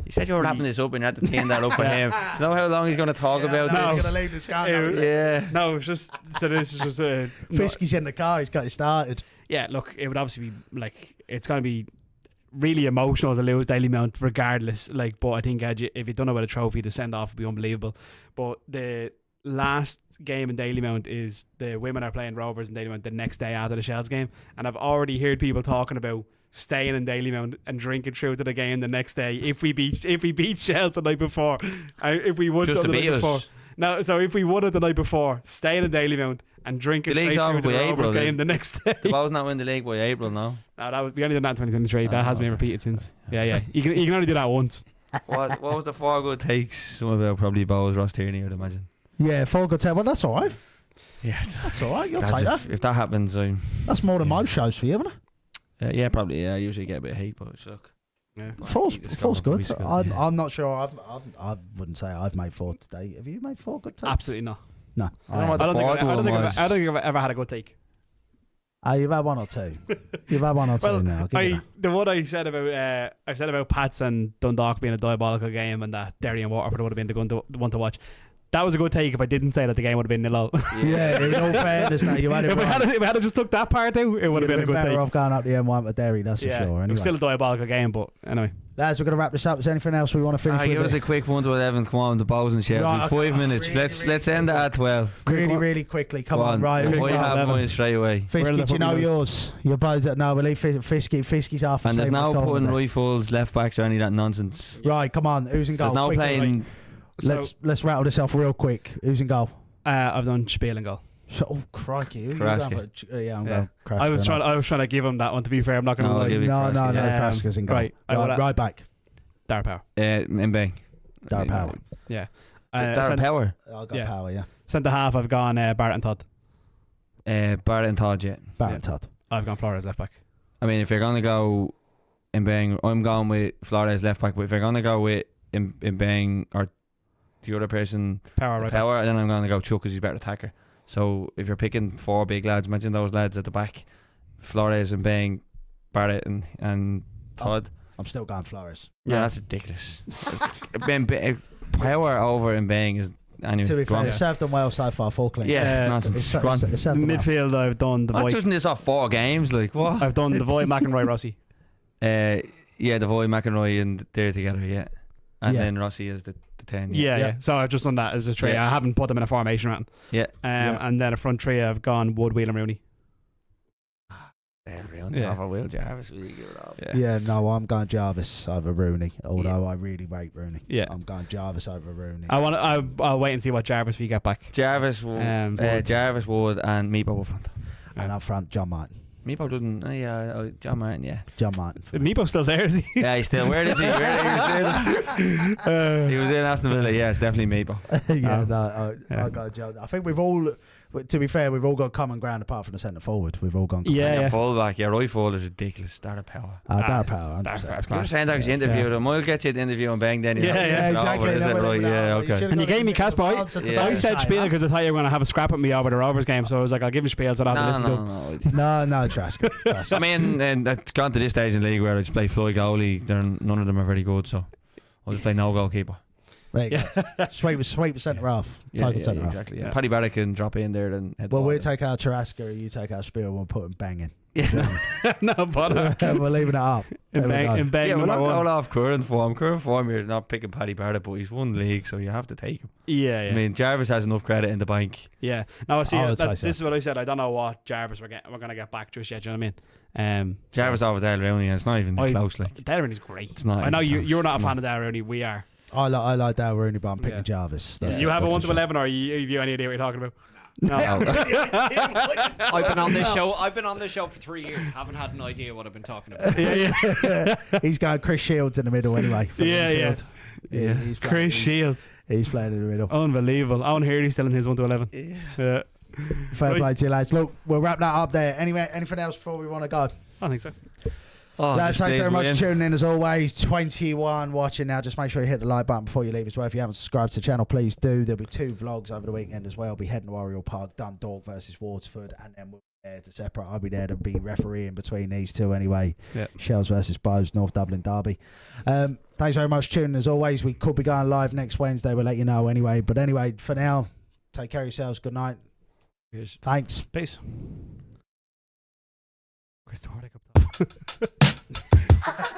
said you were wrapping this up and you had to clean that up for him. Do you know how long he's going to talk about no. this? He's gonna leave this car. no, it's just so this is just a Fisky's in the car. He's got it started. yeah. Look, it would obviously be like it's going to be really emotional to lose Daily Mount regardless. Like, but I think if you've done it with a trophy, the send off would be unbelievable. But the last game in Daily Mount is the women are playing Rovers in Daily Mount the next day after the Shells game, and I've already heard people talking about staying in Daily Mount and drinking through to the game the next day if we beat Shells the night before, if we won Just the to night beat before. us. No, so if we won it the night before, staying in Daily Mount and drinking The straight league's through over to the by Rovers April, game the next day. The Bohs not win the league by April, no. No, that was, we only done that in 2023. That Oh, hasn't been okay. repeated since. Yeah. You can only do that once. What was the 4 good takes? Some about probably Bohs, Ross Tierney, I'd imagine. Yeah, 4 good 10. Well, that's all right. Yeah, That's all right. You'll guys, take that. if that happens, That's more than most shows for you, isn't it? yeah, probably. Yeah, I usually get a bit of hate, but look. Yeah. Four's good. Yeah. I'm not sure. I wouldn't say I've made 4 today. Have you made 4 good takes? Absolutely not. No. I don't know what I the don't think forward one was. I don't think I've ever had a good take. You've had 1 or 2. You've had 1 or 2 Well, now. I'll give you that. the one I said about Pats and Dundalk being a diabolical game and that Derry and Waterford would have been the one to watch. That was a good take if I didn't say that the game would have been 0-0. Yeah, in all fairness, now you had it if right. I had just took that part out, it would have been a good better take. off going up the M1 with Derry, that's for Yeah, sure. it Anyway. was still a diabolical game, but anyway. Lads, we're going to wrap this up. Is there anything else we want to finish with? Give us a quick 1 to 11. Come on, the Bohs and Sheffield. Right, 5 minutes. really, Let's end it at 12. really quickly. Come on, right. I have mine straight away. Fisky, do you know yours? You're both no, we'll leave Fisky's off. And there's no putting rifles, left backs or any of that nonsense. Right, come on. Who's in goal? There's no Quickly, playing. right. Let's rattle this off real quick. Who's in goal? I've done Spiel and goal. Oh, crikey. Who you Kraske. going for? Yeah, I'm Yeah. going Kraske. I was trying to give him that one. To be fair, I'm not going No, to I'll lie. give you No, Kraske. Kraska's in goal. Right, Right back. Darren Power. Mbang. Darre Power. Yeah. Darren Power. I'll go Yeah. Power, yeah. Centre half, I've gone Barrett and Todd. Barrett and Todd, yeah. Barrett Yeah. and Todd. I've gone Flores left back. I mean, if you're going to go Mbang, I'm going with Flores left back. But if you're going to go with Mbang or the other person, Power right back. Power, then I'm going to go Chuck because he's a better attacker. So if you're picking 4 big lads, imagine those lads at the back: Flores and Mbang, Barrett and Todd. I'm still going Flores. Yeah, that's ridiculous. Power over Mbang is anyway. To be go on. fair, it's served them well so far, 4 clean. Yeah, nonsense. It's Go on. served them well. Midfield, I've done the Not Void. doing this off 4 games, like what? I've done the Void, McEnroy, Rossi. Yeah, the Void, McEnroy, and they're together, yeah. And Yeah. then Rossi is the 10. Yeah. So I've just done that as a three. Yeah. I haven't put them in a formation round. Yeah. And then a front three, I've gone Wood, Wheel and Rooney. Yeah. Over Will Jarvis, will you give it up? Yeah, no, I'm going Jarvis over Rooney, although I really rate Rooney. Yeah. I'm going Jarvis over Rooney. I'll wait and see what Jarvis we get back. Jarvis, Wood, Jarvis, Wood, and Meepo up front. And up front, John Martin. Meepo doesn't. John Martin, yeah. John Martin. Meepo's still there, is he? Yeah, he's still. Where is he? He was in Aston Villa. Yeah, it's definitely Meepo. I got John. I think we've all, to be fair, we've all got common ground apart from the centre forward. We've all gone. Yeah. Fullback, yeah, right forward is ridiculous. Darre Power. Darre Power. You're saying that because you interviewed him. I'll get you the interview and bang then. Yeah, exactly. Is it right? Yeah, okay. And you gave me Casper. I said Spiel because I thought you were going to have a scrap at me over the Rovers game, so I was like, I'll give him Spiel so I don't have to listen to him. No, Trask. I mean, and it's gone to this stage in the league where I just play fly goalie. None of them are very good, so I'll just play no goalkeeper. There you go. Sweep centre half. Centre half. Exactly. Yeah. Paddy Barrett can drop in there and head. Well, we'll take our Taraska, you take our Spiel, we'll put him banging. Yeah. No bother. We're leaving it up. in bed. Yeah, we're not number going one. off current form. Current form, you're not picking Paddy Barrett, but he's won league, so you have to take him. Yeah, I mean, Jarvis has enough credit in the bank. yeah. No, see, I would say this so. is what I said. I don't know what Jarvis we're going to get back just yet. Do you know what I mean? Jarvis over Dale Rooney, and it's not even I- close. Like, Darren is great. it's not. I know even close. you're not a fan of Darren. Only we are. I like that Rooney, but I'm picking Yeah. Jarvis. Do you have a 1 to 11, or have you any idea what you're talking about? No. I've been on this show. I've been on this show for 3 years. Haven't had an idea what I've been talking about. yeah. He's got Chris Shields in the middle anyway. for the Yeah. midfield. Yeah. He's playing, Chris Shields. He's playing in the middle. Unbelievable. Owen Heardy's still in his 1 to 11. Yeah. Fair Right. play to you, lads. Look, we'll wrap that up there. Anyway, anything else before we want to go? I think so. Lads, thanks very much for Win. tuning in as always. 21 watching now. Just make sure you hit the like button before you leave as well. If you haven't subscribed to the channel, please do. There'll be 2 vlogs over the weekend as well. We'll be heading to Oriel Park, Dundalk versus Waterford, and then we'll be there to separate. I'll be there to be refereeing between these two anyway. Yeah. Shells versus Bohs, North Dublin Derby. Thanks very much for tuning in as always. We could be going live next Wednesday. We'll let you know anyway. But anyway, for now, take care of yourselves. Good night. Cheers. Thanks. Peace. Chris Doherty up top.